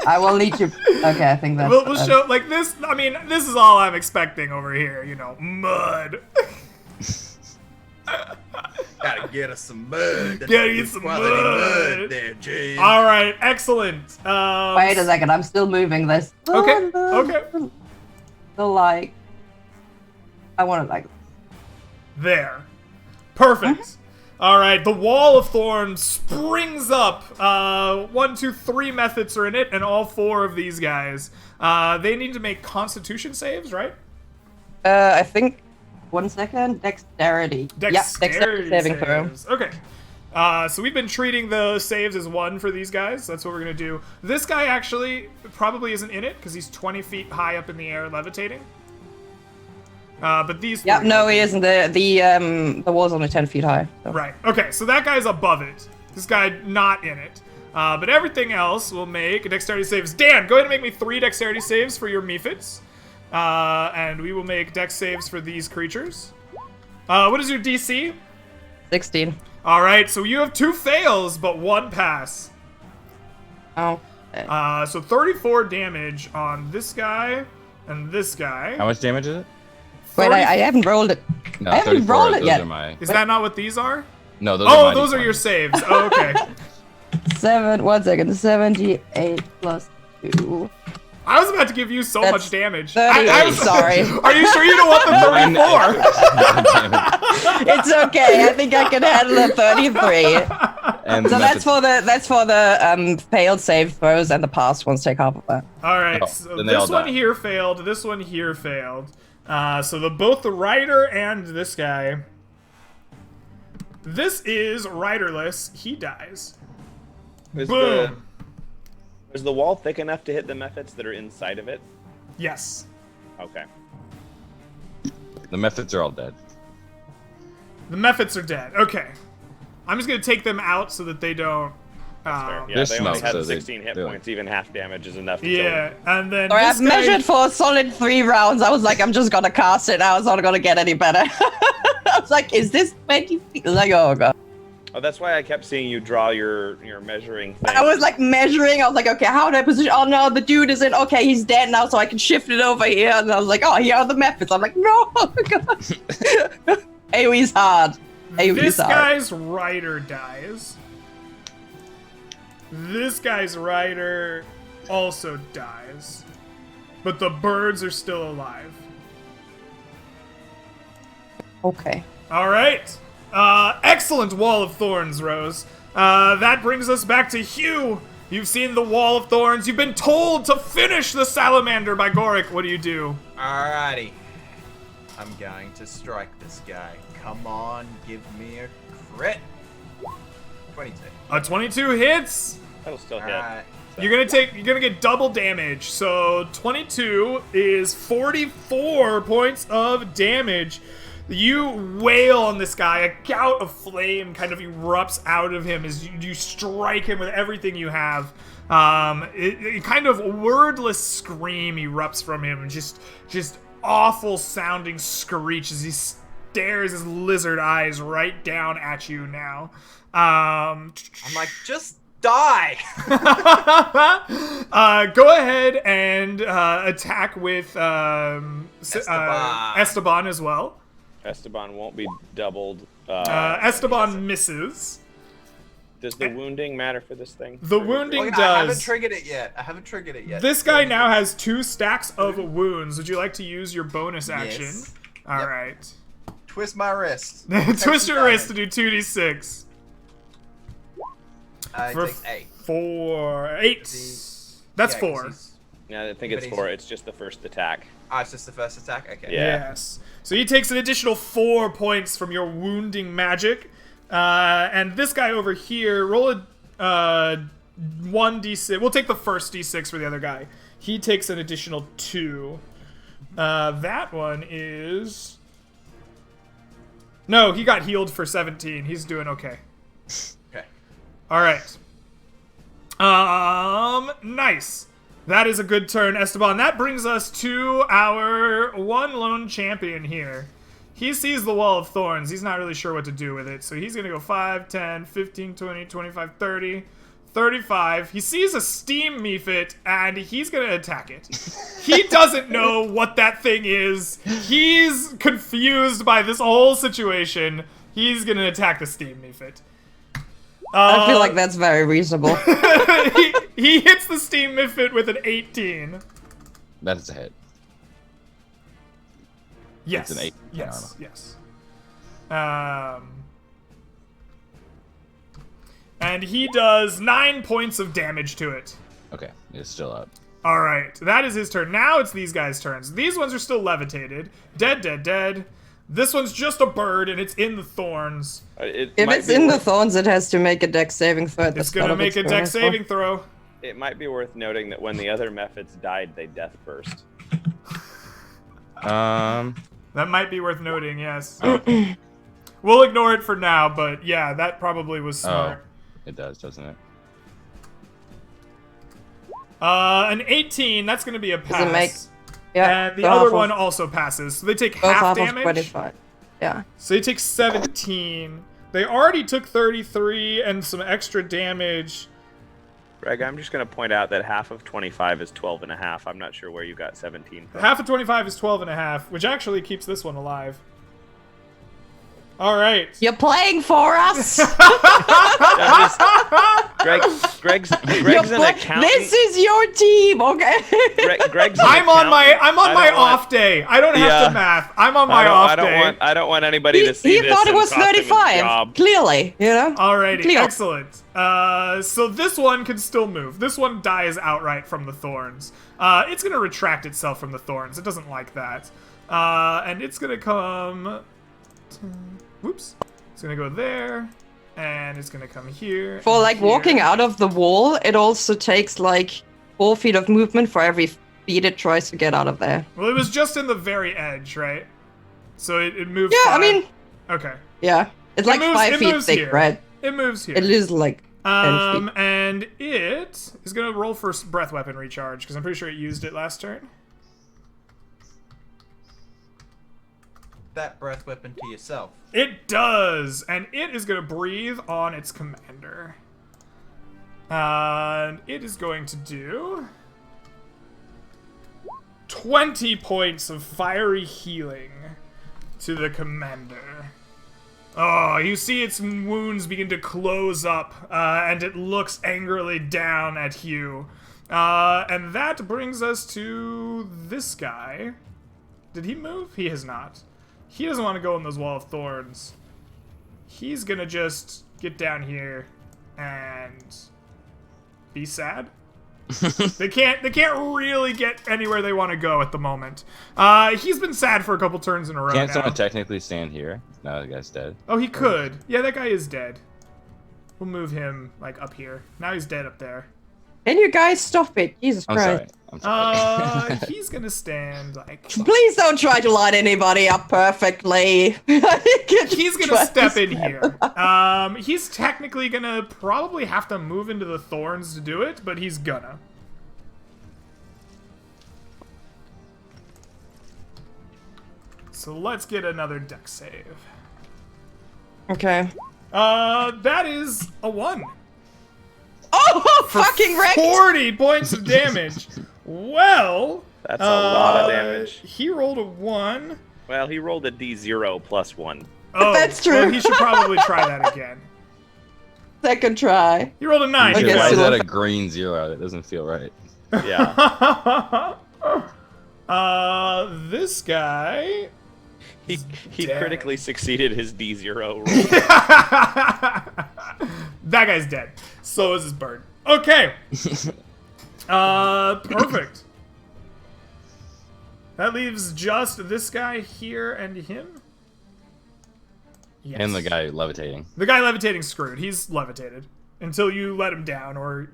I will need to. Okay, I think that's. We'll show, like, this, I mean, this is all I'm expecting over here, mud. Gotta get us some mud. Gotta get Good some quality mud. there, James. Alright, excellent. Wait a second, I'm still moving this. Okay, okay. So, like. I want it like. There. Perfect. Alright, the wall of thorns springs up. 1, 2, 3 methods are in it, and all 4 of these guys. They need to make constitution saves, right? I think. 1 second. Dexterity. Dexterity saving throw. saves. Okay. So we've been treating the saves as 1 for these guys. That's what we're going to do. This guy actually probably isn't in it, because he's 20 feet high up in the air levitating. But these... Yeah, 3 no, he isn't. The wall's only 10 feet high. So. Right. Okay, so that guy's above it. This guy not in it. But everything else will make dexterity saves. Dan, go ahead and make me 3 dexterity saves for your mephits. And we will make dex saves for these creatures. What is your DC? 16. Alright, so you have 2 fails, but 1 pass. Oh. So 34 damage on this guy and this guy. How much damage is it? Wait, I haven't rolled it. No, I haven't 34, rolled it those yet. Are my... Is that not what these are? No, those are my those are your D20s. saves. Oh, okay. 1 second. 78 plus 2. I was about to give you so That's much damage. 38, sorry. Are you sure you don't want the 34? It's okay. I think I can handle a 33. And So that's for the failed save throws, and the past ones take half of that. All right, Oh, so then they all this one die. here failed. This one here failed. So both the rider and this guy. This is riderless. He dies. Boom. Is the wall thick enough to hit the methods that are inside of it? Yes. Okay. The methods are all dead. The methods are dead. Okay. I'm just gonna take them out so that they don't. Yeah, They're they only smoked, had so they 16 hit do it. points. Even half damage is enough to Yeah, and then Sorry, this I've guy, measured for a solid 3 rounds. I was like, I'm just gonna cast it now. It's not gonna get any better. I was like, is this 20 feet? Like, oh god. Oh, that's why I kept seeing you draw your measuring thing. I was like measuring. I was like, okay, how do I position? Oh no, the dude isn't. Okay, he's dead now, so I can shift it over here. And I was like, oh, here are the methods. I'm like, no, god. AoE's hard. AoE's this hard. guy's rider dies. This guy's rider also dies. But the birds are still alive. Okay. All right. Excellent Wall of Thorns, Rose. That brings us back to Hugh. You've seen the Wall of Thorns. You've been told to finish the salamander by Goric. What do you do? Alrighty. I'm going to strike this guy. Come on, give me a crit. 22. A 22 hits. That'll still hit. Alright. You're gonna get double damage. So 22 is 44 points of damage. You wail on this guy. A gout of flame kind of erupts out of him as you strike him with everything you have. A kind of wordless scream erupts from him, and just awful sounding screech as he stares his lizard eyes right down at you now. I'm like, just die! Go ahead and attack with Esteban as well. Esteban won't be doubled. Esteban misses. Does the wounding matter for this thing? The wounding Wait, I haven't does. triggered it yet. This guy now has 2 stacks of wounds. Would you like to use your bonus action? Yes. All Yep. right. Twist my wrist. Twist your wrist to do 2d6. It For takes 8. 4, 8. That's Yeah, 4. 'cause he's- Yeah, I think it's But 4. It's just the first attack. it's just the first attack? Okay. Yeah. Yes. So he takes an additional 4 points from your wounding magic. And this guy over here, roll a 1d6. We'll take the first d6 for the other guy. He takes an additional 2. That one is... No, he got healed for 17. He's doing okay. Okay. All right. Nice. That is a good turn, Esteban. That brings us to our one lone champion here. He sees the Wall of Thorns. He's not really sure what to do with it. So he's going to go 5, 10, 15, 20, 25, 30, 35. He sees a steam mephit, and he's going to attack it. He doesn't know what that thing is. He's confused by this whole situation. He's going to attack the steam mephit. I feel like that's very reasonable. he hits the steam mephit with an 18. That is a hit. Yes. It's an 8. Yes. Yes. And he does 9 points of damage to it. Okay, it's still up. All right, that is his turn. Now it's these guys' turns. These ones are still levitated. Dead, dead, dead. This one's just a bird, and it's in the thorns. If it's in the thorns, it has to make a dex saving throw. It's gonna make a dex saving throw. It might be worth noting that when the other methods died, they death burst. That might be worth noting, yes. We'll ignore it for now, but yeah, that probably was smart. It does, doesn't it? An 18, that's going to be a pass. Does it make... Yeah. And the other one also passes. So they take half damage. 25. Yeah. So they take 17. They already took 33 and some extra damage. Greg, I'm just going to point out that half of 25 is 12 and a half. I'm not sure where you got 17 from. Half of 25 is 12 and a half, which actually keeps this one alive. All right. You're playing for us. Greg, Greg's an Your- accountant. This is your team, okay? Greg's an I'm on my accountant. off day. I don't have to math. I'm on my off day. I don't want anybody to see He this. thought it and was cost him his 35. job. Clearly, you know. Alrighty, Clear. excellent. So this one can still move. This one dies outright from the thorns. It's gonna retract itself from the thorns. It doesn't like that. And it's gonna come. Whoops. It's gonna go there, and it's gonna come here. For and like here. walking out of the wall, it also takes like 4 feet of movement for every feet it tries to get out of there. Well, it was just in the very edge, right? So it moved. Yeah, I 5. mean, Okay. yeah, it's like moves- 5 it feet moves thick, here. right? It moves here. It is like 10 feet. And it is gonna roll for breath weapon recharge because I'm pretty sure it used it last turn. That breath weapon to yourself. It does, and it is gonna breathe on its commander. And it is going to do 20 points of fiery healing to the commander. Oh, you see its wounds begin to close up, and it looks angrily down at Hugh. And that brings us to this guy. Did he move? He has not. He doesn't want to go in those wall of thorns. He's gonna just get down here and be sad. They can't really get anywhere they want to go at the moment. He's been sad for a couple turns in a row Can't now. someone technically stand here? No, the guy's dead. Oh, he could. Yeah, that guy is dead. We'll move him, like, up here. Now he's dead up there. Can you guys stop it? Jesus I'm Christ. sorry. I'm sorry. He's gonna stand, like... Please don't try to line anybody up perfectly. He's gonna step in here. He's technically gonna probably have to move into the thorns to do it, but he's gonna. So let's get another dex save. Okay. That is a 1. Oh, fucking wrecked! 40 points of damage. Well, That's a lot of damage. He rolled a 1. Well, he rolled a D0 plus 1. Oh, That's true. Well, he should probably try that again. Second try. He rolled a 9. Okay, Why is so- that a green 0? That doesn't feel right. Yeah. This guy. He dead. critically succeeded his D0 roll. That guy's dead. So is his bird. Okay. Perfect. That leaves just this guy here and him. Yes. And the guy levitating. The guy levitating's screwed. He's levitated until you let him down or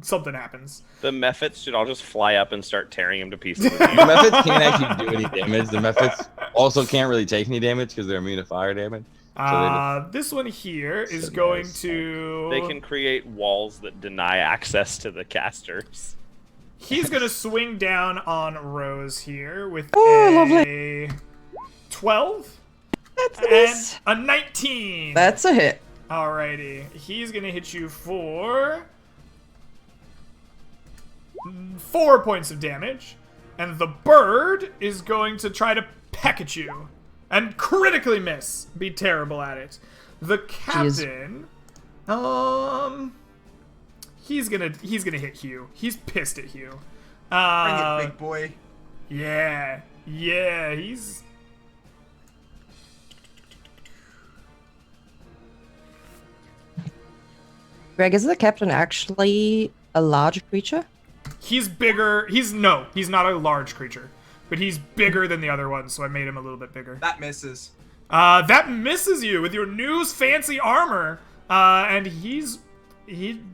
something happens. The Mephits should all just fly up and start tearing him to pieces. The Mephits can't actually do any damage. The Mephits also can't really take any damage because they're immune to fire damage. This one here is So going nice. to... They can create walls that deny access to the casters. He's gonna swing down on Rose here with Oh, a 12 That's and nice. a 19. That's a hit. Alrighty, he's gonna hit you for 4 points of damage, and the bird is going to try to peck at you and critically miss. Be terrible at it. The captain, he's gonna hit Hugh. He's pissed at Hugh. Bring it, big boy. Yeah, he's. Greg, is the captain actually a large creature? He's bigger. He's not a large creature, but he's bigger than the other ones, so I made him a little bit bigger. That misses. That misses you with your new fancy armor, and he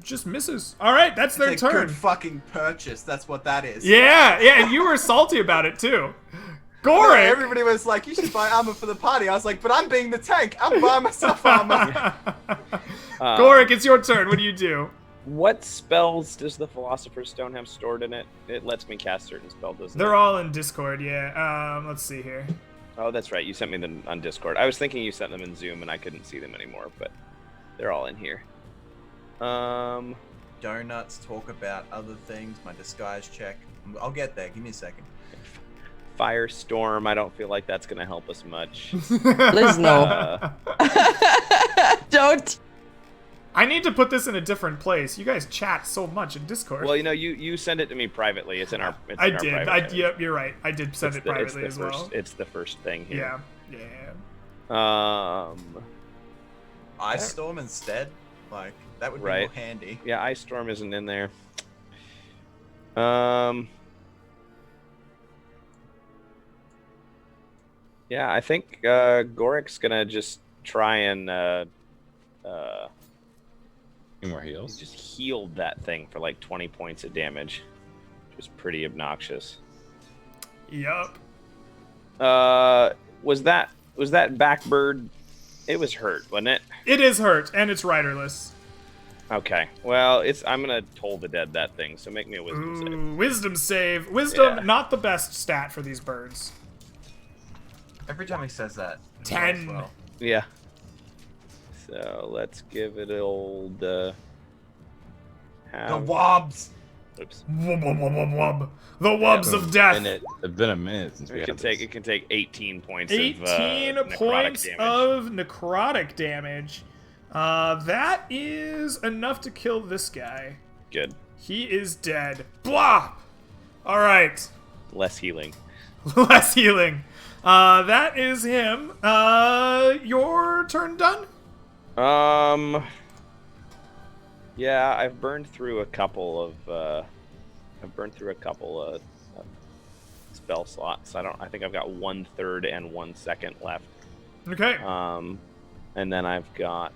just misses. All right, that's their It's a turn. good fucking purchase. That's what that is. Yeah, and you were salty about it too. Yeah, Gorik. everybody was like, "You should buy armor for the party." I was like, "But I'm being the tank. I'm buying myself armor." Gorik, it's your turn. What do you do? What spells does the Philosopher's Stone have stored in it? It lets me cast certain spells, doesn't They're it? all in Discord. Yeah. Let's see here. Oh, that's right. You sent me them on Discord. I was thinking you sent them in Zoom, and I couldn't see them anymore, but they're all in here. Donuts talk about other things. My disguise check. I'll get there. Give me a second. Firestorm. I don't feel like that's going to help us much. Liz, no. Uh, Don't. I need to put this in a different place. You guys chat so much in Discord. Well, you send it to me privately. It's in our. It's I in our did. private Yep, you're right. I did send it privately as well. It's the first thing here. Yeah. Ice Storm instead? Like, that would be Right. more handy. Yeah, Ice Storm isn't in there. Yeah, I think Gorik's gonna just try and Two more heals. just healed that thing for like 20 points of damage, which was pretty obnoxious. Yup. Was that back bird? It was hurt, wasn't it? It is hurt, and it's riderless. Okay. Well, I'm gonna toll the dead that thing. So make me a wisdom save. Ooh, wisdom save. Wisdom, Yeah. not the best stat for these birds. Every time he says that. it 10. rolls well. Yeah. So let's give it old. The Have, wobs! oops. Wub, wub, wub, wub, wub. The wubs of death. It's been a minute since we It had can this. take 18 points 18 of necrotic points damage. of necrotic damage. That is enough to kill this guy. Good. He is dead. Blah! Alright. Less healing. Less healing. That is him. Your turn done? Yeah, I've burned through a couple of spell slots. I think I've got 1/3 and 1/2 left. Okay. And then I've got.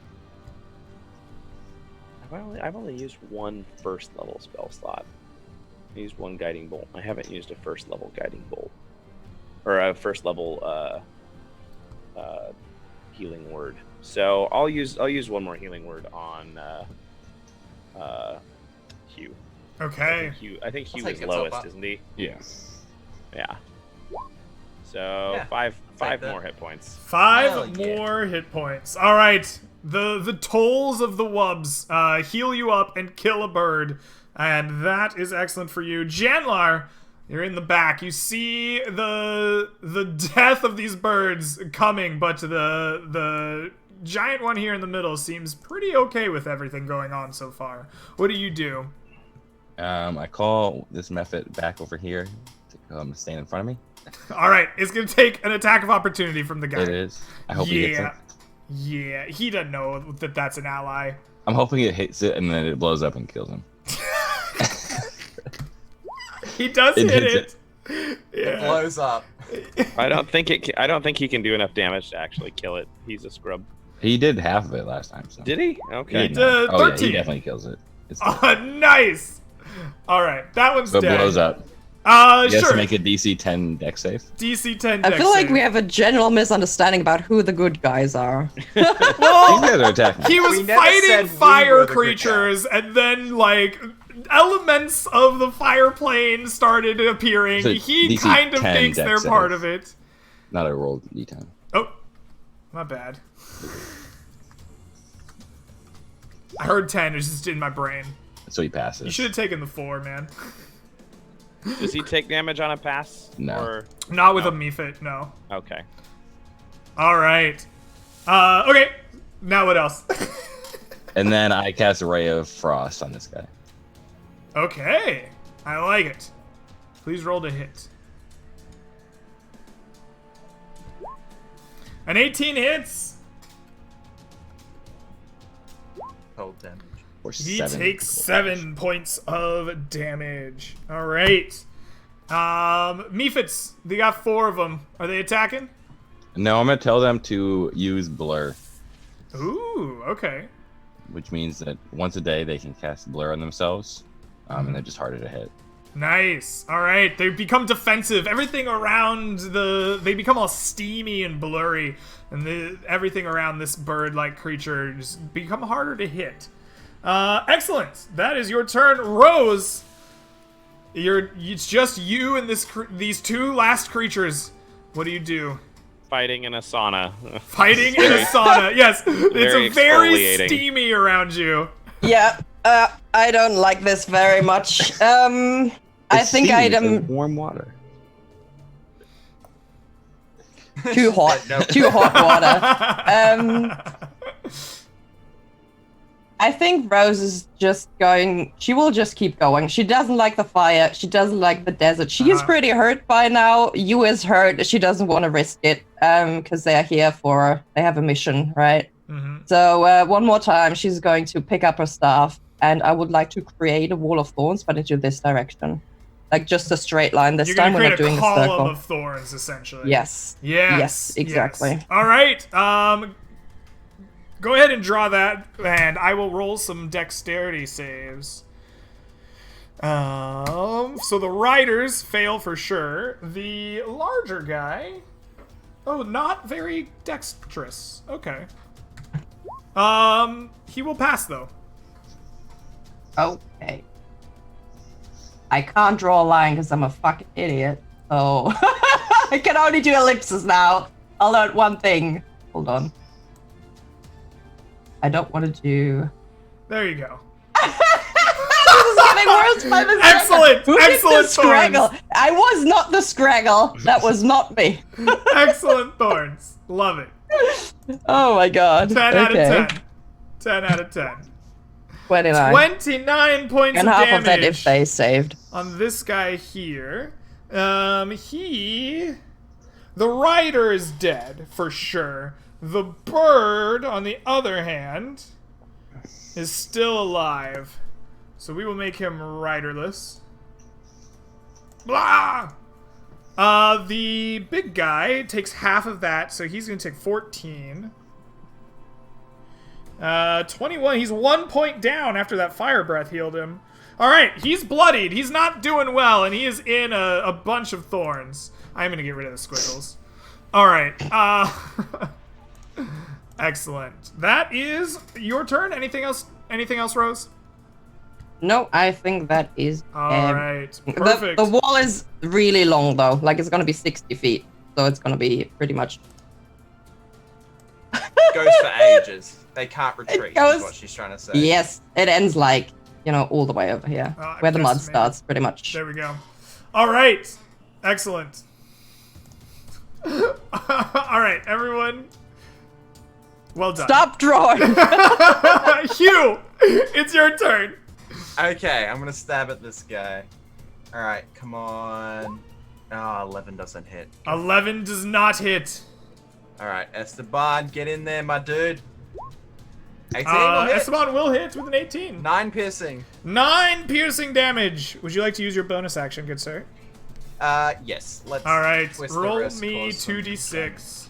I've only used one first level spell slot. I used one guiding bolt. I haven't used a first level guiding bolt, or a first level healing word. So I'll use one more healing word on Hugh. Okay. I think Hugh I'll is take it, lowest, Sopa. isn't he? Yeah. Yeah. So Yeah, five that. more hit points. 5 Hell yeah. more hit points. All right. The tolls of the wubs heal you up and kill a bird, and that is excellent for you. Janlar, you're in the back. You see the death of these birds coming, but the giant one here in the middle seems pretty okay with everything going on so far. What do you do? I call this method back over here to stand in front of me. All right, it's gonna take an attack of opportunity from the guy. It is. I hope he hits it. Yeah, he doesn't know that that's an ally. I'm hoping it hits it and then it blows up and kills him. He does It hit hits it. It Yeah. blows up. I don't think he can do enough damage to actually kill it. He's a scrub. He did half of it last time. So. Did he? Okay. He did. Oh, yeah, 13. he definitely kills it. It's Nice. All right, that one's so it dead. blows up. You have Sure. to make a DC 10 dex save. DC 10. I dex feel like save. we have a general misunderstanding about who the good guys are. These Well, guys are attacking. he was We never said fighting we fire were the good creatures, and then like elements of the fire plane started appearing. So He DC kind of 10 thinks dex they're save. part of it. Not a rolled d10. Oh, my bad. I heard 10. It's just in my brain. So he passes. You should have taken the 4, man. Does he take damage on a pass? No. Or... Not with No. a Mephit, no. Okay. All right. Okay. Now what else? And then I cast a ray of frost on this guy. Okay. I like it. Please roll to hit. An 18 hits. Cold damage. For He 7 takes cold 7 points of damage. All right. Mephits, they got 4 of them. Are they attacking? damage. No, I'm gonna tell them to use blur, Ooh, okay. which means that once a day they can cast blur on themselves, and they're just harder to hit. Nice. All right. They become defensive. Everything around they become all steamy and blurry, and everything around this bird-like creature just become harder to hit. Excellent. That is your turn, Rose. It's just you and these 2 last creatures. What do you do? Fighting in a sauna. Fighting in a sauna. Yes, it's Very a very exfoliating. steamy around you. Yeah, I don't like this very much. I It's think steamy, I'd it's warm water. too hot, No. too hot water. I think Rose is just going. She will just keep going. She doesn't like the fire. She doesn't like the desert. She is pretty hurt by now. You is hurt. She doesn't want to risk it. Because they are here for. They have a mission, right? Mm-hmm. So one more time, she's going to pick up her staff, and I would like to create a wall of thorns, but into this direction, like just a straight line. This time we're not doing a circle. You're gonna create a column of thorns, essentially. Yes. Yes. Yes. Exactly. Yes. All right. Go ahead and draw that, and I will roll some dexterity saves. So the riders fail for sure. The larger guy, not very dexterous. Okay. He will pass though. Okay. I can't draw a line because I'm a fucking idiot. So I can only do ellipses now. I'll learn one thing. Hold on. I don't want to do. There you go. This is getting worse by the second. Excellent! Who Excellent did the scraggle? thorns! I was not the scraggle. That was not me. Excellent thorns. Love it. Oh my god. 10 out of 10. 10 out of 10. 29. 29 points And of half damage of that if they saved. on this guy here. The rider is dead, for sure. The bird, on the other hand, is still alive. So we will make him riderless. Blah! The big guy takes half of that, so he's going to take 14. 21. He's 1 point down after that fire breath healed him. Alright, he's bloodied. He's not doing well, and he is in a bunch of thorns. I'm going to get rid of the squiggles. Alright, excellent. That is your turn. Anything else, Rose? No, I think that is. Alright, perfect. The wall is really long, though. Like, it's gonna be 60 feet. So it's gonna be pretty much. Goes for ages. They can't retreat, is what she's trying to say. Yes, it ends like, all the way over here. Where the mud starts, pretty much. There we go. Alright, excellent. Alright, everyone. Well done. Stop drawing! Hugh, it's your turn. Okay, I'm gonna stab at this guy. Alright, come on. 11 doesn't hit. 11 does not hit. Alright, Esteban, get in there, my dude. 18 will hit. Esteban will hit with an 18. 9 piercing. 9 piercing damage. Would you like to use your bonus action, good sir? Yes. Let's. Alright, twist the roll wrist, me cause some 2d6.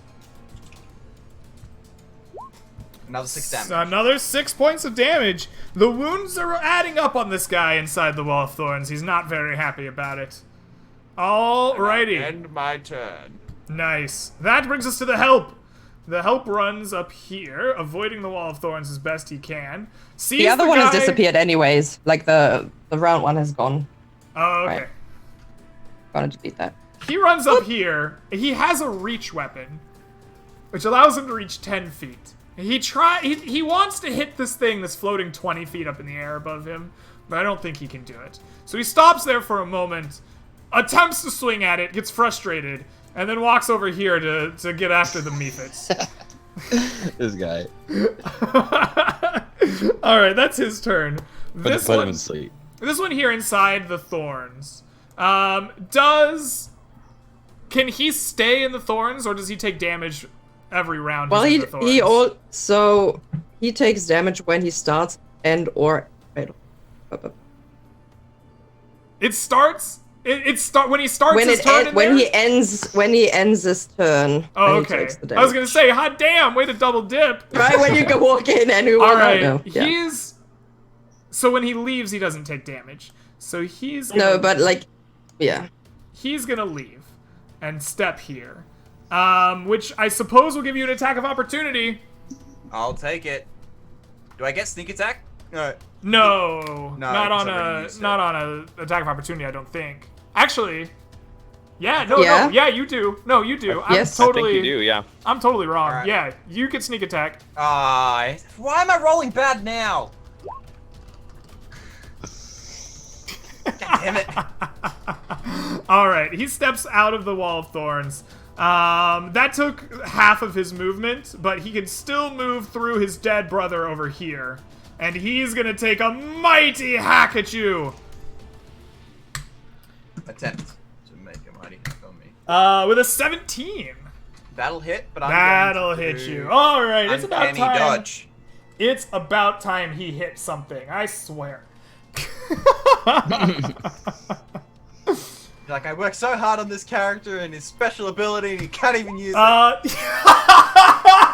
Another 6 damage. Another 6 points of damage. The wounds are adding up on this guy inside the wall of thorns. He's not very happy about it. Alrighty. End my turn. Nice. That brings us to the help. The help runs up here, avoiding the wall of thorns as best he can. Sees The other one guy... has disappeared anyways. Like, the round one has gone. Oh, okay. Right. Gonna delete that. He runs up here. He has a reach weapon, which allows him to reach 10 feet. He wants to hit this thing that's floating 20 feet up in the air above him, but I don't think he can do it. So he stops there for a moment, attempts to swing at it, gets frustrated, and then walks over here to get after the mephits. This guy. Alright, that's his turn. Put him to sleep. This one here inside the thorns. Can he stay in the thorns, or does he take damage every round? Well, he's in the thorns? he takes damage when he starts and or. Wait. It starts. When he starts his turn. When he ends his turn. Oh, then he okay. takes the I was damage. gonna say, hot damn, way to double dip. Right when you can walk in and who All right. know. Yeah. He's. So when he leaves, he doesn't take damage. So he's. No, but like, yeah. He's gonna leave and step here, which I suppose will give you an attack of opportunity. I'll take it. Do I get sneak attack? No, No, not on 'cause I already used it. a attack of opportunity. I don't think. Actually, yeah, you do. No, you do. Yes. I think you do, yeah. I'm totally wrong. Alright. Yeah, you get sneak attack. Why am I rolling bad now? God damn it. All right, he steps out of the wall of thorns. That took half of his movement, but he can still move through his dead brother over here. and he's gonna take a mighty hack at you. Attempt to make a mighty hack on me. With a 17. That'll hit, but I'm That'll going to hit do you. All right, it's about uncanny time. dodge. It's about time he hit something. I swear. Like, I worked so hard on this character and his special ability, and he can't even use it.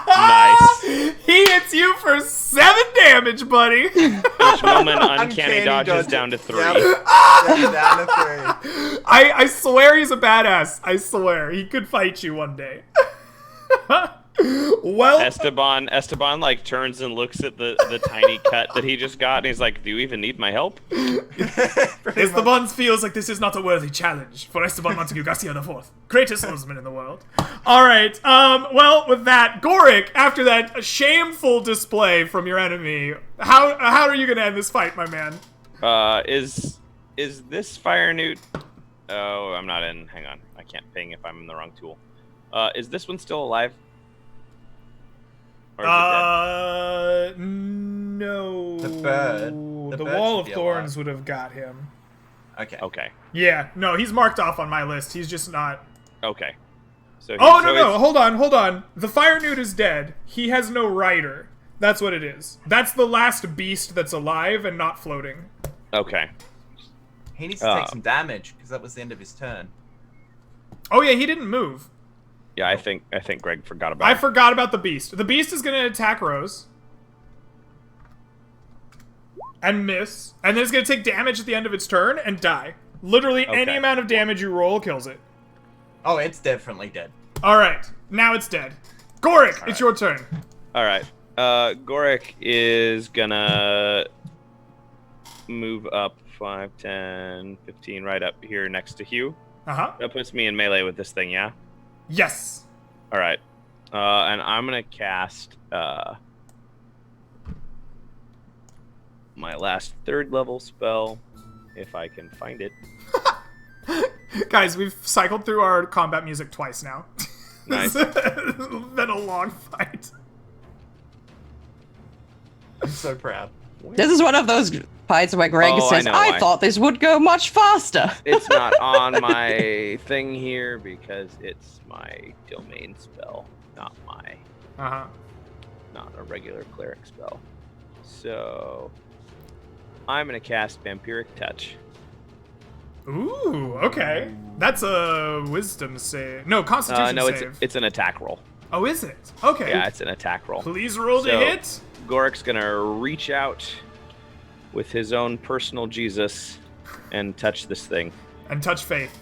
Nice. He hits you for 7 damage, buddy. Which moment uncanny dodges down to 3. Yep. Yeah, down to 3. I swear he's a badass. I swear. He could fight you one day. Well, Esteban like turns and looks at the tiny cut that he just got, and he's like, "Do you even need my help?" Esteban feels like this is not a worthy challenge for Esteban Montague Garcia IV, greatest swordsman in the world. All right. Well, with that, Goric, after that shameful display from your enemy, how are you gonna end this fight, my man? Is this fire newt? Oh, I'm not in. Hang on, I can't ping if I'm in the wrong tool. Is this one still alive? Or is it dead? No. The bird. The bird Wall should of be Thorns alive. would have got him. Okay. Okay. Yeah, no, he's marked off on my list. He's just not. Okay. So Oh, so no, hold on. The Fire Newt is dead. He has no rider. That's what it is. That's the last beast that's alive and not floating. Okay. He needs to take some damage, because that was the end of his turn. Oh, yeah, he didn't move. Yeah, I think Greg forgot about I it. forgot about the beast. The beast is going to attack Rose. And miss. And then it's going to take damage at the end of its turn and die. Literally any Okay. amount of damage you roll kills it. Oh, it's definitely dead. Alright, now it's dead. Goric, it's your turn. All right. Goric is gonna move up 5, 10, 15, right up here next to Hugh. Uh-huh. That puts me in melee with this thing, yeah? Yes. All right. And I'm going to cast my last 3rd level spell, if I can find it. Guys, we've cycled through our combat music twice now. Nice. It's been a long fight. I'm so proud. This is one of those fights where Greg Oh, I says, know I why. thought this would go much faster. It's not on my thing here because it's my domain spell, not a regular cleric spell. So I'm going to cast Vampiric Touch. Ooh, okay. That's a wisdom save. No, constitution No, save. it's an attack roll. Oh, is it? Okay. Yeah, it's an attack roll. Please roll to So- hit. Gorik's gonna reach out with his own personal Jesus and touch this thing. And touch Faith.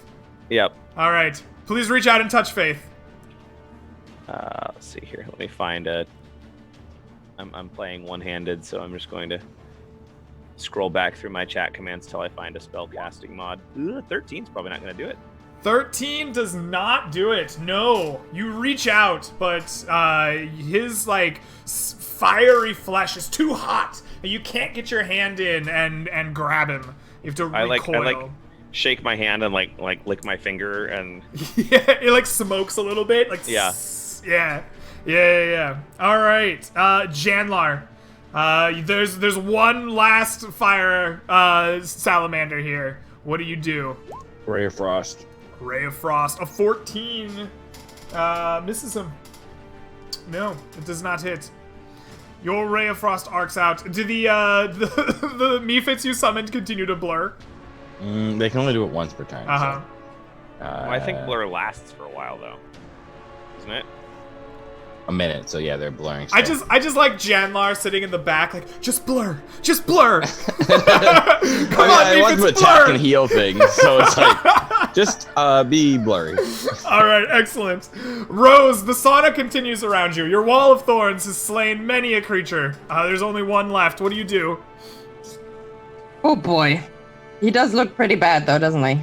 Yep. All right. Please reach out and touch Faith. Let's see here. Let me find a. I'm playing one-handed, so I'm just going to scroll back through my chat commands till I find a spell casting mod. 13's probably not gonna do it. 13 does not do it. No. You reach out, but his like fiery flesh is too hot. And you can't get your hand in and grab him. You have to recoil. I like shake my hand and like lick my finger and Yeah, it like smokes a little bit. Like Yeah. Yeah. All right. Janlar. There's one last fire salamander here. What do you do? Ray of Frost. Ray of Frost. A 14 misses him. No, it does not hit. Your Ray of Frost arcs out. Do the Mephits you summoned continue to blur? They can only do it once per time. Uh-huh. So, I think blur lasts for a while though, isn't it? a minute. So yeah, they're blurring. I Still. just like Janlar sitting in the back, like, just blur. Come I on, want Mephits, to attack blur. and heal things, so it's like just be blurry. All right, excellent. Rose, the sauna continues around you. Your wall of thorns has slain many a creature. There's only one left. What do you do? Oh boy. He does look pretty bad though, doesn't he?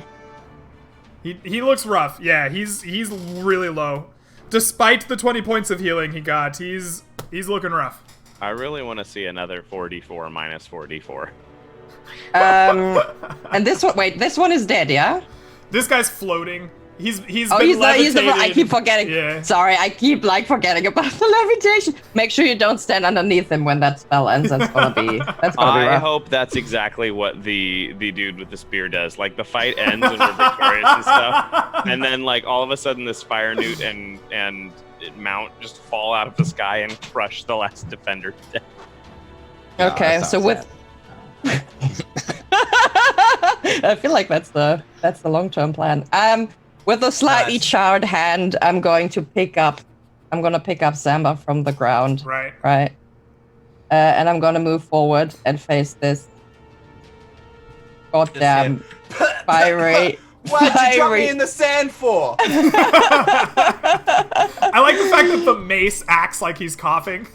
He looks rough. Yeah, he's really low. Despite the 20 points of healing he got, he's looking rough. I really want to see another 4d4 minus 4d4. And this one, wait, this one is dead, yeah? This guy's floating. He's Oh, been he's the I levitated. keep forgetting. Yeah. Sorry, I keep forgetting about the levitation. Make sure you don't stand underneath him when that spell ends. That's gonna be I rough. hope that's exactly what the dude with the spear does. Like the fight ends and we're victorious and stuff, and then like all of a sudden this fire newt and mount just fall out of the sky and crush the last defender to death. Okay, so with I feel like that's the long-term plan. With a slightly Nice. charred hand, I'm gonna pick up Samba from the ground. Right. Right. And I'm gonna move forward and face this goddamn fiery. Why'd you drop me fiery- in the sand for? I like the fact that the mace acts like he's coughing.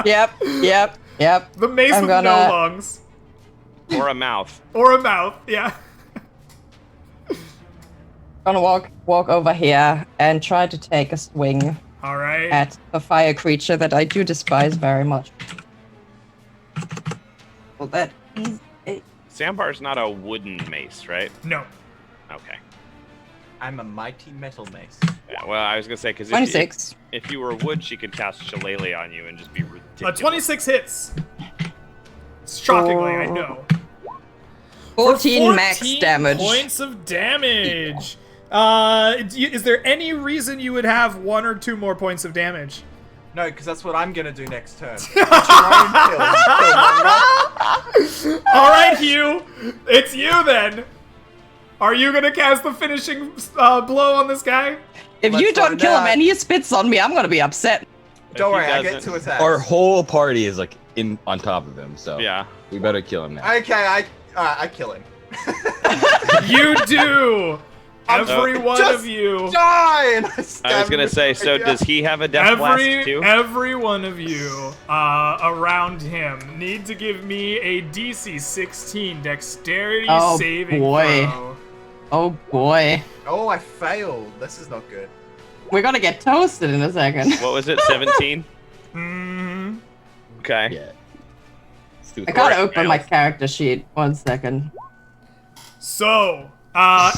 Yep. The mace I'm with gonna- no lungs. Or a mouth. Or a mouth, yeah. Gonna walk over here and try to take a swing Alright. at the fire creature that I do despise very much. Well, that is a Sandbar's not a wooden mace, right? No. Okay. I'm a mighty metal mace. Yeah, well, I was gonna say because 26. if you were wood, she could cast Shillelagh on you and just be ridiculous. 26 hits. Shockingly, I know. 14 max 14 damage. Points of damage. Is there any reason you would have 1 or 2 more points of damage? No, because that's what I'm gonna do next turn. It's your own kill, Killmonger. All right, Hugh. It's you then. Are you gonna cast the finishing blow on this guy? If Let's you don't find kill him out. and he spits on me, I'm gonna be upset. Don't he worry, I get doesn't- 2 attacks. Our whole party is like on top of him, so Yeah. we better kill him now. Okay, I kill him. You do. Every one Just of you. Die! And I stab I was him gonna with say, my so gun. does he have a death blast too? Every one of you around him need to give me a DC 16 dexterity Oh, saving boy. throw. Oh boy. Oh, I failed. This is not good. We're gonna get toasted in a second. What was it? 17. Mm-hmm. Okay. Yeah. Let's do I it. gotta open my character sheet. 1 second. So,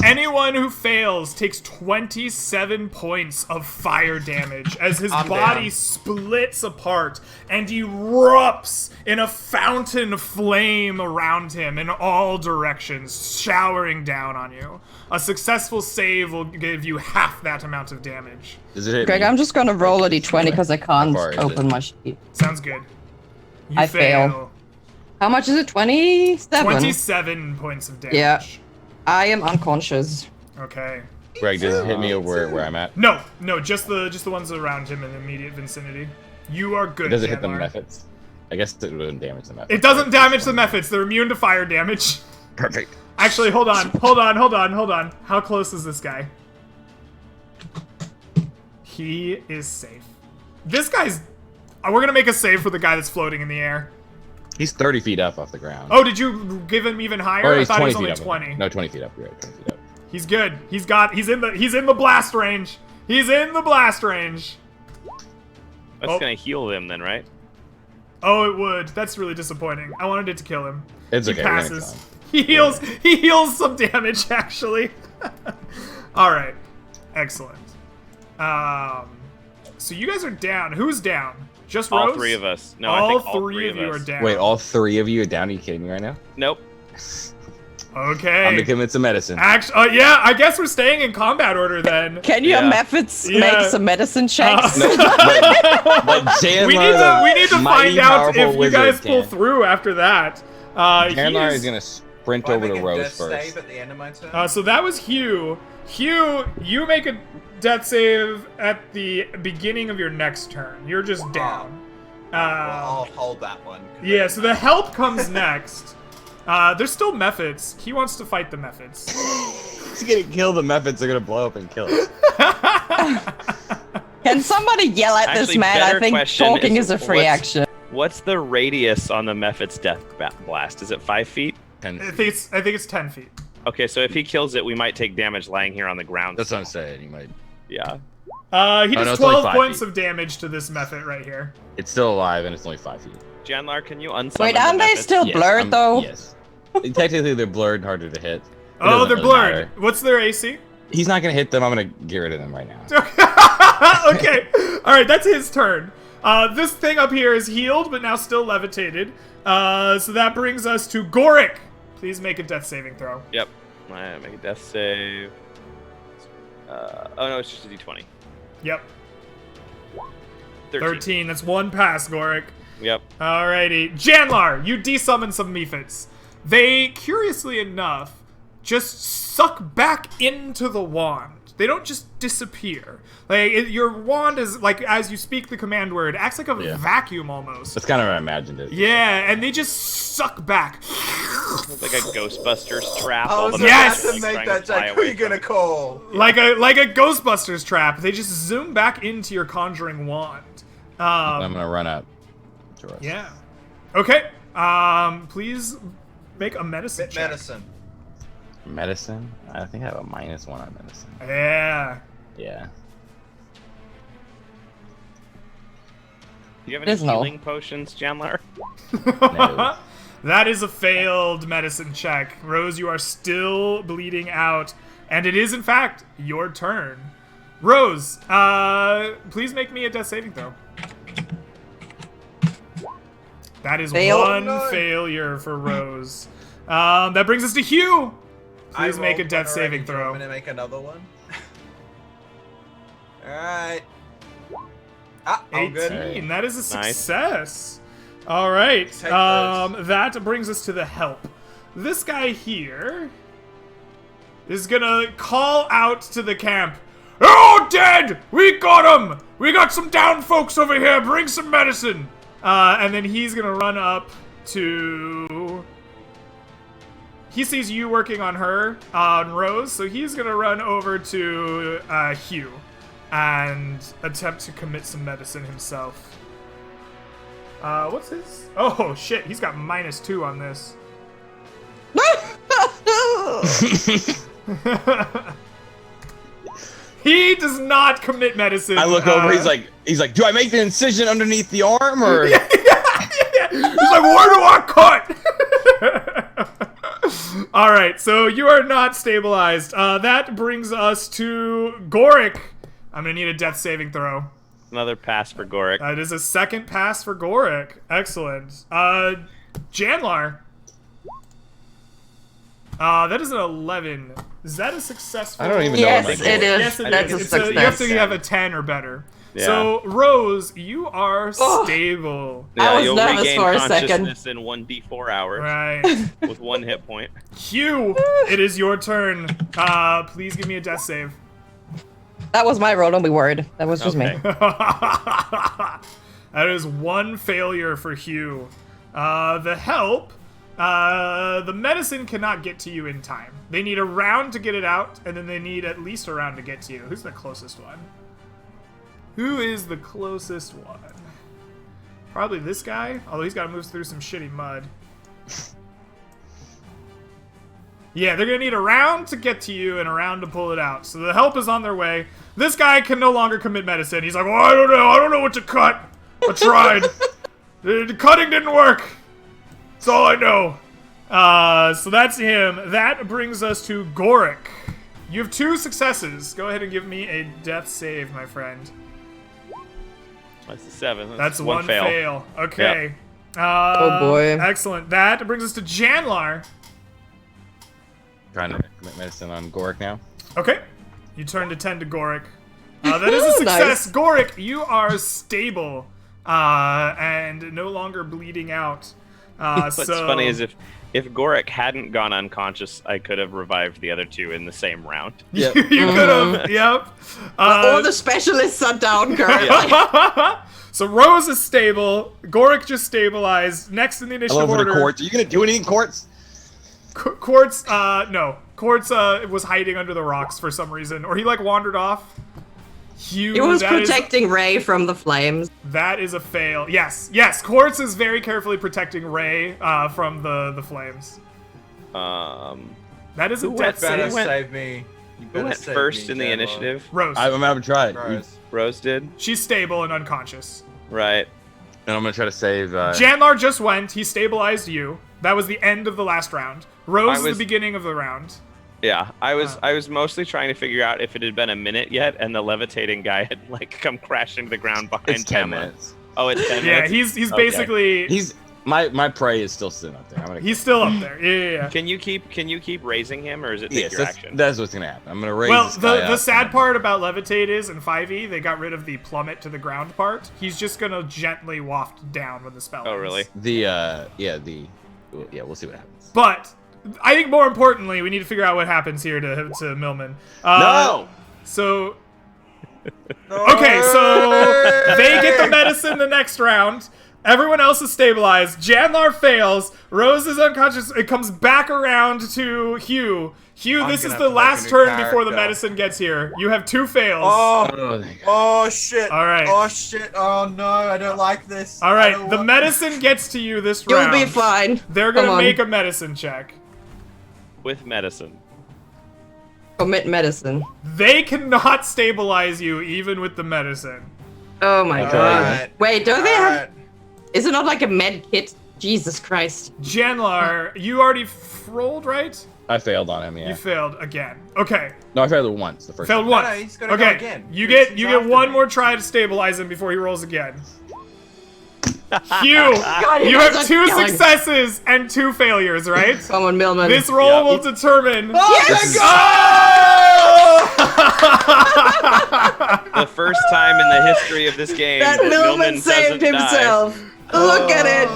anyone who fails takes 27 points of fire damage as his I'm body down. splits apart and erupts in a fountain of flame around him in all directions, showering down on you. A successful save will give you half that amount of damage. Does it hit Greg, me? I'm just gonna roll a d20 because I can't far is open it? my sheet. Sounds good. You I fail. How much is it? 27? 27 points of damage. Yeah. I am unconscious. Okay. Greg, does it hit me over where I'm at? No, just the ones around him in the immediate vicinity. You are good. Does it hit the Janlar. methods? I guess it wouldn't damage the methods. It doesn't damage the methods. They're immune to fire damage. Perfect. Actually, hold on. How close is this guy? He is safe. This guy's... We're gonna make a save for the guy that's floating in the air. He's 30 feet up off the ground. Oh, did you give him even higher? Or I he's thought he 20 was only feet up. 20. No, 20 feet up. You're right, 20 feet up. He's good. He's in the blast range. He's in the blast range. That's Oh. gonna heal them then, right? Oh, it would. That's really disappointing. I wanted it to kill him. It's He okay. we're gonna passes. kill him. He heals some damage, actually. Alright. Excellent. So you guys are down. Who's down? Just All Rose? 3 of us. No, all I think all three of you are us. down. Wait, all 3 of you are down? Are you kidding me right now? Nope. Okay. I'm gonna commit some medicine. Actually, yeah, I guess we're staying in combat order then. Can your Yeah. methods Yeah. make some medicine checks? No, but Chandler, we need to mighty, find out powerful if you wizard, guys pull can. through after that. Chandler he's- is gonna sprint Do I over make to a Rose death first. save at the end of my turn? So that was Hugh. Hugh, you make a death save at the beginning of your next turn. You're just down. Well, I'll hold that one. 'cause Yeah, I- so the help comes next. There's still methods. He wants to fight the methods. He's gonna kill the methods. They're gonna blow up and kill us. Can somebody yell at this Actually, man? I better think question talking is is a free what's- action. What's the radius on the Mephit's death blast? Is it 5 feet? I think it's 10 feet. Okay, so if he kills it, we might take damage lying here on the ground. That's what I'm saying. You might. Yeah. He no, does it's only 12 5 points feet. of damage to this method right here. It's still alive and it's only 5 feet. Janlar, can you unsummon Wait, the aren't they Mephit? still Yes, blurred I'm- though? Yes. Technically, they're blurred, harder to hit. It Oh, doesn't they're really blurred. matter. What's their AC? He's not gonna hit them. I'm gonna get rid of them right now. Okay. All right, that's his turn. This thing up here is healed, but now still levitated. So that brings us to Goric. Please make a death saving throw. Yep. I make a death save. Oh no, it's just a d20. Yep. 13. 13. That's one pass, Goric. Yep. Alrighty. Janlar, you desummon some Mephits. They, curiously enough, just suck back into the wand. They don't just disappear. Like, your wand is, like, as you speak the command word, acts like a vacuum almost. That's kind of what I imagined it. Yeah, and they just suck back. It's like a Ghostbusters trap. I was about Yes! to make that joke. Who are you gonna call? Like a Ghostbusters trap. They just zoom back into your conjuring wand. I'm gonna run up to us. Yeah. Okay. Please make a medicine check. Medicine? I think I have a -1 on medicine. Yeah. Yeah. Do you have any There's no. healing potions, Janlar? No. That is a failed medicine check. Rose, you are still bleeding out, and it is in fact your turn. Rose, please make me a death saving throw. That is Fail. one failure for Rose. That brings us to Hugh. Please make a rolled death one saving already. Do you throw. want me to make another one? Alright. Ah, all good. 18. That is a Nice. success. All right. Take those. That brings us to the help. This guy here is gonna call out to the camp. They're all dead! We got them! We got some down folks over here. Bring some medicine. And then he's gonna run up to... He sees you working on her, on Rose, so he's gonna run over to Hugh and attempt to commit some medicine himself. What's his? Oh shit, he's got -2 on this. He does not commit medicine. I look over. He's like, do I make the incision underneath the arm or? Yeah. He's like, where do I cut? All right, so you are not stabilized. That brings us to Goric. I'm gonna need a death saving throw. Another pass for Goric. That is a second pass for Goric. Excellent. Janlar. That is an 11. Is that a successful? I don't even know. Yes, what my it goal is. Yes, it That's is. a It's you have to success. have a 10 or better. Yeah. So, Rose, you are Oh. stable. I was you'll nervous regain for a second. consciousness in 1d4 hours Right. with 1 hit point. Hugh, it is your turn. Please give me a death save. That was my roll, don't be worried. That was just Okay. me. That is one failure for Hugh. The help, the medicine cannot get to you in time. They need a round to get it out, and then they need at least a round to get to you. Who's the closest one? Who is the closest one? Probably this guy, although he's got to move through some shitty mud. Yeah, they're gonna need a round to get to you and a round to pull it out. So the help is on their way. This guy can no longer commit medicine. He's like, well, I don't know what to cut. I tried. The cutting didn't work. That's all I know. So that's him. That brings us to Goric. You have 2 successes. Go ahead and give me a death save, my friend. That's a 7. That's one fail. Okay. Oh, boy. Excellent. That brings us to Janlar. Trying to commit medicine on Goric now. Okay. You turn to 10 to Goric. That is a success. Nice. Goric, you are stable and no longer bleeding out. What's funny is if Goric hadn't gone unconscious, I could have revived the other 2 in the same round. you could have. Yep. All the specialists are down currently. So Rose is stable. Goric just stabilized. Next in the initiative Hello for order. the Quartz. Are you gonna do anything, Quartz? Quartz, no. Quartz was hiding under the rocks for some reason, or he like wandered off. Hugh, He was that is- protecting Ray from the flames. That is a fail. Yes. Quartz is very carefully protecting Ray from the flames. That is a Who death went save. Better went- save me. You Who better went save first me, in the Janlar. initiative? Rose. I'm gonna try it. Rose. Rose did? She's stable and unconscious. Right. And I'm gonna try to save. Janlar just went. He stabilized you. That was the end of the last round. Rose is was- the beginning of the round. Yeah, I was mostly trying to figure out if it had been a minute yet, and the levitating guy had like come crashing to the ground behind It's 10 Tamara. minutes. Oh, it's 10 Yeah, minutes. he's Okay. basically He's my prey is still sitting up there. he's still up there. Yeah. Can you keep raising him, or is it take Yes, your action? that's what's gonna happen. I'm gonna raise Well, this guy the up. sad part about levitate is in 5e they got rid of the plummet to the ground part. He's just gonna gently waft down when the spell Oh, ends. really? We'll see what happens. But I think more importantly, we need to figure out what happens here to Millman. No! So okay, so they get the medicine the next round. Everyone else is stabilized. Janlar fails. Rose is unconscious. It comes back around to Hugh. Hugh, I'm this is gonna the have to make last a new turn before the character. medicine gets here. You have 2 fails. Oh, thank God. oh shit. All right. Oh shit. Oh no, I don't like this. All I right, don't the want medicine gets to you this You'll round. be fine. They're Come gonna on. make a medicine check. With medicine. Commit medicine. They cannot stabilize you even with the medicine. Oh my Okay. god. Alright. Wait, don't they have? Alright. Is it not like a med kit? Jesus Christ. Janlar, you already rolled, right? I failed on him. Yeah. You failed again. Okay, No, I failed once. The first. failed time. once. No, he's gotta go Okay, again. you He's get after one me. more try to stabilize him before he rolls again. Hugh, God, you guys have are 2 killing. successes and 2 failures, right? Come on, Millman. This roll Yeah. will determine. Yes! The first time in the history of this game That Millman saved doesn't die. himself. Look at it.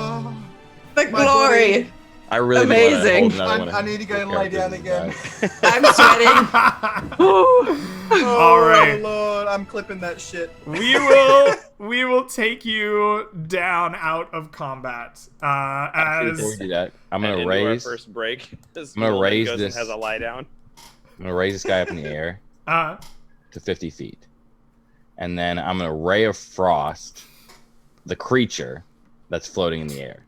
The My glory. I really Amazing. do wanna hold another one I of need to go his and lay down characters again. I'm sweating. All right. Oh lord, I'm clipping that shit. We will take you down out of combat. Before we As do that, I'm And gonna into our raise. first break. I'm gonna raise goes this- And has a lie down. I'm gonna raise this guy up in the air to 50 feet, and then I'm gonna ray of frost the creature that's floating in the air,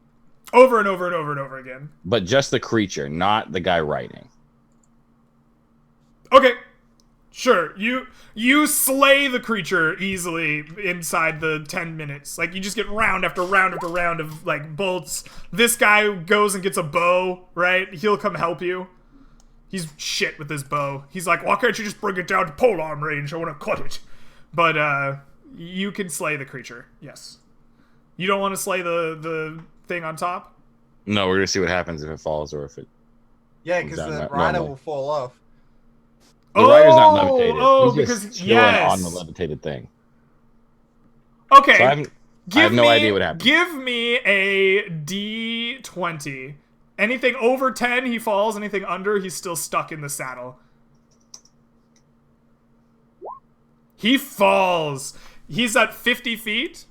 over and over and over and over again. but just the creature, not the guy riding. Okay. Sure. You slay the creature easily inside the 10 minutes. Like you just get round after round after round of like bolts. This guy goes and gets a bow, right? He'll come help you. He's shit with his bow. He's like, why can't you just bring it down to polearm range? I want to cut it. But you can slay the creature. Yes. You don't want to slay the thing on top? No, we're gonna see what happens if it falls or if it. Yeah, because Down the that rider normal. will fall off. The rider's not levitated. Oh, He's just because chilling yes. on the levitated thing. Okay. So I have no idea what happens. Give me a D20. Anything over 10, he falls. Anything under, he's still stuck in the saddle. He falls. He's at 50 feet.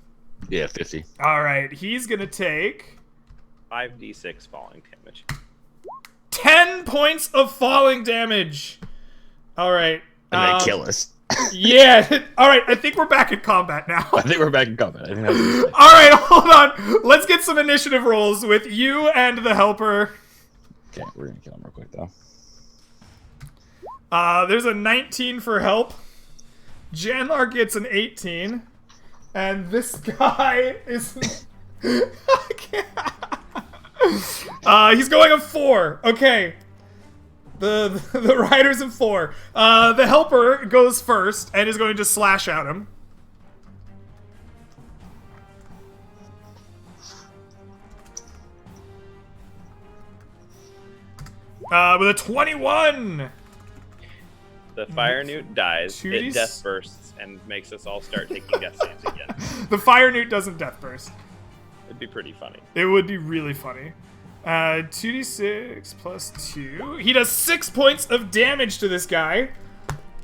Yeah, 50. All right. He's going to take 5d6 falling damage. 10 points of falling damage. All right. And they kill us. Yeah. All right. I think we're back in combat now. I think we're back in combat. I think that's what All right, hold on. Let's get some initiative rolls with you and the helper. Okay, we're gonna kill him real quick though. There's a 19 for help. Janlar gets an 18. And this guy is... I can't. He's going a 4. Okay. The rider's a 4. The helper goes first and is going to slash at him. With a 21. The fire newt dies, Tooties? it death bursts, and makes us all start taking death saves again. The fire newt doesn't death burst. It'd be pretty funny. It would be really funny. 2d6 plus 2. He does 6 points of damage to this guy.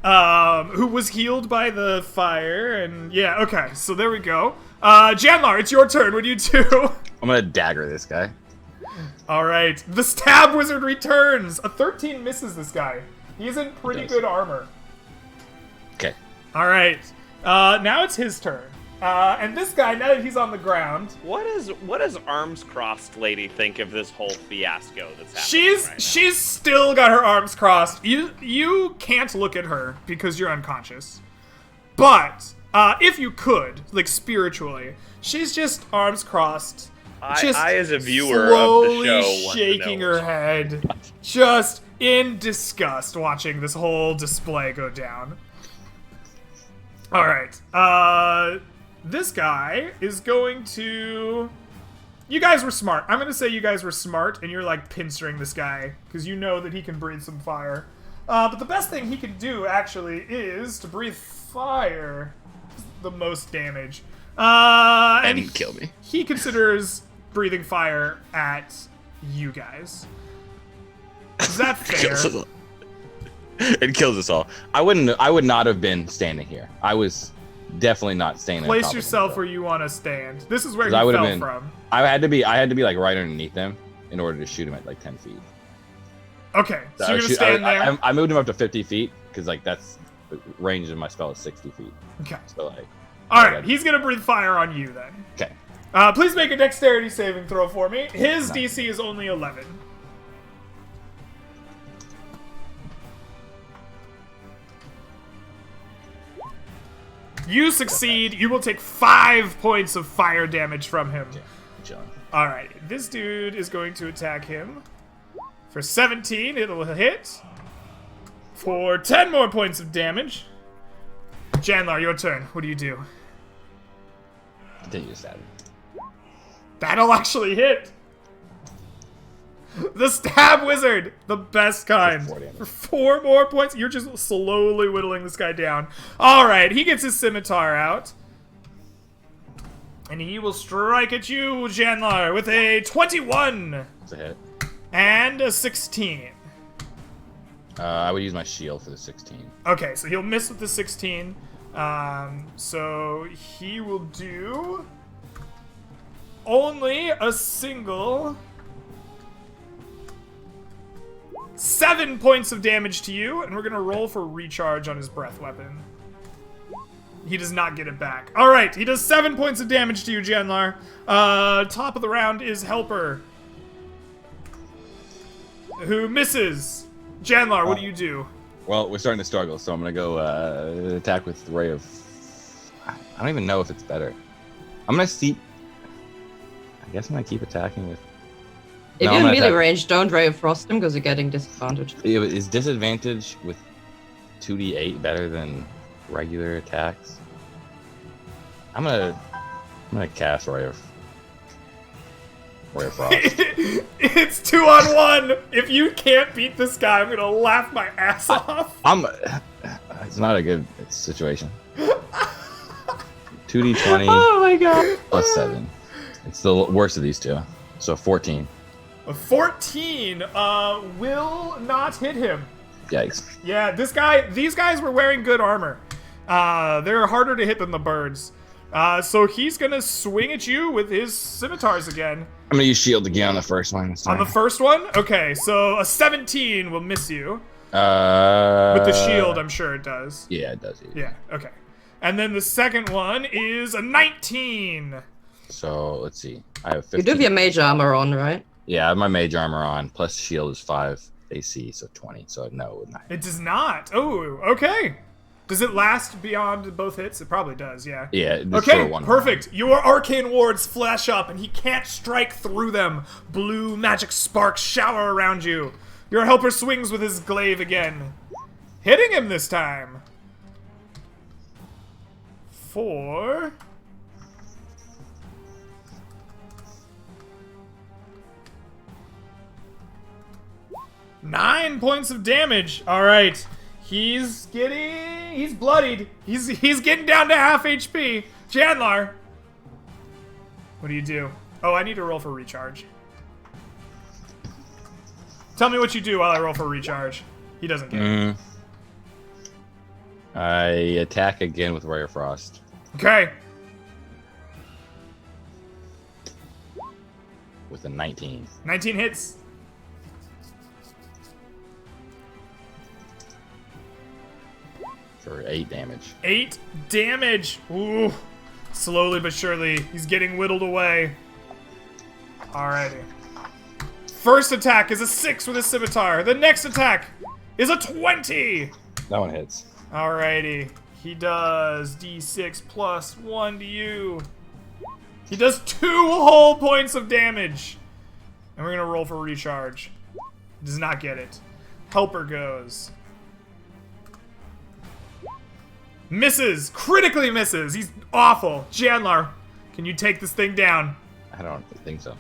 Who was healed by the fire. And yeah, okay. So there we go. Janlar, it's your turn. What do you do? I'm gonna dagger this guy. Alright. The stab wizard returns. A 13 misses this guy. He's in pretty Does. good armor. Okay. Alright. Now it's his turn. And this guy, now that he's on the ground, What does arms crossed lady think of this whole fiasco that's happening right now? she's still got her arms crossed. You can't look at her because you're unconscious. But if you could, like spiritually, she's just arms crossed. Just I as a viewer of the slowly show want to shaking know her what's- head, just in disgust watching this whole display go down. All right. This guy is going to... You guys were smart. I'm going to say you guys were smart, and you're, like, pinstering this guy, because you know that he can breathe some fire. But the best thing he can do, actually, is to breathe fire the most damage. And kill me. He considers breathing fire at you guys. Is that fair? It kills us all. I would not have been standing here. I was definitely not staying there. Place yourself where you want to stand. This is where he fell from. I had to be like right underneath them in order to shoot him at like 10 feet. Okay, so you're gonna stand there. I moved him up to 50 feet because like that's the range of my spell is 60 feet. Okay. So like. All right, he's gonna breathe fire on you then. Okay. Please make a dexterity saving throw for me. His DC is only 11. You succeed. You will take 5 points of fire damage from him. Okay. Alright, this dude is going to attack him. For 17, it'll hit. For 10 more points of damage. Janlar, your turn. What do you do? Continue to stab him. That'll actually hit. The stab wizard, the best kind. For 4 more points, you're just slowly whittling this guy down. All right, he gets his scimitar out, and he will strike at you, Janlar, with a 21. It's a hit. And a 16. I would use my shield for the 16. Okay, so he'll miss with the 16. So he will do only a single 7 points of damage to you, and we're gonna roll for recharge on his breath weapon. He does not get it back. All right, he does 7 points of damage to you, Janlar. Top of the round is Helper, who misses. Janlar, what do you do? Well, we're starting to struggle, so I'm gonna go attack with Ray of. I don't even know if it's better. I'm gonna see. I guess I'm gonna keep attacking with. If you're in melee range, don't Ray of Frost him because you're getting disadvantage. Is disadvantage with 2d8 better than regular attacks? I'm gonna cast Ray of Frost. It's 2-on-1. If you can't beat this guy, I'm gonna laugh my ass off. It's not a good situation. 2d20. Oh my god. Plus 7. It's the worst of these two. So 14. A 14 will not hit him. Yikes. Yeah, these guys were wearing good armor. They're harder to hit than the birds. So he's gonna swing at you with his scimitars again. I'm gonna use shield again on the first one. On the first one? Okay, so a 17 will miss you. With the shield, I'm sure it does. Yeah, it does. Yeah, okay. And then the second one is a 19. So, let's see. I have 15. You do have your mage armor on, right? Yeah, I have my mage armor on, plus shield is 5 AC, so 20. So, no, it would not. It does not. Oh, okay. Does it last beyond both hits? It probably does, yeah. Yeah. Okay, perfect. Round. Your arcane wards flash up, and he can't strike through them. Blue magic sparks shower around you. Your helper swings with his glaive again, hitting him this time. For 9 points of damage. All right. He's bloodied. He's getting down to half HP. Janlar, what do you do? Oh, I need to roll for recharge. Tell me what you do while I roll for recharge. He doesn't get it. I attack again with Ray of Frost. Okay. With a 19. 19 hits. For 8 damage. 8 damage. Ooh. Slowly but surely, he's getting whittled away. Alrighty. First attack is a 6 with a scimitar. The next attack is a 20. That one hits. Alrighty. He does D6 plus 1 to you. He does 2 whole points of damage. And we're going to roll for recharge. Does not get it. helper goes. Misses! Critically misses! He's awful! Chandler, can you take this thing down? I don't think so.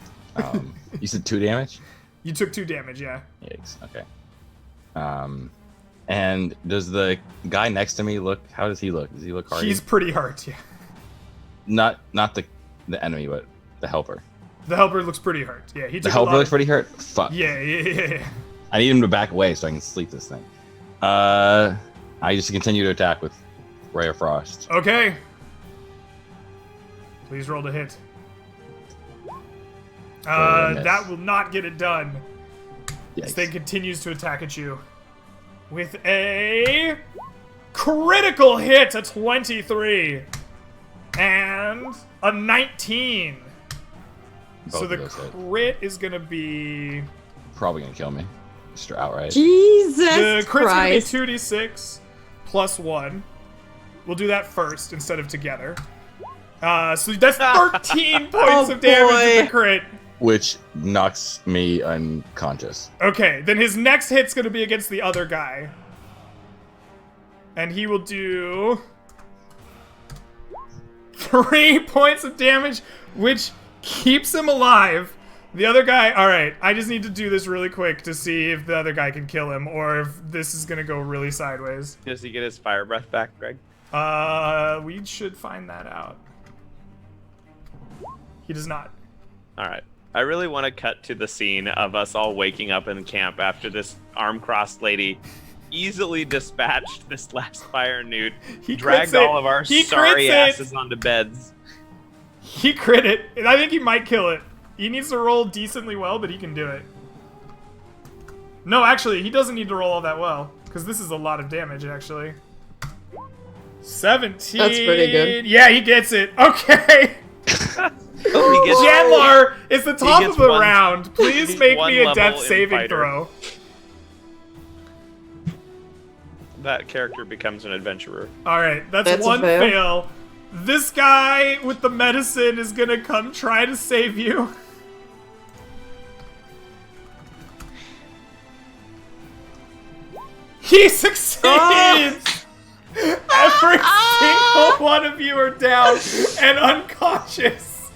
You said 2 damage? You took 2 damage, yeah. Yikes. Okay. And does the guy next to me look? How does he look? Does he look hard? He's pretty hurt, yeah. Not the enemy, but the helper. The helper looks pretty hurt. Yeah, he took The helper looks pretty hurt. Fuck. Yeah. I need him to back away so I can sleep this thing. I just continue to attack with Ray of Frost. Okay. Please roll to hit. That will not get it done. This Yikes. thing continues to attack at you. With a critical hit, a 23. And a 19. Both So of the those hit. crit is going to be... Probably gonna kill me. Just outright. Jesus The crit's Christ. going to be 2d6 plus 1. We'll do that first instead of together. So that's 13 points of damage with the crit. Which knocks me unconscious. Okay, then his next hit's going to be against the other guy. And he will do 3 points of damage, which keeps him alive. The other guy, alright, I just need to do this really quick to see if the other guy can kill him, or if this is going to go really sideways. Does he get his fire breath back, Greg? We should find that out. He does not. Alright. I really want to cut to the scene of us all waking up in camp after this arm-crossed lady easily dispatched this last fire newt, He dragged crits it. all of our He sorry crits it. asses onto beds. He crit it, and I think he might kill it. He needs to roll decently well, but he can do it. No, actually, he doesn't need to roll all that well, because this is a lot of damage, actually. 17. That's pretty good. Yeah, he gets it. Okay. He gets Janlar, it's the top gets of the one- round. Please he's make one me a level death in saving fighter. throw. that character becomes an adventurer. Alright, that's That's a one fail. fail. This guy with the medicine is gonna come try to save you. He succeeds! Every single one of you are down and unconscious.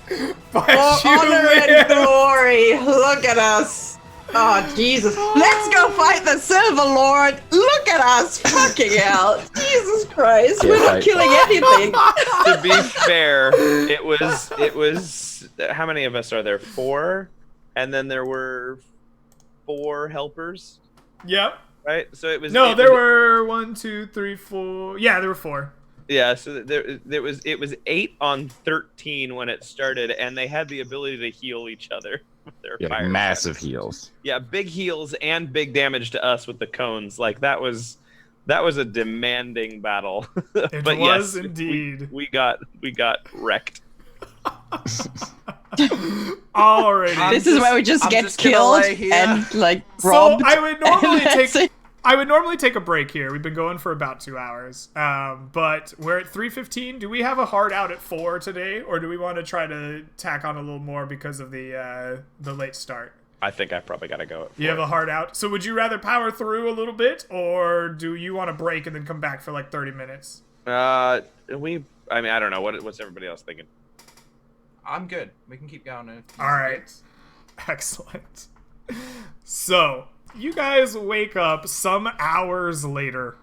But For you honor and live. glory, look at us. Oh, Jesus. Let's go fight the Silver Lord. Look at us. Fucking hell. Jesus Christ. We're not right. killing anything. To be fair, it was how many of us are there? 4? And then there were 4 helpers, Yep. right? So it was No, it there was- were 1, 2, 3, 4. Yeah, there were 4. Yeah, so it was 8 on 13 when it started, and they had the ability to heal each other with their Yeah, fire. massive heals. Yeah, big heals and big damage to us with the cones. Like that was a demanding battle. It but was yes, indeed. we got wrecked. Alrighty. This is where we just I'm get just gonna killed lay here. and, like, So robbed. I would normally and that's take it. I would normally take a break here. We've been going for about 2 hours. But we're at 3:15. Do we have a hard out at 4 today, or do we want to try to tack on a little more because of the late start? I think I probably got to go. You have a hard out. So would you rather power through a little bit, or do you want to break and then come back for like 30 minutes? I mean, I don't know. What's everybody else thinking? I'm good. We can keep going. All right. Excellent. So, you guys wake up some hours later.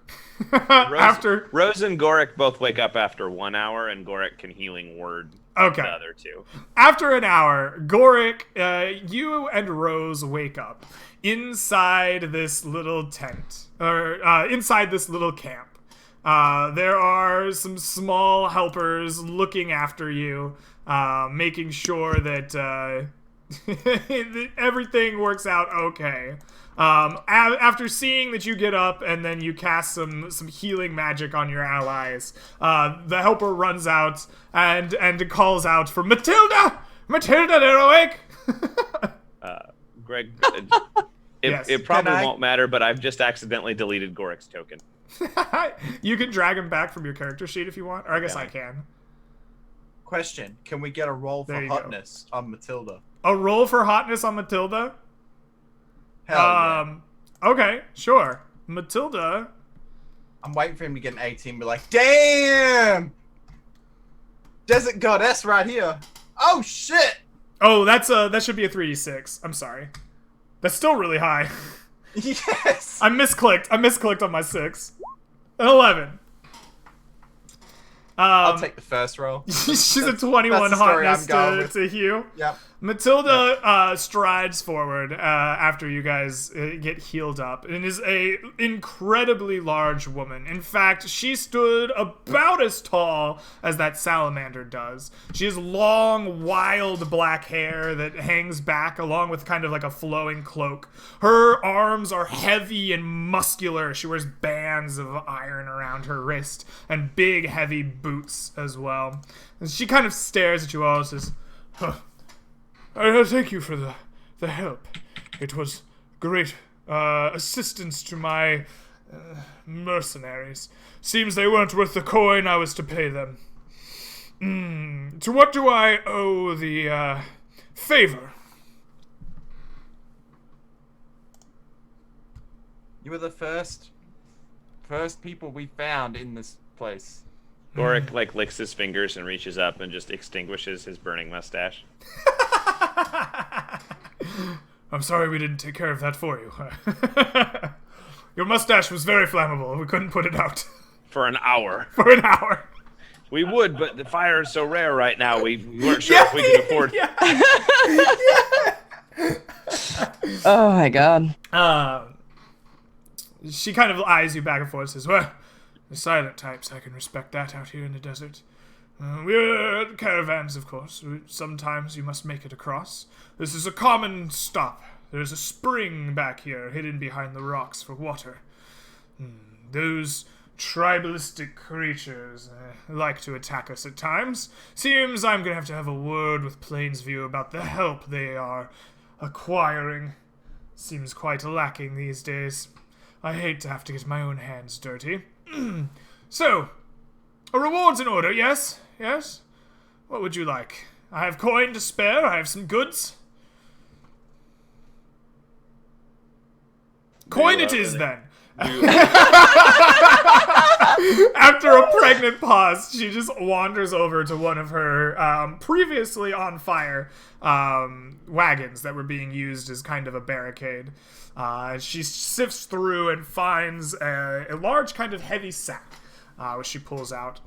After Rose and Goric both wake up after 1 hour, and Goric can healing word Okay. the other 2. After an hour, Goric, you and Rose wake up inside this little tent, or inside this little camp. There are some small helpers looking after you, making sure that that everything works out okay. After seeing that you get up and then you cast some healing magic on your allies, the helper runs out and calls out for Matilda! Matilda, they're awake! Greg, Yes. it probably Can I- won't matter, but I've just accidentally deleted Goric's token. You can drag him back from your character sheet if you want, or I guess Yeah. I can. Question: can we get a roll for There you go. hotness on Matilda? A roll for hotness on Matilda? Hell yeah. Okay, sure. Matilda. I'm waiting for him to get an 18 and be like, damn! Desert goddess right here. Oh, shit! Oh, that should be a 3d6. I'm sorry. That's still really high. Yes! I misclicked on my 6. An 11. I'll take the first roll. She's a 21 that's the story I'm hotness going with. to Hugh. Yep. Matilda strides forward after you guys get healed up and is a incredibly large woman. In fact, she stood about as tall as that salamander does. She has long, wild black hair that hangs back along with kind of like a flowing cloak. Her arms are heavy and muscular. She wears bands of iron around her wrist and big, heavy boots as well. And she kind of stares at you all and says, huh. Thank you for the help. It was great assistance to my mercenaries. Seems they weren't worth the coin I was to pay them. To what do I owe the favor? You were the first people we found in this place. Goric like licks his fingers and reaches up and just extinguishes his burning mustache. I'm sorry we didn't take care of that for you. Your mustache was very flammable. We couldn't put it out. For an hour. For an hour. We would, but the fire is so rare right now, we weren't sure if we could afford... Oh my god. She kind of eyes you back and forth and says, well, the silent types, I can respect that out here in the desert. We're caravans, of course. Sometimes you must make it across. This is a common stop. There's a spring back here, hidden behind the rocks for water. Those tribalistic creatures like to attack us at times. Seems I'm gonna have to have a word with Plainsview about the help they are acquiring. Seems quite lacking these days. I hate to have to get my own hands dirty. So, a reward's in order, yes? Yes? What would you like? I have coin to spare, I have some goods. Coin it is, then. After a pregnant pause, she just wanders over to one of her previously on fire wagons that were being used as kind of a barricade. She sifts through and finds a large kind of heavy sack, which she pulls out.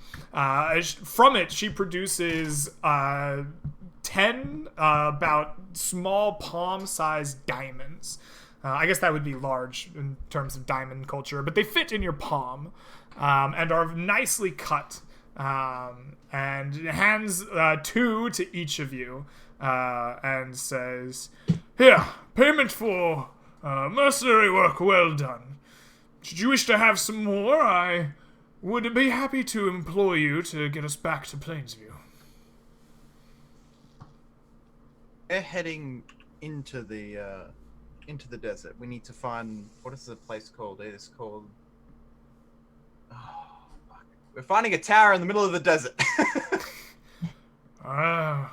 From it, she produces 10 about small palm-sized diamonds. I guess that would be large in terms of diamond culture, but they fit in your palm and are nicely cut. And hands 2 to each of you and says, here, payment for mercenary work well done. Should you wish to have some more, I would be happy to employ you to get us back to Plainsview. We're heading into the desert. We need to find, what is the place called? It is called, oh, fuck. We're finding a tower in the middle of the desert. I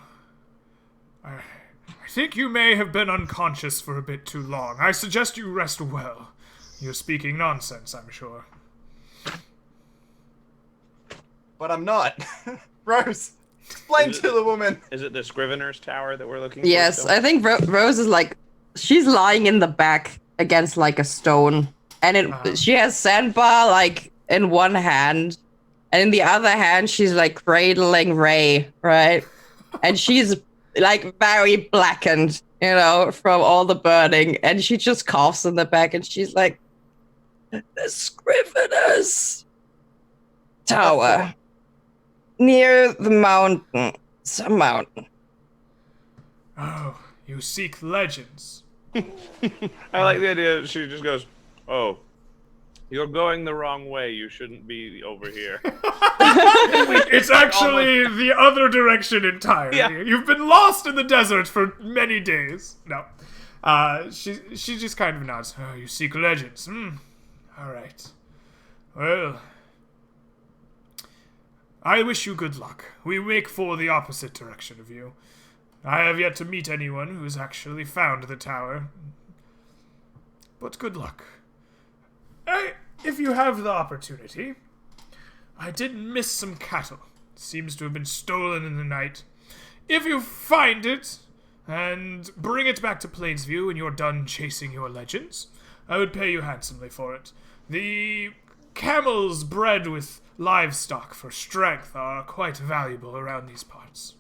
think you may have been unconscious for a bit too long. I suggest you rest well. You're speaking nonsense, I'm sure. But I'm not. Rose, explain to the woman. Is it the Scrivener's Tower that we're looking for? Yes, still? I think Rose is like, she's lying in the back against like a stone, and she has sandbar like in one hand, and in the other hand she's like cradling Ray, right? And she's like very blackened, you know, from all the burning, and she just coughs in the back, and she's like, the Scrivener's Tower near the mountain. It's a mountain. Oh, you seek legends. I like the idea that she just goes, oh, you're going the wrong way. You shouldn't be over here. It's actually the other direction entirely. Yeah. You've been lost in the desert for many days. No. She just kind of nods. Oh, you seek legends. All right. Well, I wish you good luck. We make for the opposite direction of you. I have yet to meet anyone who has actually found the tower. but good luck. If you have the opportunity, I did miss some cattle. Seems to have been stolen in the night. If you find it, and bring it back to Plainsview when you're done chasing your legends, I would pay you handsomely for it. The camels bred with livestock for strength are quite valuable around these parts.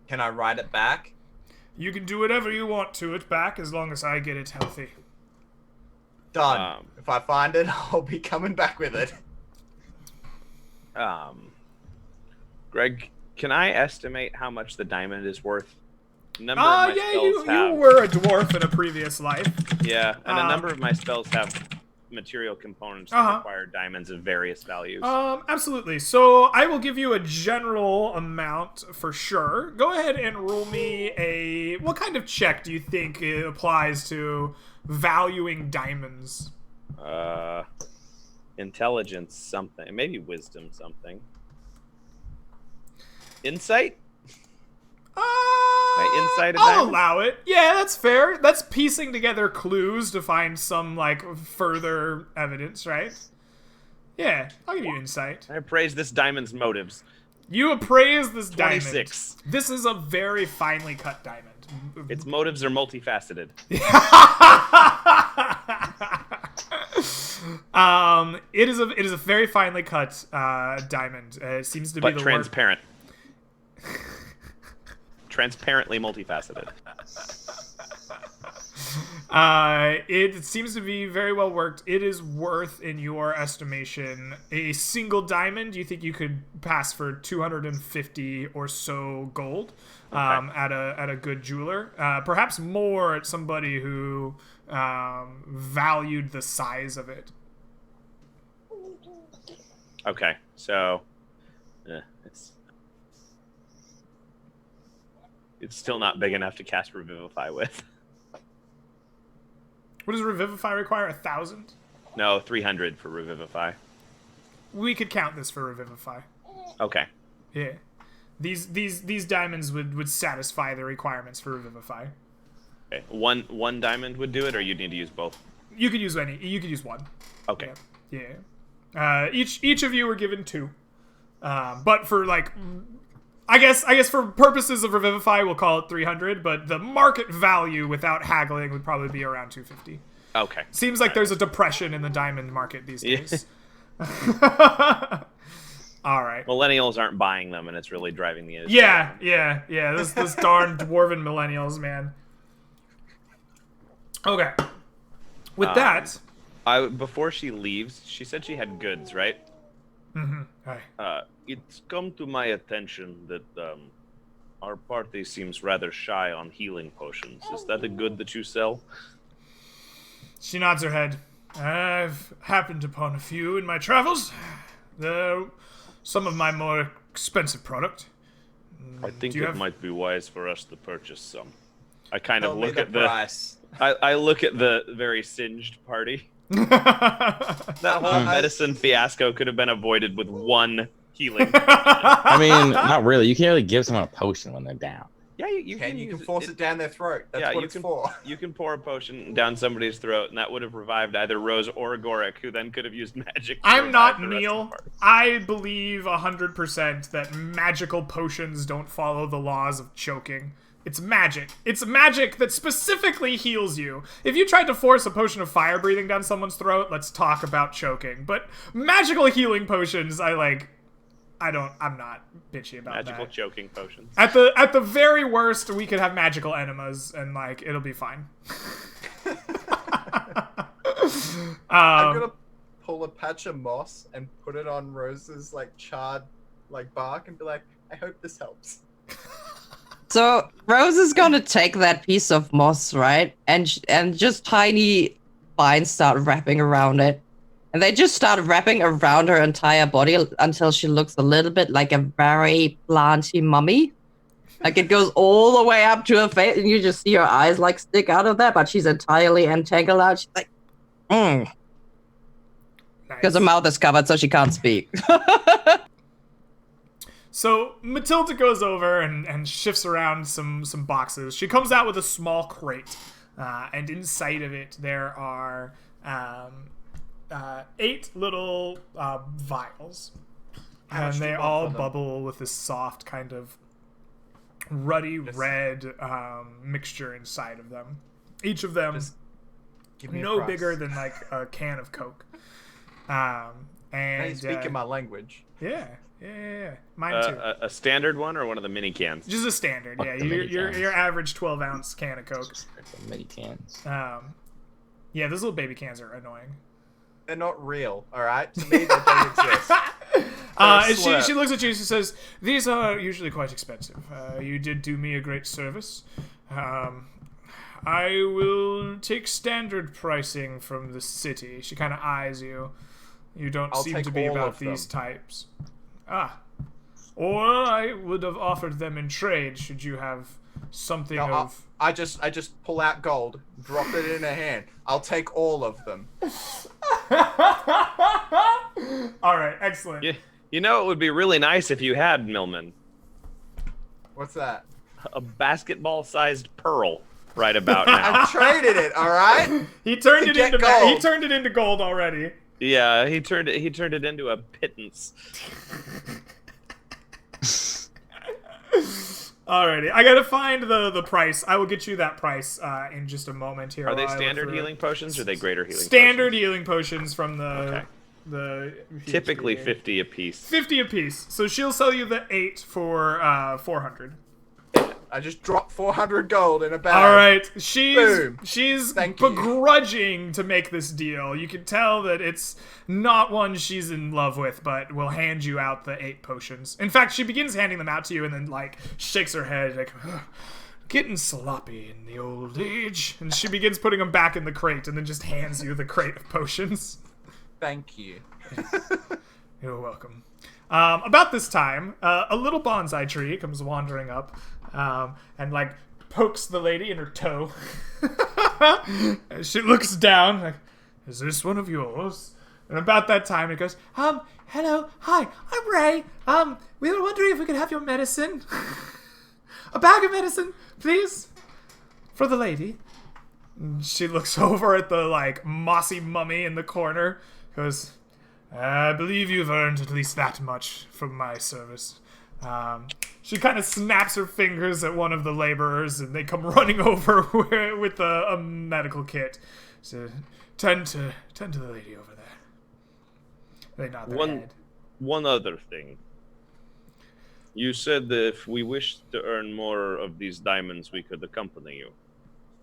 Can I ride it back? You can do whatever you want to it back as long as I get it healthy. Done. If I find it, I'll be coming back with it. Greg, can I estimate how much the diamond is worth? A number of my spells you were a dwarf in a previous life. Yeah, and a number of my spells have material components that require diamonds of various values. Absolutely. So I will give you a general amount for sure. Go ahead and roll me a... What kind of check do you think it applies to valuing diamonds? Intelligence something. Maybe wisdom something. Insight? Insight of I'll diamonds? allow it. Yeah, that's fair. That's piecing together clues to find some, like, further evidence, right? Yeah, I'll give you insight. I appraise this diamond's motives. You appraise this 26. diamond. This is a very finely cut diamond. Its motives are multifaceted. It is a very finely cut diamond. It seems to be the transparent. Transparently multifaceted. It seems to be very well worked. It is worth, in your estimation, a single diamond. You think you could pass for 250 or so gold at a good jeweler? Perhaps more at somebody who valued the size of it. Okay, so it's still not big enough to cast Revivify with. What does Revivify require? 1,000? No, 300 for Revivify. We could count this for Revivify. Okay. Yeah. These diamonds would satisfy the requirements for Revivify. Okay. One diamond would do it, or you'd need to use both? You could use any. You could use one. Okay. Yeah. Each of you were given 2. But for like, I guess for purposes of Revivify, we'll call it 300. But the market value without haggling would probably be around 250. Okay. Seems like there's a depression in the diamond market these days. All right. Millennials aren't buying them, and it's really driving the industry. Yeah. This darn dwarven millennials, man. Okay. With that, before she leaves, she said she had goods, right? Mm-hmm. Right. It's come to my attention that our party seems rather shy on healing potions. Is that a good that you sell? She nods her head. I've happened upon a few in my travels. They're some of my more expensive product. I think it might be wise for us to purchase some. I kind of Tell me look the at price. I look at the very singed party. That whole medicine fiasco could have been avoided with one healing. I mean, not really. You can't really give someone a potion when they're down. Yeah, you can force it down their throat. That's what it's for. You can pour a potion down somebody's throat, and that would have revived either Rose or Agoric, who then could have used magic. I'm not Neil. I believe 100% that magical potions don't follow the laws of choking. It's magic. It's magic that specifically heals you. If you tried to force a potion of fire breathing down someone's throat, let's talk about choking. But magical healing potions, I'm not bitchy about magical that. Magical choking potions. At the very worst, we could have magical enemas, and like it'll be fine. I'm gonna pull a patch of moss and put it on Rose's like charred like bark and be like, I hope this helps. So Rose is gonna take that piece of moss, right, and just tiny vines start wrapping around it, and they just start wrapping around her entire body until she looks a little bit like a very planty mummy. Like it goes all the way up to her face, and you just see her eyes like stick out of that, but she's entirely entangled out. She's like, because her mouth is covered, so she can't speak. So Matilda goes over and shifts around some boxes. She comes out with a small crate. and inside of it there are 8 little vials, and they all bubble with this soft kind of ruddy red mixture inside of them. Each of them no bigger than like a can of Coke. And they speak in my language. Yeah. Mine too. A standard one or one of the mini cans? Just a standard. Yeah, your average 12-ounce can of Coke. Mini cans. Yeah, those little baby cans are annoying. They're not real, all right? To me, they don't exist. And she looks at you and she says, "These are usually quite expensive. You did do me a great service. I will take standard pricing from the city." She kind of eyes you. You don't seem to be about these types. Or I would have offered them in trade should you have something of... I just pull out gold, drop it in her hand. I'll take all of them. Alright, excellent. You know, it would be really nice if you had, Millman. What's that? A basketball-sized pearl right about now. I've traded it, all right? He turned it into gold already. Yeah, he turned it into a pittance. Alrighty, I gotta find the price. I will get you that price in just a moment here. Are they standard healing potions or are they greater healing standard potions? Healing potions from the typically 50 apiece. 50 apiece. So she'll sell you the 8 for 400. I just dropped 400 gold in a bag. All right, she's Thank you. begrudging to make this deal. You can tell that it's not one she's in love with, but will hand you out the 8 potions. In fact, she begins handing them out to you and then like shakes her head like, getting sloppy in the old age. And she begins putting them back in the crate and then just hands you the crate of potions. Thank you. You're welcome. About this time, a little bonsai tree comes wandering up. And like pokes the lady in her toe. She looks down like, "Is this one of yours?" And about that time it goes, "Hello, hi, I'm Ray. We were wondering if we could have your medicine. A bag of medicine, please, for the lady." And she looks over at the like mossy mummy in the corner. Goes, "I believe you've earned at least that much from my service." She kind of snaps her fingers at one of the laborers, and they come running over with a medical kit. So, tend to the lady over there. They nod their head. One other thing. You said that if we wished to earn more of these diamonds, we could accompany you.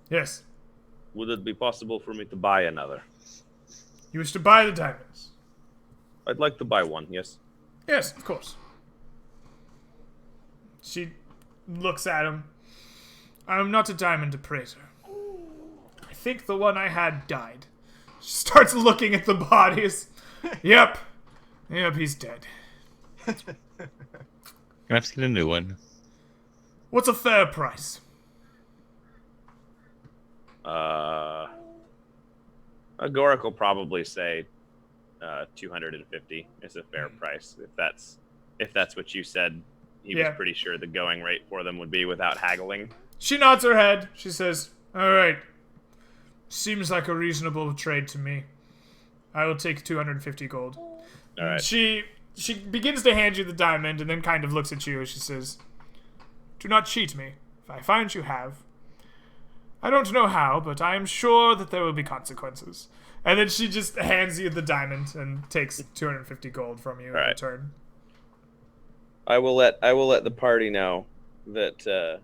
Yes. Would it be possible for me to buy another? You wish to buy the diamonds? I'd like to buy one, yes. Yes, of course. She looks at him. "I'm not a diamond appraiser. I think the one I had died." She starts looking at the bodies. Yep, he's dead. Can I have to get a new one? What's a fair price? Agoric will probably say 250 is a fair price. If that's what you said. He was pretty sure the going rate for them would be without haggling. She nods her head. She says, "All right. Seems like a reasonable trade to me. I will take 250 gold." All right. She begins to hand you the diamond and then kind of looks at you. She says, "Do not cheat me. If I find you have, I don't know how, but I am sure that there will be consequences." And then she just hands you the diamond and takes 250 gold from you in return. I will let the party know that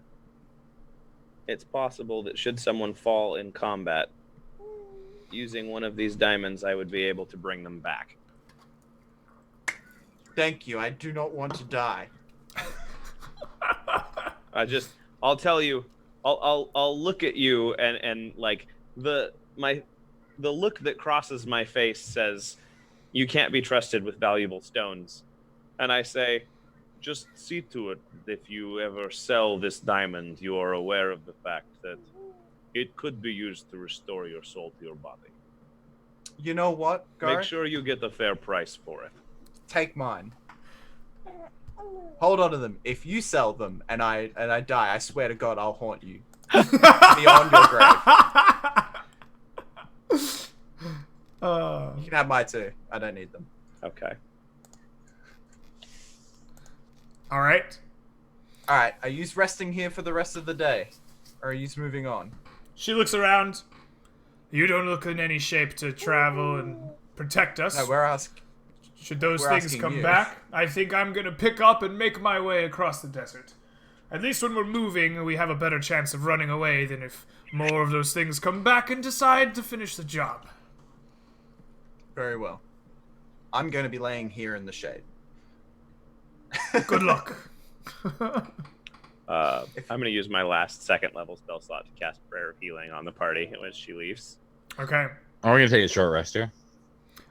it's possible that should someone fall in combat using one of these diamonds, I would be able to bring them back. Thank you. I do not want to die. I'll tell you. I'll look at you and like the look that crosses my face says, "You can't be trusted with valuable stones," and I say, "Just see to it that if you ever sell this diamond, you are aware of the fact that it could be used to restore your soul to your body. You know what, Garrett? Make sure you get a fair price for it. Take mine. Hold on to them. If you sell them and I die, I swear to God, I'll haunt you beyond your grave." You can have my 2. I don't need them. Okay. All right. All right. Are you resting here for the rest of the day, or are you moving on? She looks around. You don't look in any shape to travel and protect us. No, we're asking. Should those we're things asking come you. back, I think I'm gonna pick up and make my way across the desert. At least when we're moving, we have a better chance of running away than if more of those things come back and decide to finish the job. Very well. I'm going to be laying here in the shade. Good luck. I'm going to use my last 2nd level spell slot to cast Prayer of Healing on the party when she leaves. Okay. Are we gonna take a short rest here?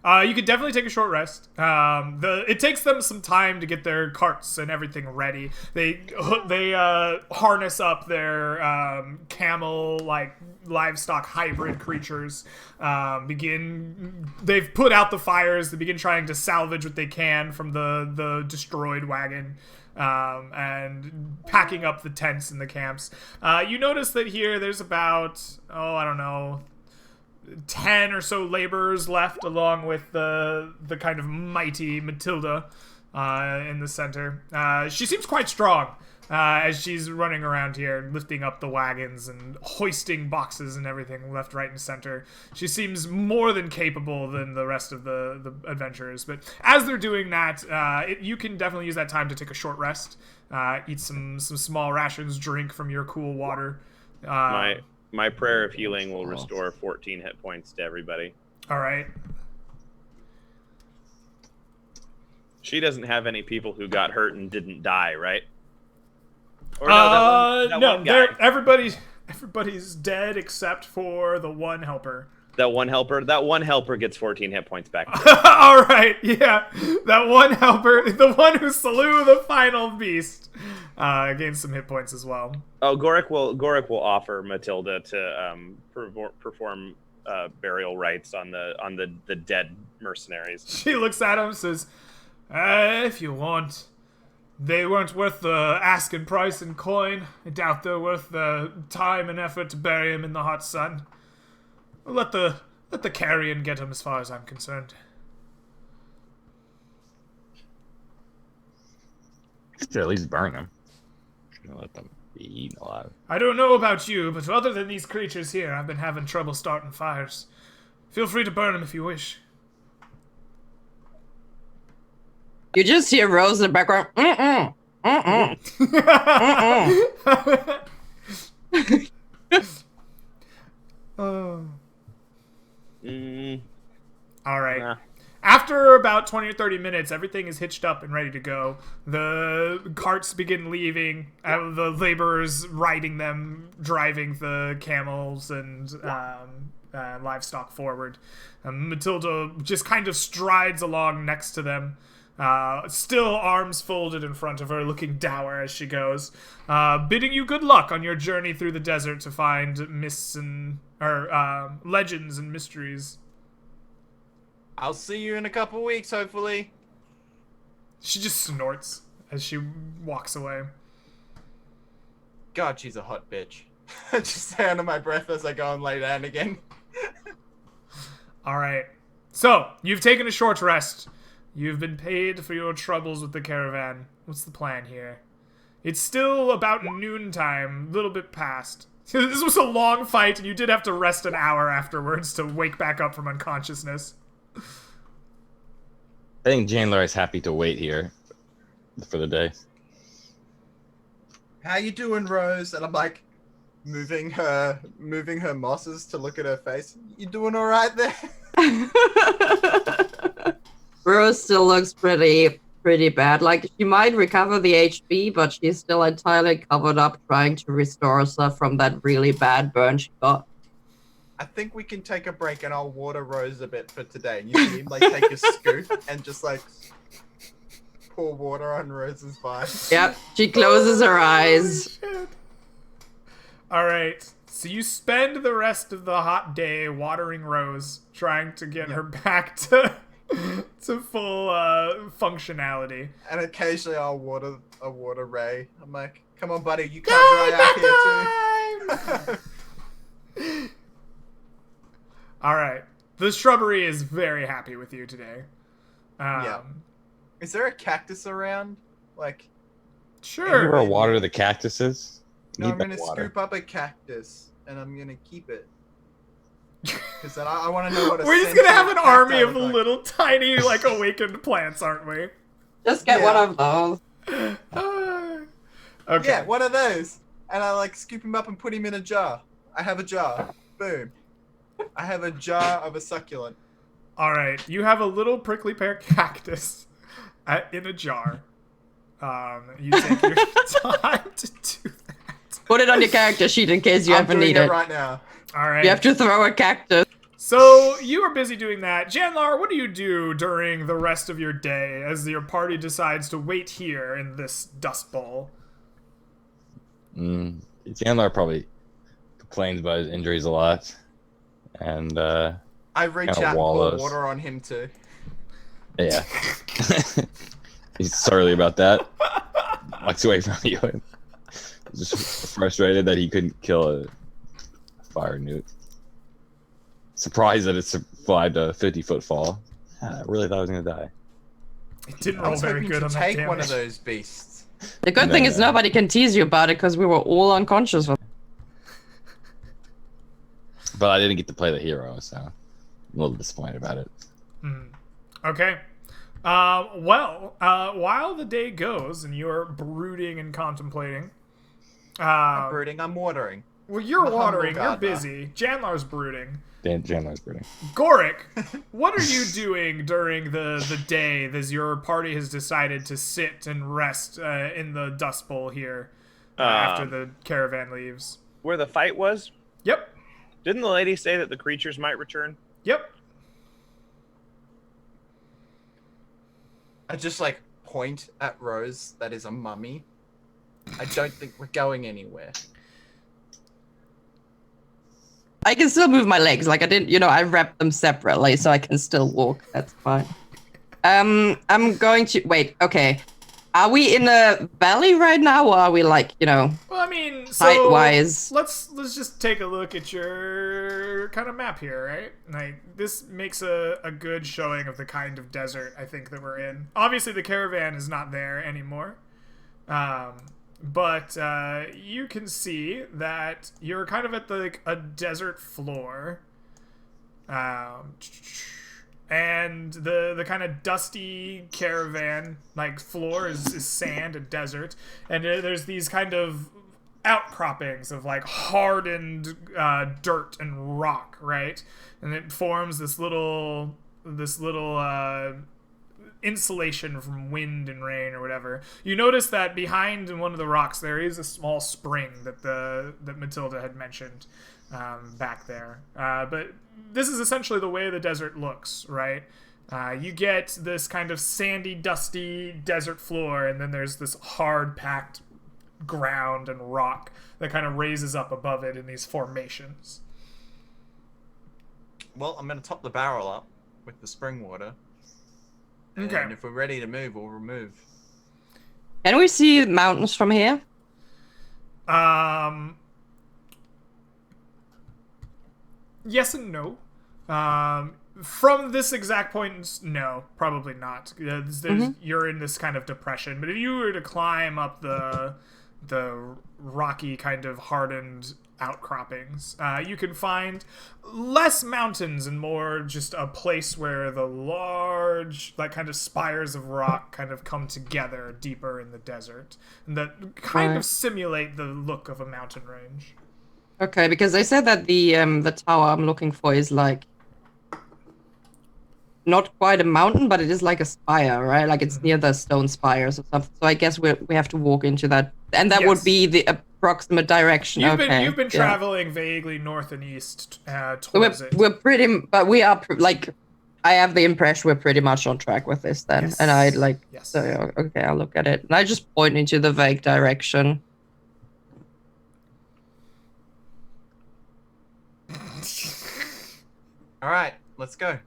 You could definitely take a short rest. It takes them some time to get their carts and everything ready. They harness up their camel like livestock hybrid creatures. They've put out the fires. They begin trying to salvage what they can from the destroyed wagon. And packing up the tents and the camps. You notice that here there's about, I don't know, 10 or so laborers left, along with the kind of mighty Matilda in the center. She seems quite strong as she's running around here, lifting up the wagons and hoisting boxes and everything left, right, and center. She seems more than capable than the rest of the adventurers. But as they're doing that, you can definitely use that time to take a short rest, eat some small rations, drink from your cool water. My Prayer of Healing will restore 14 hit points to everybody. All right. She doesn't have any people who got hurt and didn't die, right? Or that one guy. Everybody's dead except for the one helper. That one helper gets 14 hit points back. All right, yeah, that one helper, the one who slew the final beast, gains some hit points as well. Oh, Goric will offer Matilda to perform burial rites on the dead mercenaries. She looks at him and says, if you want. They weren't worth the asking price in coin. I doubt they're worth the time and effort to bury him in the hot sun. Let the carrion get him as far as I'm concerned. Should at least burn them. Let them be eaten alive. I don't know about you, but other than these creatures here, I've been having trouble starting fires. Feel free to burn them if you wish. You just hear Rose in the background. Oh. Mm, All right. nah. After about 20 or 30 minutes, everything is hitched up and ready to go. The carts begin leaving, the laborers riding them, driving the camels and livestock forward. Matilda just kind of strides along next to them, still arms folded in front of her, looking dour as she goes, bidding you good luck on your journey through the desert to find myths and legends and mysteries. I'll see you in a couple weeks, hopefully. She just snorts as she walks away. God, she's a hot bitch. Just say under my breath as I go and lay down again. All right. So, you've taken a short rest. You've been paid for your troubles with the caravan. What's the plan here? It's still about noontime, a little bit past. This was a long fight, and you did have to rest an hour afterwards to wake back up from unconsciousness. I think Chandler is happy to wait here for the day. How you doing, Rose? And I'm like moving her mosses to look at her face. You doing all right there? Rose still looks pretty bad. Like, she might recover the HP, but she's still entirely covered up trying to restore herself from that really bad burn she got. I think we can take a break and I'll water Rose a bit for today. You can like take a scoop and just like pour water on Rose's vine. Yep, she closes her eyes. Shit. All right. So you spend the rest of the hot day watering Rose, trying to get her back to full functionality. And occasionally I'll water Ray. I'm like, come on, buddy, you can't dry out here too. All right. The shrubbery is very happy with you today. Yeah. Is there a cactus around? Like, Sure. You water the cactuses. no, Need I'm that gonna water. scoop up a cactus and I'm gonna keep it. Because then I want to know what a We're just gonna have an sentient army cacti of looks like. little tiny, like, awakened plants, aren't we? Just get Yeah. one of those. Okay. Yeah, one of those. And I like scoop him up and put him in a jar. I have a jar. Boom. I have a jar of a succulent. All right. You have a little prickly pear cactus in a jar. You take your time to do that. Put it on your character sheet in case you I'm ever doing need it it. right now. All right. You have to throw a cactus. So you are busy doing that. Janlar, what do you do during the rest of your day as your party decides to wait here in this dust bowl? Chandler probably complains about his injuries a lot, and I reach Kinda out and pour wallows. water on him too. yeah, he's sorry about that. Walks away from you, and just frustrated that he couldn't kill a fire newt. Surprised that it survived a 50-foot fall. I really thought I was gonna die. It didn't I roll was very hoping good to on that take damage. one of those beasts. The good thing is No. nobody can tease you about it because we were all unconscious. But I didn't get to play the hero, so I'm a little disappointed about it. Okay. While the day goes and you're brooding and contemplating, I'm brooding, I'm watering. well, you're I'm a watering, humble you're gardener. busy. Janlar's brooding. Chandler's brooding. Goric, what are you doing during the day as your party has decided to sit and rest in the dust bowl here after the caravan leaves? Where the fight was? Yep. Didn't the lady say that the creatures might return? Yep. I just like point at Rose, that is a mummy. I don't think we're going anywhere. I can still move my legs. Like I didn't, I wrapped them separately so I can still walk. That's fine. I'm going to wait. Okay, are we in a valley right now, or are we like, Well, I mean, so height-wise? let's just take a look at your kind of map here, right? Like this makes a good showing of the kind of desert I think that we're in. Obviously, the caravan is not there anymore, but you can see that you're kind of at a desert floor, and the kind of dusty caravan like floor is sand and desert, and there's these kind of outcroppings of like hardened dirt and rock, right? And it forms this little insulation from wind and rain or whatever. You notice that behind one of the rocks there is a small spring that Matilda had mentioned back there. But this is essentially the way the desert looks, right? You get this kind of sandy, dusty desert floor, and then there's this hard packed ground and rock that kind of raises up above it in these formations. Well, I'm gonna top the barrel up with the spring water. Okay. And if we're ready to move, we'll remove. Can we see mountains from here? Yes and no. From this exact point, no, probably not. You're in this kind of depression, but if you were to climb up the rocky kind of hardened outcroppings, you can find less mountains and more just a place where the large, like, kind of spires of rock kind of come together deeper in the desert, and that kind of simulate the look of a mountain range. Okay, because they said that the tower I'm looking for is like not quite a mountain, but it is like a spire, right? Like it's near the stone spires or something. So I guess we have to walk into that, and that would be the approximate direction. You've been traveling vaguely north and east towards it. We're pretty, but we are like, I have the impression we're pretty much on track with this then, Yes. and I like. Yes. So okay, I'll look at it, and I just point into the vague direction. All right, let's go.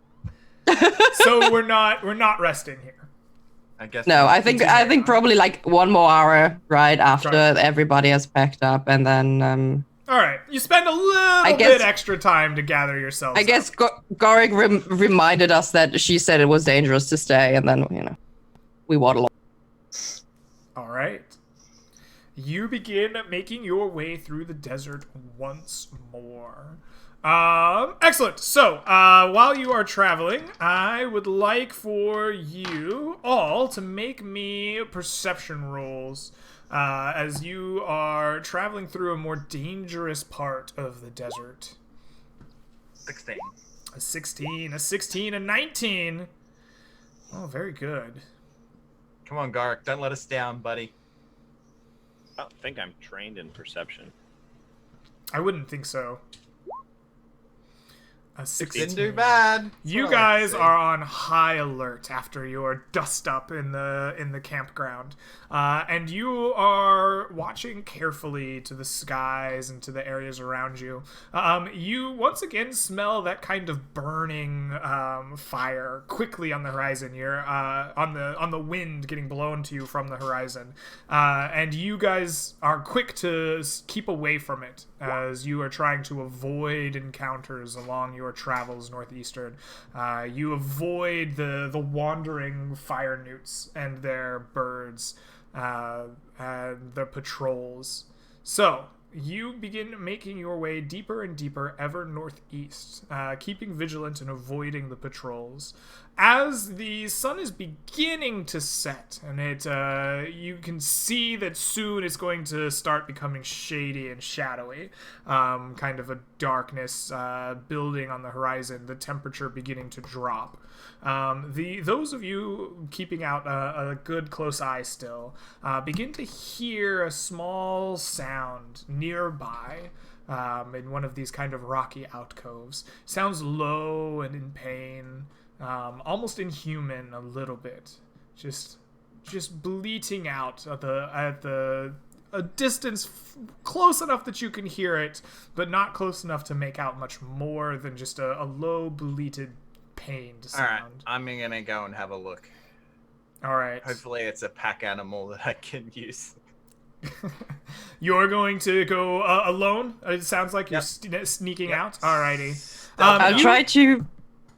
So we're not resting here. I guess. No, we'll I think continue. probably like one more hour right after everybody has packed up, and then All right. you spend a little bit extra time to gather yourselves. I guess Gorik reminded us that she said it was dangerous to stay, and then, we waddle on. All right. You begin making your way through the desert once more. Excellent. So, while you are traveling, I would like for you all to make me perception rolls as you are traveling through a more dangerous part of the desert. 16. A 16, a 19. Oh, very good. Come on, Garrick. Don't let us down, buddy. I don't think I'm trained in perception. I wouldn't think so. A 16. Didn't do bad. You guys are on high alert after your dust up in the campground, and you are watching carefully to the skies and to the areas around you. You once again smell that kind of burning fire quickly on the horizon. You're on the wind getting blown to you from the horizon, and you guys are quick to keep away from it as you are trying to avoid encounters along your travels northeastern. You avoid the wandering fire newts and their birds and their patrols. So you begin making your way deeper and deeper ever northeast, keeping vigilant and avoiding the patrols. As the sun is beginning to set, and you can see that soon it's going to start becoming shady and shadowy, kind of a darkness building on the horizon, the temperature beginning to drop. Those of you keeping out a good close eye still begin to hear a small sound nearby in one of these kind of rocky alcoves. Sounds low and in pain. Almost inhuman a little bit, just bleating out at a distance close enough that you can hear it, but not close enough to make out much more than just a low bleated pained sound. All right, I'm gonna go and have a look. All right. Hopefully, it's a pack animal that I can use. You're going to go alone. It sounds like you're sneaking out. Alrighty. I'll try to.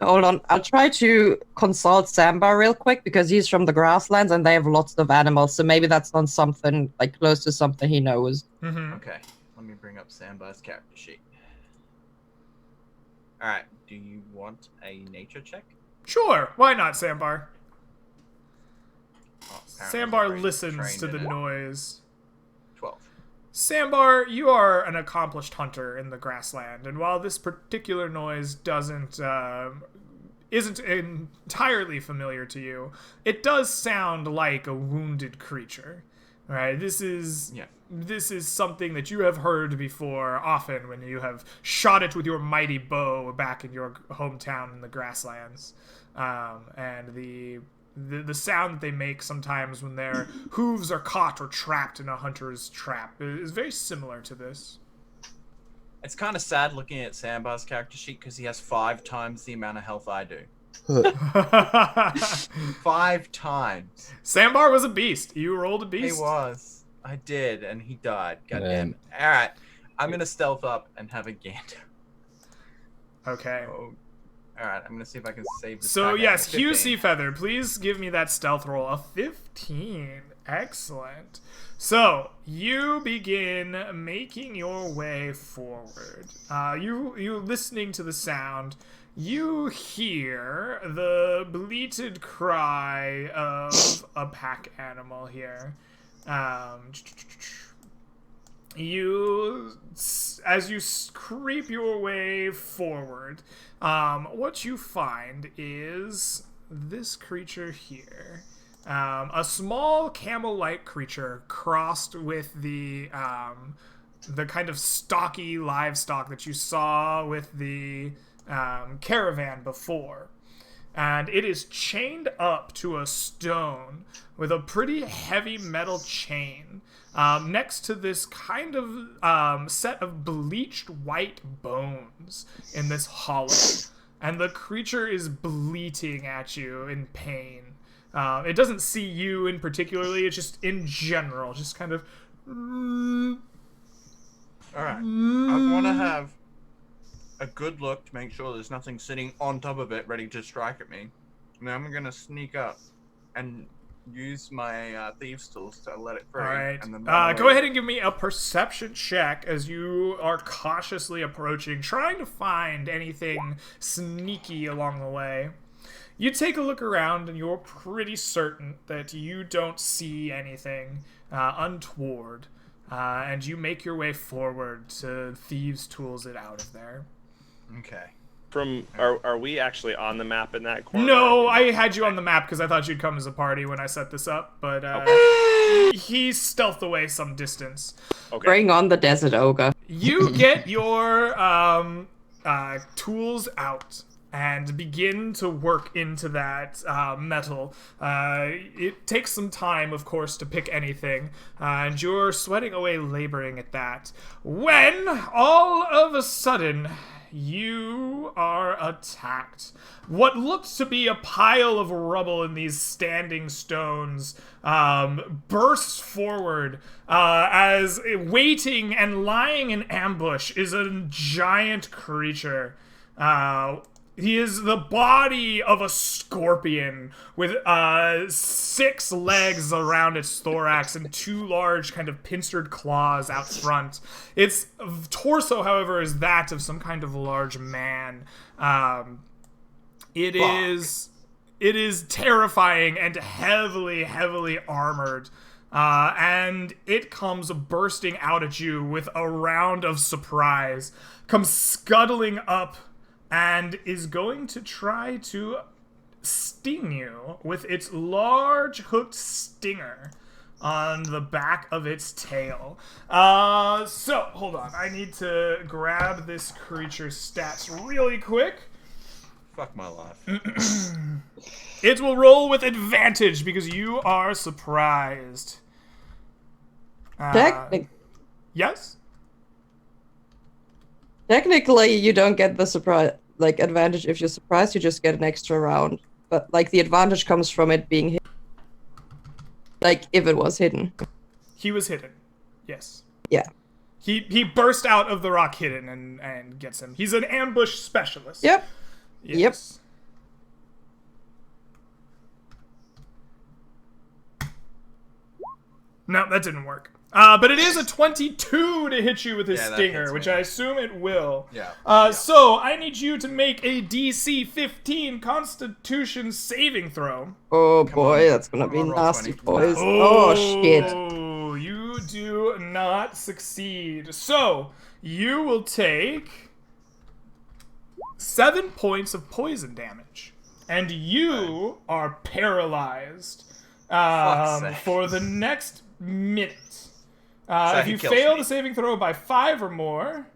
Hold on. I'll try to consult Sambar real quick because he's from the grasslands and they have lots of animals. So maybe that's on something like close to something he knows. Mm-hmm. Okay, let me bring up Sambar's character sheet. All right. Do you want a nature check? Sure. Why not, Sambar? Oh, Sambar listens to the noise. 12. Sambar, you are an accomplished hunter in the grassland, and while this particular noise isn't entirely familiar to you, it does sound like a wounded creature. Right? This is something that you have heard before often when you have shot it with your mighty bow back in your hometown in the grasslands, and the sound that they make sometimes when their hooves are caught or trapped in a hunter's trap is very similar to this. It's kind of sad looking at Sambar's character sheet because he has 5 times the amount of health I do. 5 times. Sambar was a beast. You rolled a beast. He was. I did, and he died. Goddamn. All right, I'm gonna stealth up and have a gander. Okay. Oh. All right, I'm gonna see if I can save this. So yes, 15. Hugh Seafeather, please give me that stealth roll. A 15. Excellent. So you begin making your way forward. You listening to the sound. You hear the bleated cry of a pack animal here. As you creep your way forward, what you find is this creature here. A small camel-like creature crossed with the kind of stocky livestock that you saw with the caravan before. And it is chained up to a stone with a pretty heavy metal chain next to this kind of set of bleached white bones in this hollow. And the creature is bleating at you in pain. It doesn't see you in particularly, it's just in general, just kind of... All right. I want to have a good look to make sure there's nothing sitting on top of it ready to strike at me. And then I'm going to sneak up and use my thieves' tools to let it free. All right. And then Go ahead and give me a perception check as you are cautiously approaching, trying to find anything sneaky along the way. You take a look around and you're pretty certain that you don't see anything untoward. And you make your way forward to thieves' tools it out of there. Okay. Are we actually on the map in that corner? No, I had you on the map because I thought you'd come as a party when I set this up, but he stealthed away some distance. Okay. Bring on the desert ogre. You get your tools out and begin to work into that metal. It takes some time, of course, to pick anything, and you're sweating away laboring at that. When, all of a sudden, you are attacked. What looked to be a pile of rubble in these standing stones bursts forward as waiting and lying in ambush is a giant creature. He is the body of a scorpion with 6 legs around its thorax and 2 large kind of pincered claws out front. Its torso, however, is that of some kind of large man. It is terrifying and heavily armored. And it comes bursting out at you with a round of surprise. Comes scuttling up and is going to try to sting you with its large hooked stinger on the back of its tail. So, hold on. I need to grab this creature's stats really quick. Fuck my life. It will roll with advantage because you are surprised. Yes? Technically, you don't get the surprise advantage if you're surprised. You just get an extra round. But the advantage comes from it being hidden. If it was hidden. He was hidden. Yes. Yeah. He burst out of the rock hidden and gets him. He's an ambush specialist. Yep. Yes. Yep. No, that didn't work. But it is a 22 to hit you with his stinger, which I assume it will. Yeah. So I need you to make a DC 15 Constitution saving throw. Oh boy, that's gonna be nasty, boys. Oh shit. Oh, you do not succeed. So you will take 7 points of poison damage, and you are paralyzed for the next minute. If you fail the saving throw by 5 or more,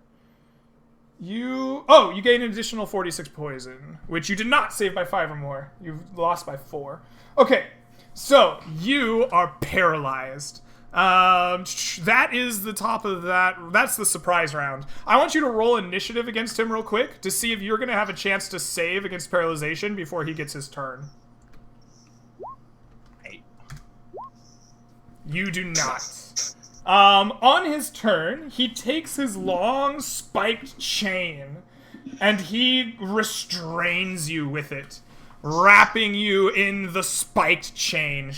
you gain an additional 46 poison, which you did not save by 5 or more. You've lost by 4. Okay, so you are paralyzed. That is the top of that. That's the surprise round. I want you to roll initiative against him real quick to see if you're going to have a chance to save against paralyzation before he gets his turn. 8. You do not. On his turn, he takes his long spiked chain and he restrains you with it, wrapping you in the spiked chain.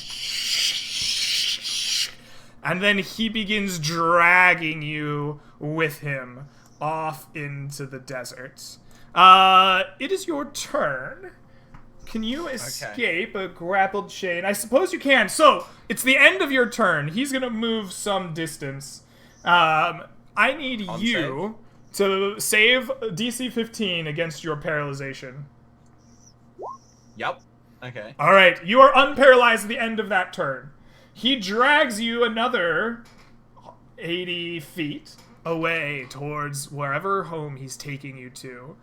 And then he begins dragging you with him off into the desert. It is your turn. Can you escape a grappled chain? I suppose you can. So, it's the end of your turn. He's going to move some distance. I need you to save DC 15 against your paralyzation. Yep. Okay. All right. You are unparalyzed at the end of that turn. He drags you another 80 feet away towards wherever home he's taking you to.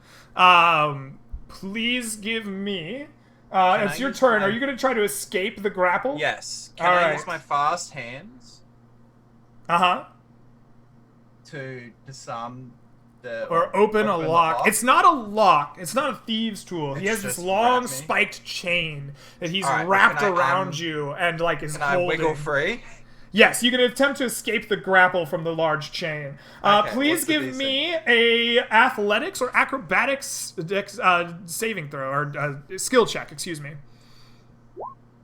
Please give me... it's your turn. Are you going to try to escape the grapple? Yes. Can I use my fast hands? Uh-huh. To disarm the... Or open a lock. It's not a lock. It's not a thieves' tool. He has It's this just long wrap me. spiked chain that he's Alright, wrapped can I, around you and is Can I holding. wiggle free? Yes, you can attempt to escape the grapple from the large chain. Okay, Please what's the give DC? me a athletics or acrobatics saving throw, or skill check, excuse me.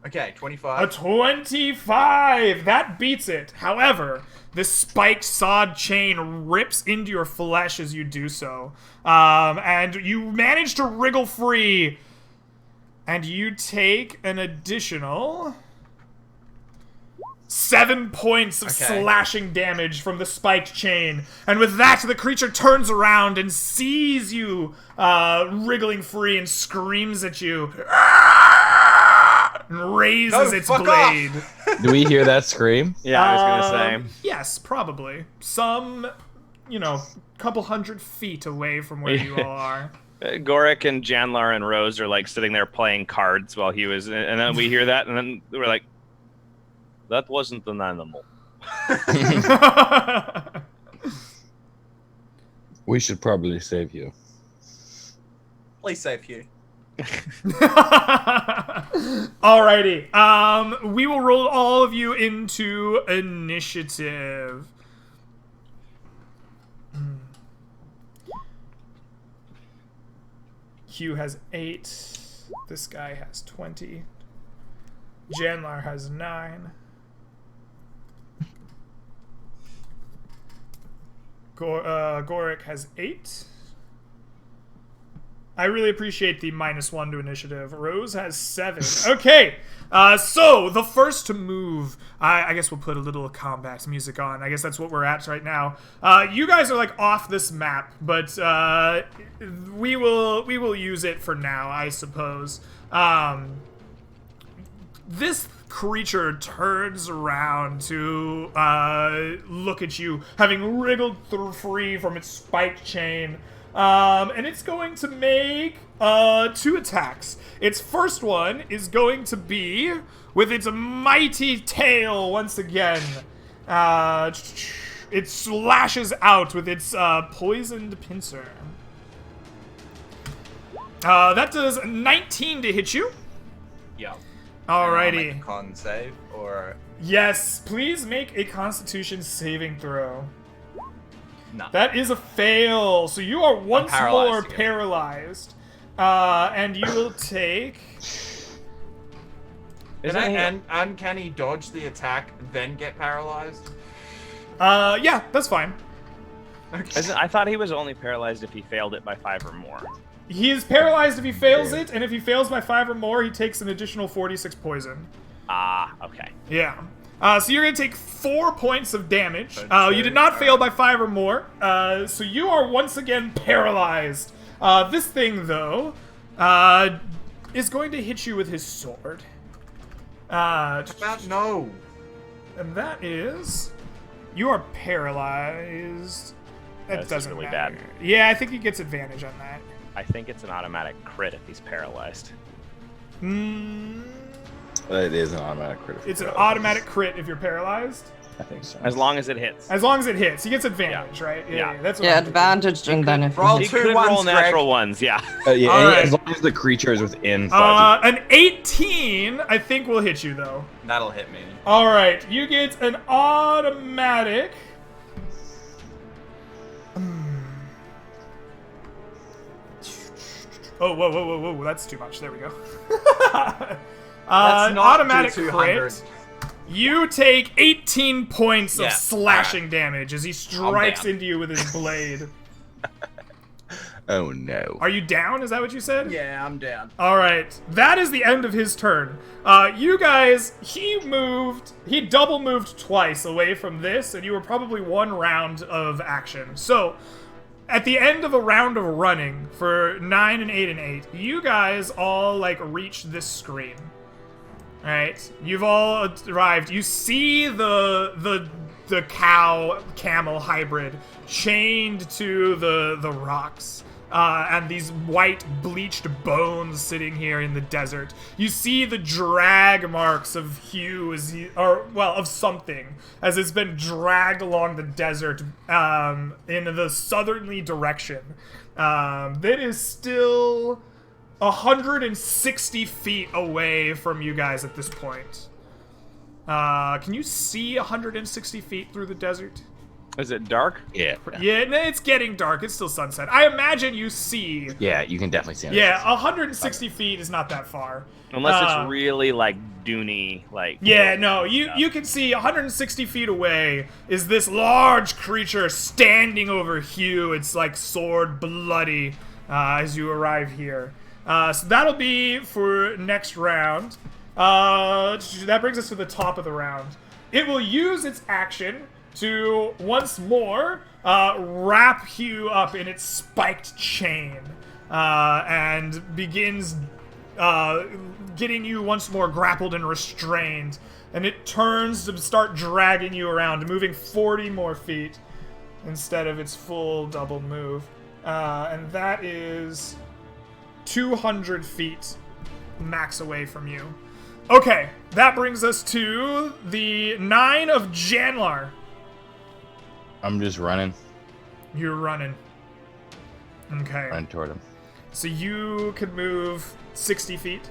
Okay, A 25. 25! That beats it. However, this spiked sawed chain rips into your flesh as you do so. And you manage to wriggle free. And you take an additional 7 points of Okay. slashing damage from the spiked chain. And with that, the creature turns around and sees you wriggling free and screams at you. And raises No, its fuck blade. Do we hear that scream? Yeah, I was gonna say. Yes, probably. Some, couple hundred feet away from where you all are. Gorik and Janlar and Rose are like sitting there playing cards while he was, and then we hear that, and then we're like, "That wasn't an animal." We should probably save you. Please save you. Alrighty. We will roll all of you into initiative. Q has 8. This guy has 20. Janlar has 9. Gorik has 8. I really appreciate the -1 to initiative. Rose has 7. Okay, so the first to move, I guess we'll put a little combat music on. I guess that's what we're at right now. You guys are like off this map, but we will use it for now, I suppose. This creature turns around to look at you, having wriggled free from its spiked chain. And it's going to make 2 attacks. Its first one is going to be with its mighty tail once again. It slashes out with its poisoned pincer. That does 19 to hit you. Yeah. Alrighty. Make a con save, or Yes, please make a Constitution saving throw. no. That is a fail. So you are once paralyzed more again. paralyzed. And you will take... Can I uncanny dodge the attack, then get paralyzed? Yeah, that's fine. I thought he was only paralyzed if he failed it by 5 or more. He is paralyzed if he fails it, and if he fails by 5 or more, he takes an additional 46 poison. Ah, okay. Yeah. So you're going to take 4 points of damage. You did not fail by 5 or more. So you are once again paralyzed. This thing, though, is going to hit you with his sword. About no. And that is... You are paralyzed. That This is doesn't really matter. bad. Yeah, I think he gets advantage on that. I think it's an automatic crit if he's paralyzed. It is an automatic critical. It's an automatic crit if you're paralyzed. I think so. As long as it hits. As long as it hits. He gets advantage, right? Yeah. That's what Yeah, I'm thinking. advantage and then if Roll He two could ones, roll Greg. natural ones, yeah. Yeah, Alright. as long as the creature is within 5 feet. An 18, I think, will hit you, though. That'll hit me. Alright, you get an automatic... Oh, whoa, that's too much. There we go. Let's not automatic do 200. crit. You take 18 points Yeah, of slashing damage as he strikes down. into you with his blade. Oh no. Are you down? Is that what you said? Yeah, I'm down. All right, that is the end of his turn. You guys, he double moved twice away from this, and you were probably 1 round of action. So, at the end of a round of running for 9 and 8 and 8, you guys all reach this screen. All right, you've all arrived. You see the camel hybrid chained to the rocks. And these white bleached bones sitting here in the desert. You see the drag marks of Hugh of something as it's been dragged along the desert in the southerly direction. That is still 160 feet away from you guys at this point. Can you see 160 feet through the desert? Is it dark? Yeah. Yeah, no, it's getting dark. It's still sunset. I imagine you see. Yeah, you can definitely see it. Yeah, 160 feet is not that far. Unless it's really like Dooney, like. Yeah, no, you can see 160 feet away is this large creature standing over Hugh. It's like sword bloody as you arrive here. So that'll be for next round. That brings us to the top of the round. It will use its action to once more wrap Hugh up in its spiked chain and begins getting you once more grappled and restrained. And it turns to start dragging you around, moving 40 more feet instead of its full double move. And that is 200 feet max away from you. Okay, that brings us to the 9 of Janlar. I'm just running. You're running. Okay. Running toward him. So you could move 60 feet.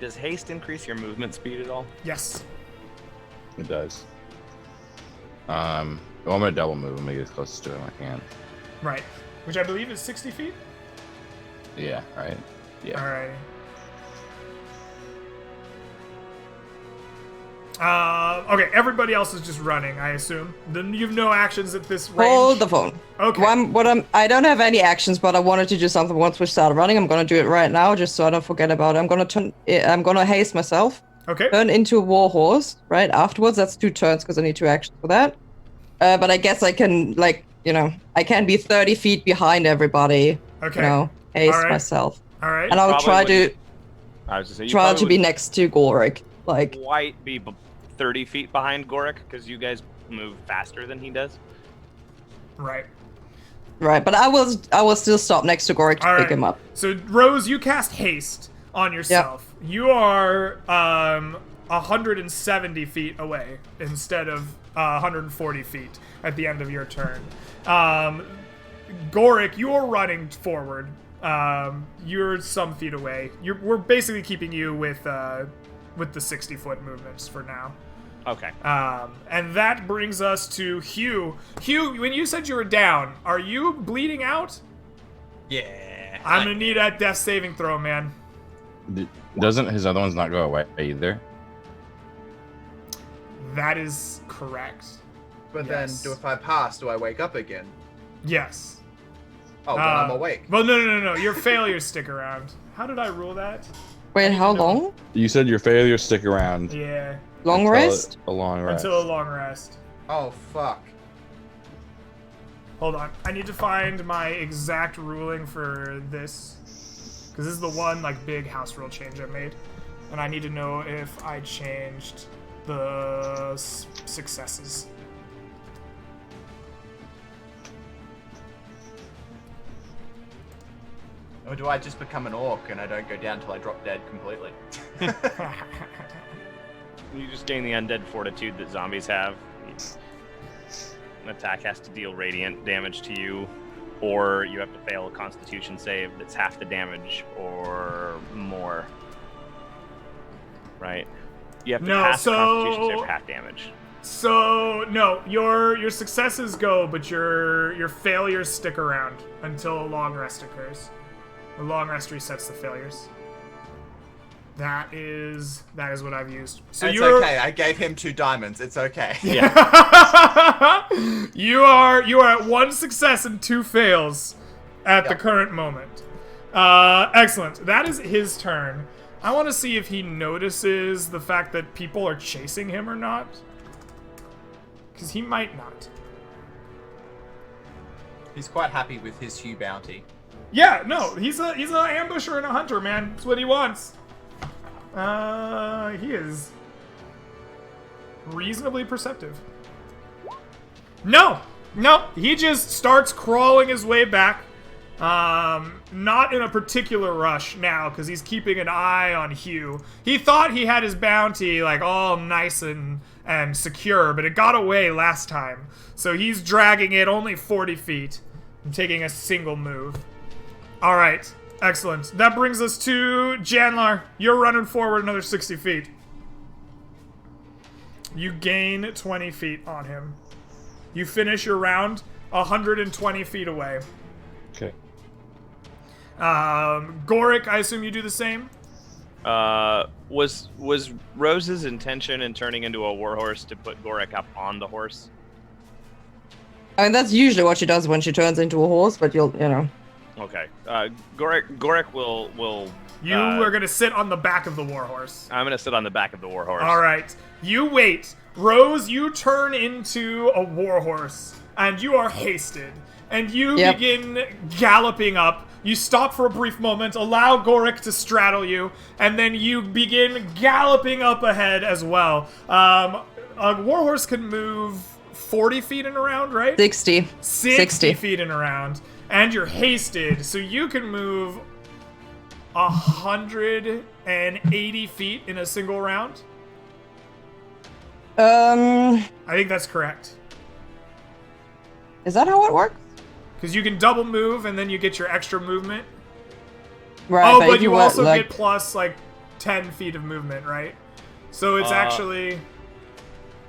Does haste increase your movement speed at all? Yes. It does. Well, I'm gonna double move. I'm gonna get as close to it as I can. Right. Which I believe is 60 feet? Yeah, right? Yeah. Alright. Okay, everybody else is just running, I assume. Then you have no actions at this range. Hold the phone. Okay. I don't have any actions, but I wanted to do something once we started running. I'm gonna do it right now, just so I don't forget about it. I'm gonna haste myself. Okay. Turn into a warhorse right afterwards. That's 2 turns because I need 2 actions for that. But I guess I can, like, I can be 30 feet behind everybody. Okay. Haste Alright. myself. Alright. And I'll Probably try wouldn't- to I was just saying, you be next to Gorik. Like, quite be 30 feet behind Gorik because you guys move faster than he does. Right. right, but I will still stop next to Gorik to Alright. pick him up. So, Rose, you cast haste on yourself. You are 170 feet away instead of 140 feet at the end of your turn. Gorik, you're running forward. You're some feet away. We're basically keeping you with the 60-foot movements for now. Okay. And that brings us to Hugh. Hugh, when you said you were down, are you bleeding out? Yeah. I'm gonna need that death saving throw, man. Doesn't his other ones not go away either? That is correct. But Yes. then, if I pass, do I wake up again? Yes. Oh, then I'm awake. Well, no. Your failures stick around. How did I rule that? Wait, how long? You said your failures stick around. Yeah. Long until rest? A long rest. Until a long rest. Oh, fuck. Hold on. I need to find my exact ruling for this. Because this is the one, like, big house rule change I made. And I need to know if I changed the successes. Or do I just become an orc and I don't go down till I drop dead completely? You just gain the undead fortitude that zombies have. An attack has to deal radiant damage to you, or you have to fail a constitution save that's half the damage or more. Right? You have to No, pass a constitution so- save for half damage. So, no, your successes go, but your failures stick around until a long rest occurs. A long rest resets the failures. That is what I've used. So It's you're okay. I gave him 2 diamonds. It's okay. you are at 1 success and 2 fails at the Yep. current moment. Excellent. That is his turn. I want to see if he notices the fact that people are chasing him or not. Because he might not. He's quite happy with his Hugh bounty. Yeah, no, he's an ambusher and a hunter, man. That's what he wants. He is reasonably perceptive. No, he just starts crawling his way back. Not in a particular rush now, because he's keeping an eye on Hugh. He thought he had his bounty, like, all nice and secure, but it got away last time. So he's dragging it only 40 feet and taking a single move. All right, excellent. That brings us to Janlar. You're running forward another 60 feet. You gain 20 feet on him. You finish your round 120 feet away. Okay. Gorik, I assume you do the same? Was Rose's intention in turning into a warhorse to put Gorik up on the horse? I mean, that's usually what she does when she turns into a horse, but you know. Okay. Gorik will. You are going to sit on the back of the warhorse. I'm going to sit on the back of the warhorse. All right. You wait. Rose, you turn into a warhorse, and you are hasted. And you begin galloping up. You stop for a brief moment, allow Gorik to straddle you, and then you begin galloping up ahead as well. A warhorse can move 40 feet in a round, right? 60. 60 feet in a round. And you're hasted, so you can move 180 feet in a single round. I think that's correct. Is that how it works? Because you can double move and then you get your extra movement. Right. Oh, but you also like, get plus like 10 feet of movement, right? So it's actually...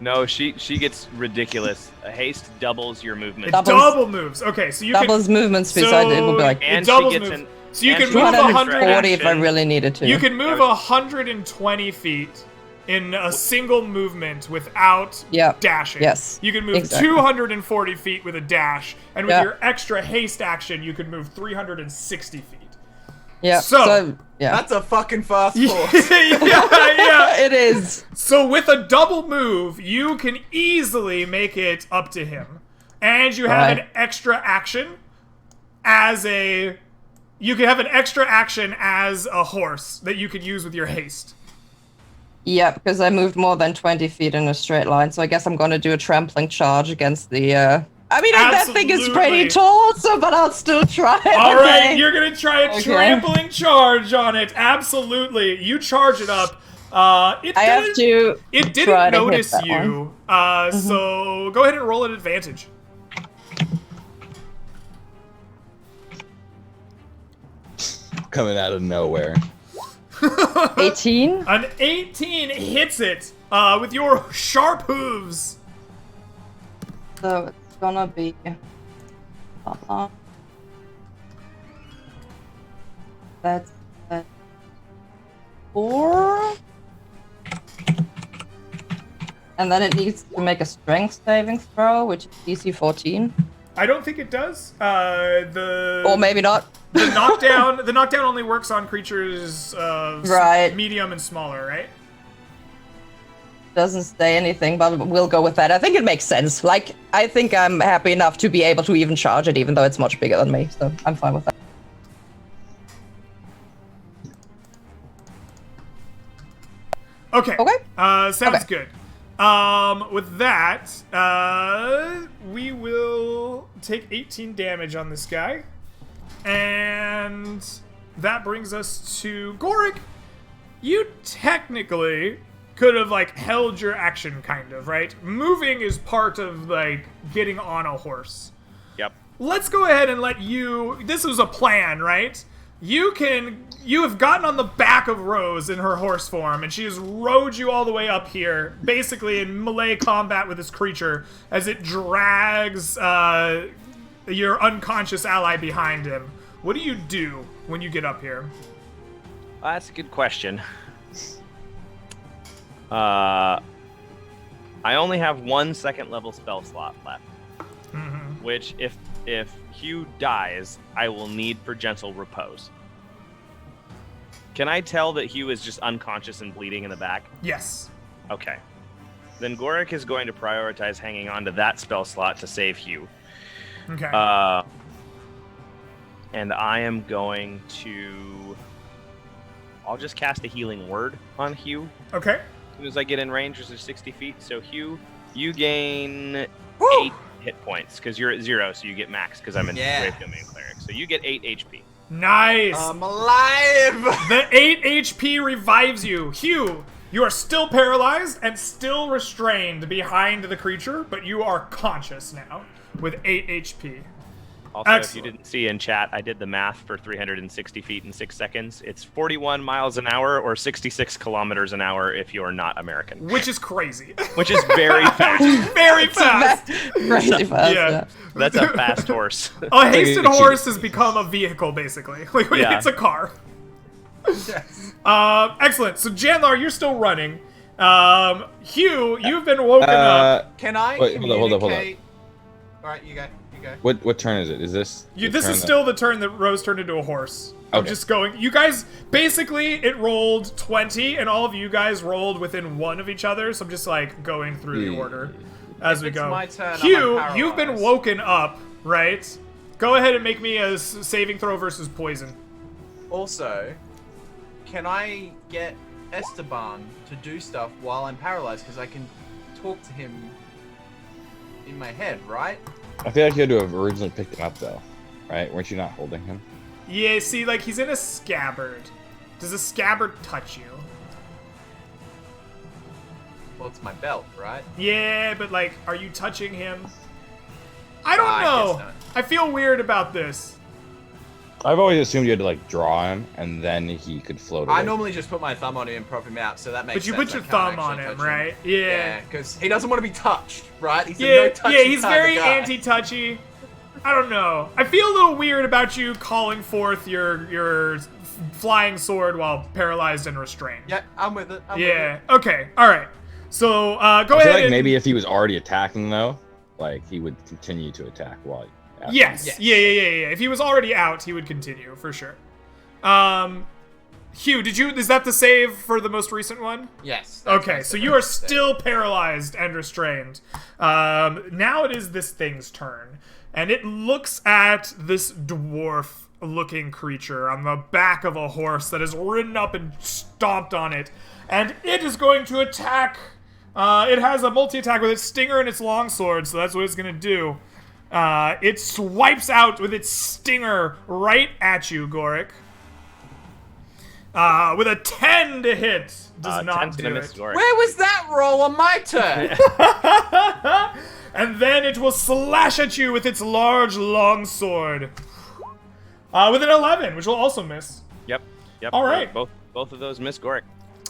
No, she gets ridiculous. A haste doubles your movement. It double moves. Okay, so you doubles can... movement speed, so it would be like... And it doubles she gets moves. an... So you can move 240 if I really needed to. You can move 120 feet in a single movement without dashing. Yes. You can move 240 feet with a dash, and with your extra haste action, you can move 360 feet. Yeah. So that's a fucking fast force. yeah. It is. So with a double move, you can easily make it up to him, and you have an extra action as a. You can have an extra action as a horse that you could use with your haste. Yeah, because I moved more than 20 feet in a straight line, so I guess I'm going to do a trampling charge against the, I mean, that thing is pretty tall, but I'll still try it. All right, you're going to try a trampling charge on it. Absolutely. You charge it up. It didn't notice you, so go ahead and roll an advantage. Coming out of nowhere. 18? An 18 hits it with your sharp hooves. So it's gonna be... That's 4. And then it needs to make a strength saving throw, which is DC 14. I don't think it does. Or maybe not. The knockdown only works on creatures medium and smaller, right? Doesn't say anything, but we'll go with that. I think it makes sense. Like, I think I'm happy enough to be able to even charge it, even though it's much bigger than me, so I'm fine with that. Okay. Sounds good. With that, we will take 18 damage on this guy. And that brings us to Gorik. You technically could have, like, held your action, kind of, right? Moving is part of, like, getting on a horse. Yep. Let's go ahead and let you... This was a plan, right? You have gotten on the back of Rose in her horse form, and she has rode you all the way up here, basically in melee combat with this creature, as it drags your unconscious ally behind him. What do you do when you get up here? That's a good question. I only have 1 second level spell slot left, which if Hugh dies, I will need for gentle repose. Can I tell that Hugh is just unconscious and bleeding in the back? Yes. Okay. Then Gorik is going to prioritize hanging on to that spell slot to save Hugh. Okay. And I am going to... I'll just cast a healing word on Hugh. Okay. As soon as I get in range, there's 60 feet. So Hugh, you gain 8 hit points, because you're at 0, so you get max, because I'm in Grave Domain Cleric. So you get 8 HP. Nice! I'm alive! The 8 HP revives you. Hugh, you are still paralyzed and still restrained behind the creature, but you are conscious now with 8 HP. Also, if you Excellent. didn't see in chat, I did the math for 360 feet in 6 seconds. It's 41 miles an hour or 66 kilometers an hour if you're not American. Which is crazy. Which is very fast. Very fast. Crazy fast. Yeah. That's a fast horse. A hasted horse has become a vehicle, basically. Like, Yeah. it's a car. Yes. Excellent. So, Janlar, you're still running. Hugh, you've been woken up. Can I Wait, hold up. communicate? All right, you go. What turn is it? Is this? This is still the turn that Rose turned into a horse. I'm Okay. just going. You guys, basically, it rolled 20, and all of you guys rolled within 1 of each other. So I'm just like going through the order as we it's go. my turn, Hugh, I'm you've been paralyzed. woken up, right? Go ahead and make me a saving throw versus poison. Also, can I get Esteban to do stuff while I'm paralyzed? Because I can talk to him in my head, right? I feel like you had to have originally picked him up though, right? Weren't you not holding him? Yeah, see, like, he's in a scabbard. Does a scabbard touch you? Well, it's my belt, right? Yeah, but, like, are you touching him? I don't I know. guess not. I feel weird about this. I've always assumed you had to like draw him and then he could float away. I normally just put my thumb on him and prop him out, so that makes But you sense. put your I can't thumb on actually him, touch right? Yeah, Yeah. because he doesn't want to be touched, right? He's a Yeah, no-touchy yeah, he's kind of very guy. anti-touchy. I don't know. I feel a little weird about you calling forth your flying sword while paralyzed and restrained. Yeah, I'm with it. I'm with Yeah. it. Okay. All right. So go I ahead. feel like and... maybe if he was already attacking though, like he would continue to attack while. after. Yes. Yes. Yeah. If he was already out, he would continue for sure. Hugh, is that the save for the most recent one? Yes. that's Okay, my so second you are mistake. still paralyzed and restrained. Now it is this thing's turn, and it looks at this dwarf-looking creature on the back of a horse that has ridden up and stomped on it, and it is going to attack. It has a multi-attack with its stinger and its longsword, so that's what it's gonna do. It swipes out with its stinger right at you, Gorik. With a 10 to hit. Does not 10's do gonna it. miss Gorik. Where was that roll on my turn? And then it will slash at you with its large longsword. With an 11, which will also miss. Yep. All right. Both of those miss Gorik.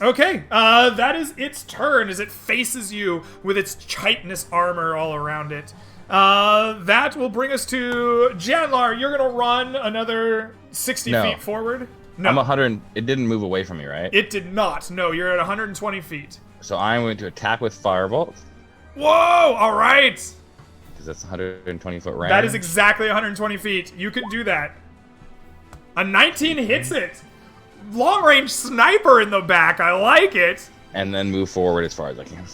Okay, that is its turn as it faces you with its chitinous armor all around it. That will bring us to Janlar. You're gonna run another 60 No. feet forward. No, I'm 100. It didn't move away from me, right? it did not. No, you're at 120 feet. So I'm going to attack with firebolt Whoa! All right. because that's 120 foot range. That is exactly 120 feet. You can do that. A 19 hits it. Long range sniper in the back. I like it. and then move forward as far as I can.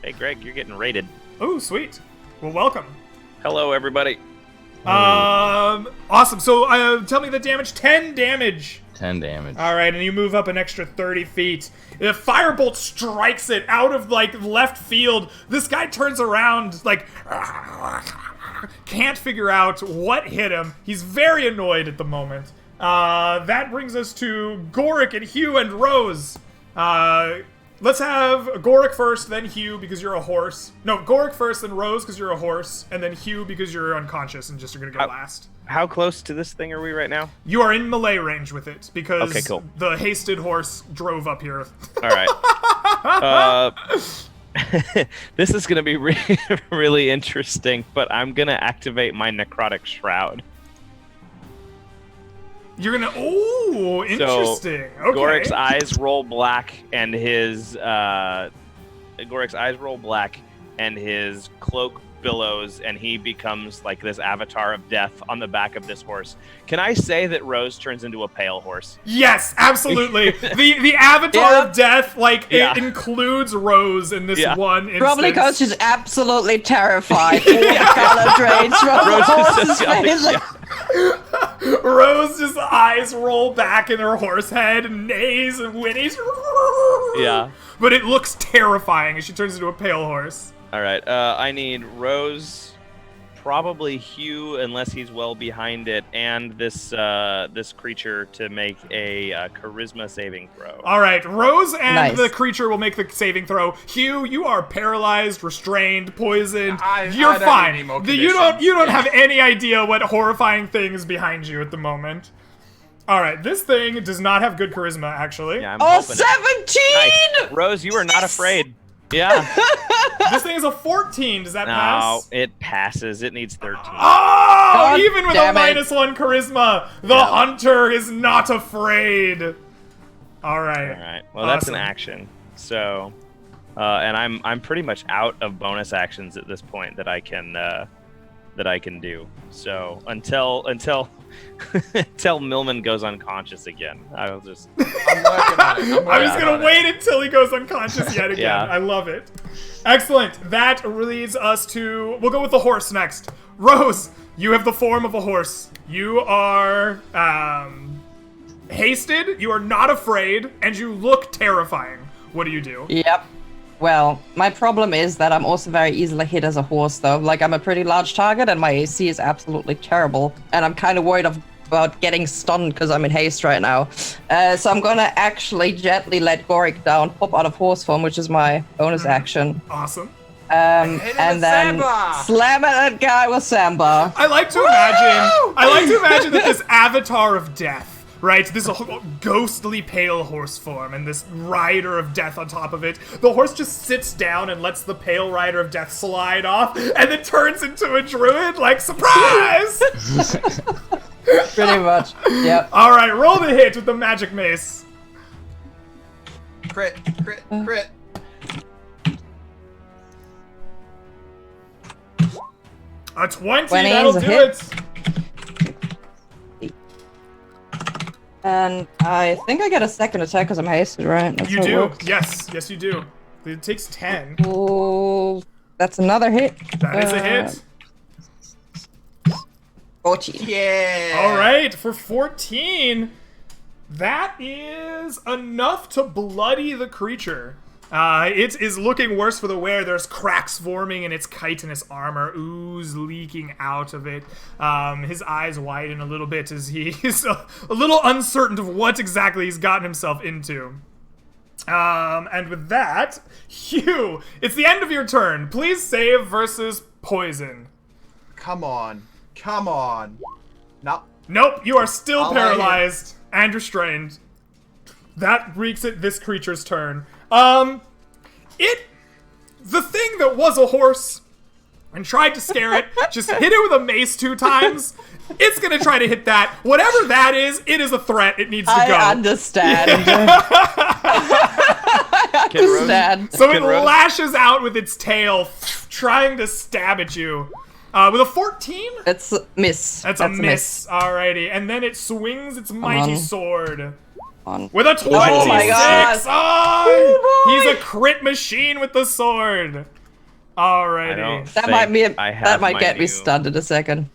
Hey, Greg, you're getting raided. Oh, sweet. Well, welcome. Hello, everybody. Awesome. So, tell me the damage. 10 damage. 10 damage. All right, and you move up an extra 30 feet. The firebolt strikes it out of, like, left field. This guy turns around, like, can't figure out what hit him. He's very annoyed at the moment. That brings us to Gorik and Hugh and Rose. Let's have Gorik first, then Hugh because you're a horse. No, Gorik first, then Rose because you're a horse, and then Hugh because you're unconscious and just are gonna go last. How close to this thing are we right now? You are in melee range with it because Okay, cool. the hasted horse drove up here. All right. This is going to be really interesting, but I'm going to activate my necrotic shroud. You're gonna. Oh, interesting. Okay. Gorik's eyes roll black, and his cloak billows, and he becomes like this avatar of death on the back of this horse. Can I say that Rose turns into a pale horse? Yes, absolutely. the avatar Yeah. of death, like Yeah. it includes Rose in this Yeah. one instance. Probably because she's absolutely terrified. All the color drains from the Rose is horse's sociotic, face. yeah. Rose just eyes roll back in her horse head and neighs and whinnies. Yeah. But it looks terrifying as she turns into a pale horse. All right. I need Rose, probably Hugh, unless he's well behind it, and this creature to make a charisma saving throw. All right, Rose and Nice. the creature will make the saving throw. Hugh, you are paralyzed, restrained, poisoned. I You're don't fine. need any more You don't conditions. have any idea what horrifying thing is behind you at the moment. All right, this thing does not have good charisma, actually. Yeah, I'm Oh, hoping it- 17! Nice. Rose, you are not afraid. Yeah. This thing is a 14. Does that No, pass? it passes. It needs 13. Oh, God even with a damn it. -1 charisma, the Yeah. hunter is not afraid. All right. All right. Well, that's an Awesome. action. So, and I'm pretty much out of bonus actions at this point that I can do. So until until Millman goes unconscious again, I'll just. I'm working on it. I'm just gonna wait until he goes unconscious yet again. Yeah. I love it. Excellent. That leads us to. We'll go with the horse next. Rose, you have the form of a horse. You are hasted. You are not afraid, and you look terrifying. What do you do? Yep. Well, my problem is that I'm also very easily hit as a horse, though. Like, I'm a pretty large target, and my AC is absolutely terrible. And I'm kind of worried about getting stunned because I'm in haste right now. So I'm gonna actually gently let Goric down, pop out of horse form, which is my bonus action. Awesome. And hit him then with Samba! slam at that guy with Samba. I like to imagine. I like to imagine that this avatar of death. Right, this ghostly pale horse form, and this rider of death on top of it. The horse just sits down and lets the pale rider of death slide off, and then turns into a druid, like, surprise! Pretty much. Yep. All right, roll the hit with the magic mace. Crit. A 20, 20 that'll is a do hit. it. And I think I get a second attack because I'm hasted, right? That's You how it do, works. yes, you do. It takes 10. Oh, that's another hit. That is a hit. 14. Yeah. All right, for 14, that is enough to bloody the creature. It is looking worse for the wear. There's cracks forming in its chitinous armor, ooze leaking out of it. His eyes widen a little bit as he is a little uncertain of what exactly he's gotten himself into. And with that, Hugh, it's the end of your turn. Please save versus poison. Come on. No. Nope, you are still I'll lay him. paralyzed and restrained. That makes it this creature's turn. The thing that was a horse and tried to scare it, just hit it with a mace 2 times. It's gonna try to hit that. Whatever that is, it is a threat. It needs to go. I understand. I Can Rose- understand. So it Can Rose- lashes out with its tail, trying to stab at you. With a 14? It's a miss. That's a miss. Alrighty. And then it swings its mighty on. sword. On. With a 26! Oh my God. Oh, Oh, he's boy. a crit machine with the sword. Alrighty. That might be. I have That might my get me new- stunned in a second.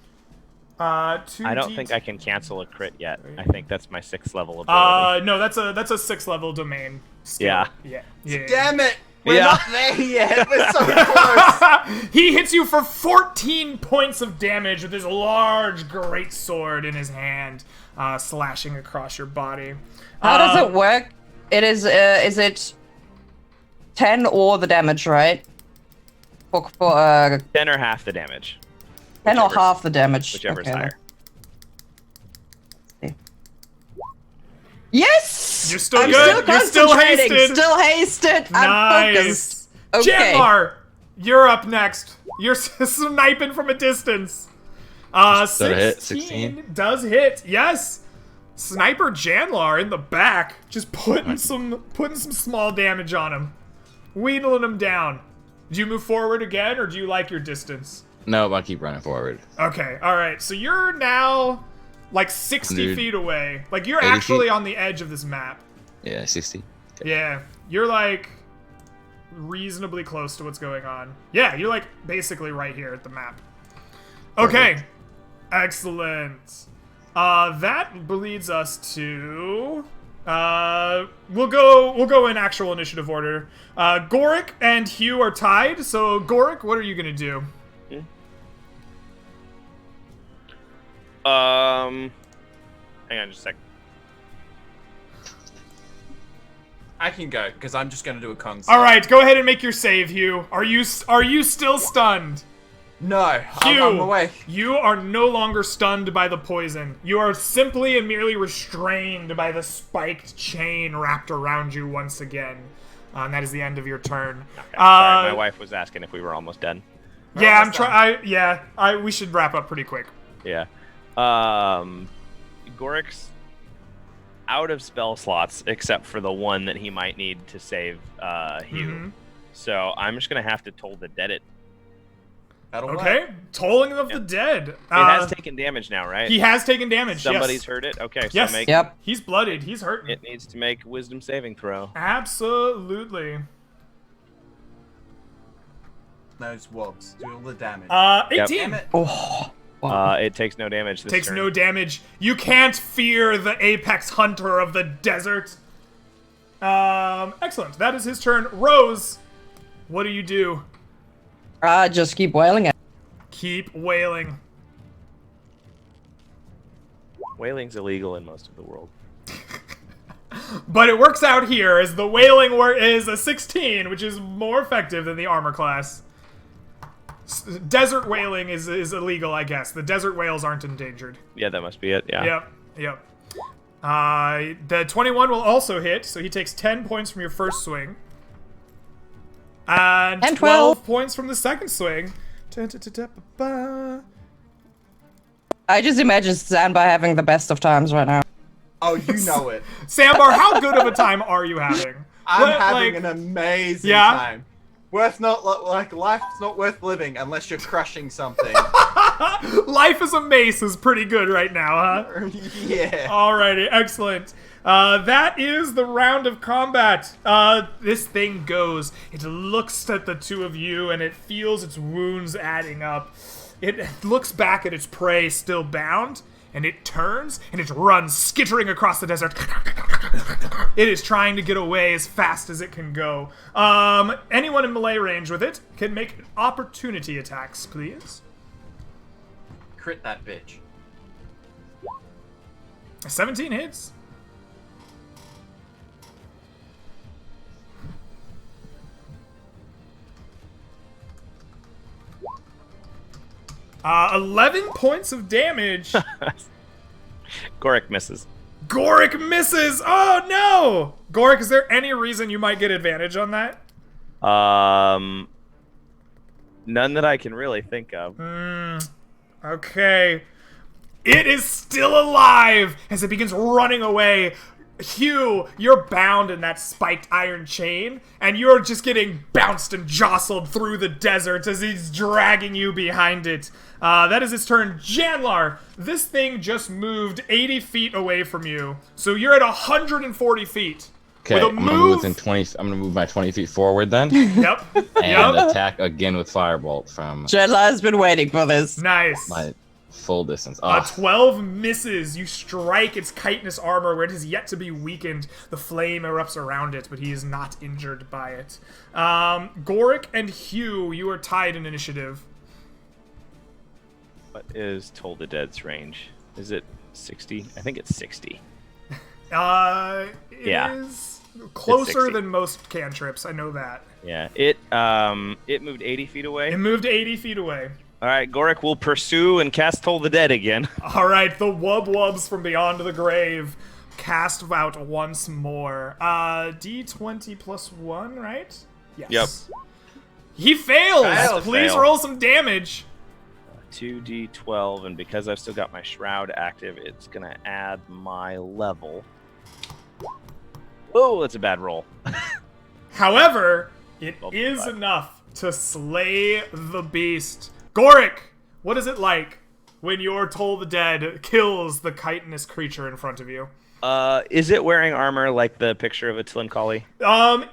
2D. I don't think I can cancel a crit yet. I think that's my 6th level ability. No, that's a 6th level domain skill. Yeah. Yeah. Damn it. We're Yeah. not there yet. We're so close. He hits you for 14 points of damage with his large great sword in his hand, slashing across your body. How does it work? It is it 10 or the damage, right? For 10 or half the damage. 10 or Whichever's- half the damage. Whichever's Okay. higher. Yes! You're still I'm good? Still You're still concentrating, hasted? Still hasted. I'm focused. Nice. Okay. Janlar, you're up next. You're sniping from a distance. Does that hit? 16 does hit. Yes. Sniper Janlar in the back, just putting some small damage on him, wheedling him down. Do you move forward again, or do you like your distance? No, I'll keep running forward. Okay, all right. So you're now like 60 100, feet away. Like you're 80 actually feet? on the edge of this map. Yeah, 60. Okay. Yeah, you're like reasonably close to what's going on. Yeah, you're like basically right here at the map. Okay, Perfect. excellent. That leads us to we'll go in actual initiative order. Goric and Hugh are tied. So Goric, what are you gonna do? Hang on just a sec. I can go because I'm just gonna do a con. All right, go ahead and make your save, Hugh. Are you still stunned? No, Hugh, I'm awake. you are no longer stunned by the poison. You are simply and merely restrained by the spiked chain wrapped around you once again. And that is the end of your turn. Okay, sorry, my wife was asking if we were almost done. Yeah, I'm trying. We should wrap up pretty quick. Yeah. Gorik's out of spell slots except for the one that he might need to save Hugh. So I'm just gonna have to toll the dead it. Okay, tolling of the dead. It has taken damage now, right? He has taken damage. Somebody's yes. heard it. Okay, so Yes. make He's blooded. He's hurting. it needs to make wisdom saving throw. Absolutely. Those wobs do all the damage. 18. Damn it. Oh. Wow. It takes no damage this Takes turn. no damage. You can't fear the apex hunter of the desert. Excellent. That is his turn. Rose, what do you do? Just keep wailing it. Keep wailing. Wailing's illegal in most of the world. But it works out here as the wailing is a 16, which is more effective than the armor class. Desert wailing is illegal, I guess. The desert whales aren't endangered. Yeah, that must be it. Yeah. Yep. The 21 will also hit, so he takes 10 points from your first swing. And 12 points from the second swing. I just imagine Sandbar having the best of times right now. Oh, you know it. Sambar, how good of a time are you having? I'm having an amazing time. Life's not worth living unless you're crushing something. Life as a mace is pretty good right now, huh? Yeah. Alrighty, excellent. That is the round of combat. This thing goes. It looks at the two of you and it feels its wounds adding up. It looks back at its prey still bound, and it turns and it runs skittering across the desert. It is trying to get away as fast as it can go. Anyone in melee range with it can make opportunity attacks, please. Crit that bitch. 17 hits. Uh, 11 points of damage. Gorik misses. Gorik misses. Oh no! Gorik, is there any reason you might get advantage on that? None that I can really think of. Okay. It is still alive as it begins running away. Hugh, you're bound in that spiked iron chain, and you're just getting bounced and jostled through the desert as he's dragging you behind it. That is his turn. Janlar, this thing just moved 80 feet away from you, so you're at 140 feet. Okay, I'm gonna move within 20. I'm gonna move my 20 feet forward then, Yep. and attack again with firebolt from Jedla has been waiting for this. Nice. my full distance. 12 misses. You strike its chitinous armor where it has yet to be weakened. The flame erupts around it, but he is not injured by it. Gorik and Hugh, you are tied in initiative. What is Toll the Dead's range? Is it 60? I think it's 60. It is closer 60. than most cantrips. I know that. Yeah. It moved 80 feet away. It moved 80 feet away. All right, Gorik will pursue and cast Toll the Dead again. All right, the wub-wubs from beyond the grave cast out once more. D20 plus 1, right? Yes. Yep. He fails! Fail. Please roll some damage. 2d12, and because I've still got my shroud active, it's gonna add my level. Oh, that's a bad roll. However, it is enough to slay the beast. Gorik, what is it like when your Toll the Dead kills the chitinous creature in front of you? Is it wearing armor like the picture of a Tlinkali?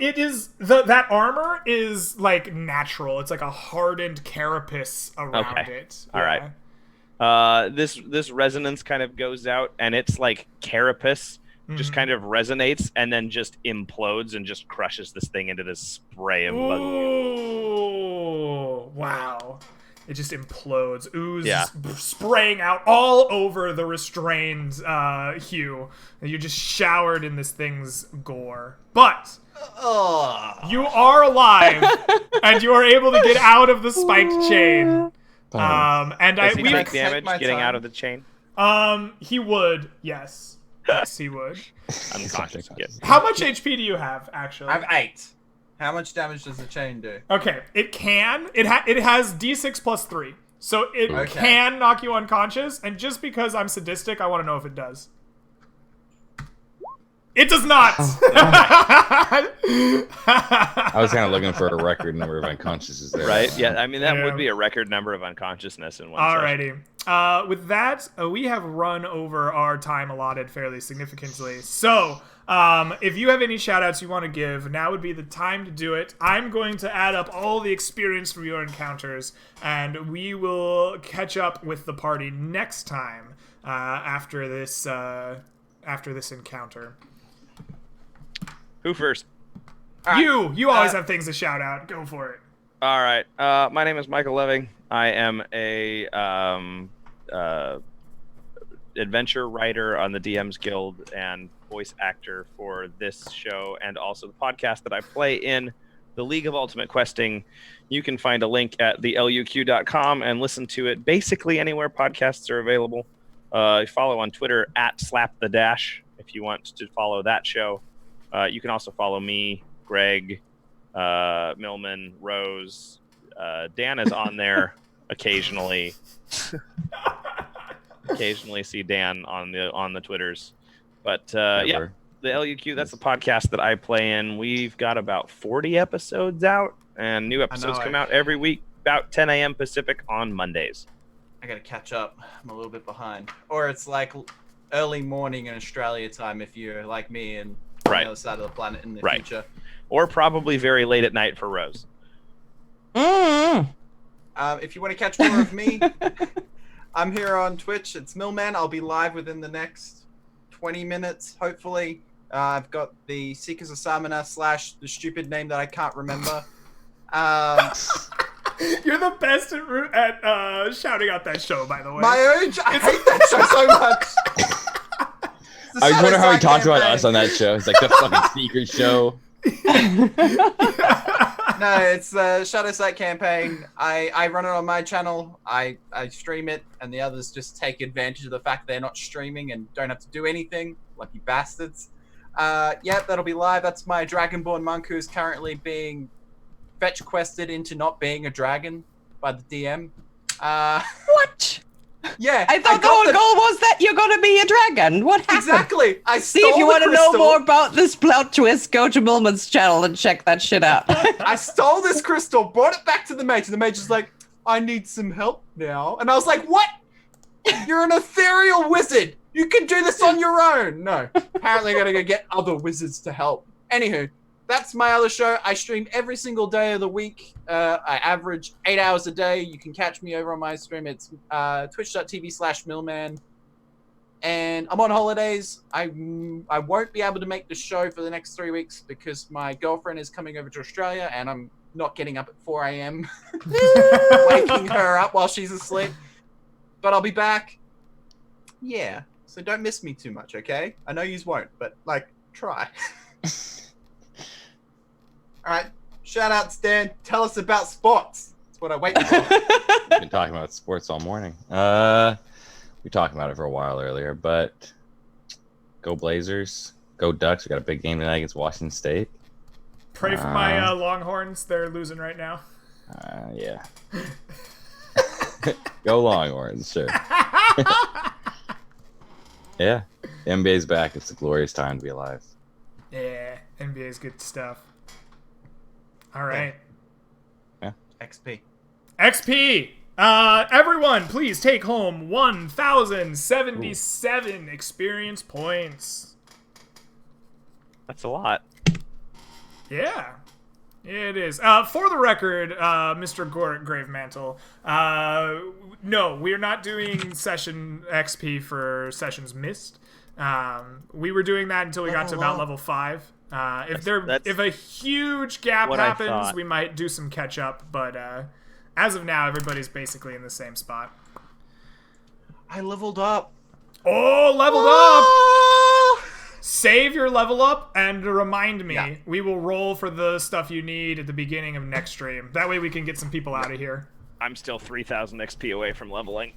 It is that armor is like natural. It's like a hardened carapace around it. All right. This resonance kind of goes out, and it's like carapace just kind of resonates and then just implodes and just crushes this thing into this spray of bug. Ooh, wow. it just implodes. Ooze Yeah. spraying out all over the restrained Hugh. And you're just showered in this thing's gore. But you are alive, and you are able to get out of the spiked chain. And Does he we take take damage my getting time. out of the chain? he would, yes. Yes, he would. Unconscious. Yes. How much HP do you have, actually? I have 8. How much damage does the chain do? Okay, it can. It has D6 plus 3. So it Okay. can knock you unconscious, and just because I'm sadistic, I want to know if it does. It does not! I was kind of looking for a record number of unconsciouses there. Right? Yeah, I mean, that Yeah. would be a record number of unconsciousness in one session. Alrighty. With that, we have run over our time allotted fairly significantly. So, if you have any shoutouts you want to give, now would be the time to do it. I'm going to add up all the experience from your encounters, and we will catch up with the party next time after this encounter. Who first? You always have things to shout out. Go for it. All right. My name is Michael Leving. I am a adventure writer on the DM's Guild and voice actor for this show and also the podcast that I play in, the League of Ultimate Questing. You can find a link at theluq.com and listen to it basically anywhere podcasts are available. Follow on Twitter at @slapthedash if you want to follow that show. You can also follow me, Greg, Millman, Rose. Dan is on there occasionally. Occasionally see Dan on the Twitters. But yeah, the LUQ, that's the podcast that I play in. We've got about 40 episodes out, and new episodes come out every week about 10 a.m. Pacific on Mondays. I gotta catch up. I'm a little bit behind. Or it's like early morning in Australia time if you're like me and on Right. the other side of the planet in the Right. future. Or probably very late at night for Rose. If you want to catch more of me, I'm here on Twitch. It's Millman. I'll be live within the next 20 minutes, hopefully. I've got the Seekers of Sarmanath / the stupid name that I can't remember. You're the best at shouting out that show, by the way. My own. I hate that show so much. I was wondering how he talked about us on that show. It's like the fucking secret show. No, it's the Shadow Sight campaign. I run it on my channel. I stream it, and the others just take advantage of the fact they're not streaming and don't have to do anything. Lucky bastards. Yeah, that'll be live. That's my Dragonborn monk who's currently being fetch quested into not being a dragon by the DM. What? Yeah, I thought the got whole goal was that you're gonna be a dragon. What happened? Exactly. I See, stole if you the want to know crystal. more about this plot twist, go to Millman's channel and check that shit out. I stole this crystal, brought it back to the mage, and the mage is like, I need some help now. And I was like, what? You're an ethereal wizard. You can do this on your own. No. Apparently I gotta go get other wizards to help. Anywho, that's my other show. I stream every single day of the week. I average 8 hours a day. You can catch me over on my stream. It's twitch.tv/millman. And I'm on holidays. I won't be able to make the show for the next 3 weeks because my girlfriend is coming over to Australia and I'm not getting up at 4 a.m. waking her up while she's asleep. But I'll be back. Yeah. So don't miss me too much, okay? I know yous won't, but like, try. All right. Shout out, Stan. Tell us about sports. That's what I wait for. We've been talking about sports all morning. We were talking about it for a while earlier, but go Blazers, go Ducks. We got a big game tonight against Washington State. Pray for my Longhorns. They're losing right now. Yeah. Go Longhorns, sure. Yeah, the NBA's back. It's a glorious time to be alive. Yeah, NBA's good stuff. All right. XP. XP! Everyone, please take home 1,077 experience points. That's a lot. Yeah. It is. For the record, Mr. Gravemantle, no, we're not doing session XP for sessions missed. We were doing that until we got to about level 5. If a huge gap what I happens, thought. we might do some catch up, but as of now, everybody's basically in the same spot. I leveled up. Oh, leveled up! Save your level up and remind me. We will roll for the stuff you need at the beginning of next stream. That way we can get some people out of here. I'm still 3,000 XP away from leveling.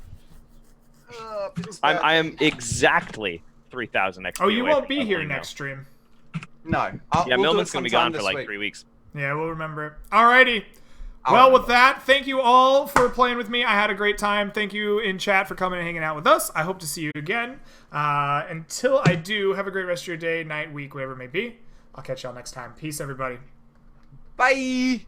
Feels I bad. am exactly 3,000 XP. Oh, you away won't from be here leveling now. next stream. No. Yeah, we'll do Millman's it gonna be sometime gone for this like week. 3 weeks. Yeah, we'll remember it. Alrighty. I'll Well, remember. with that, thank you all for playing with me. I had a great time. Thank you in chat for coming and hanging out with us. I hope to see you again. Until I do, have a great rest of your day, night, week, whatever it may be. I'll catch y'all next time. Peace, everybody. Bye.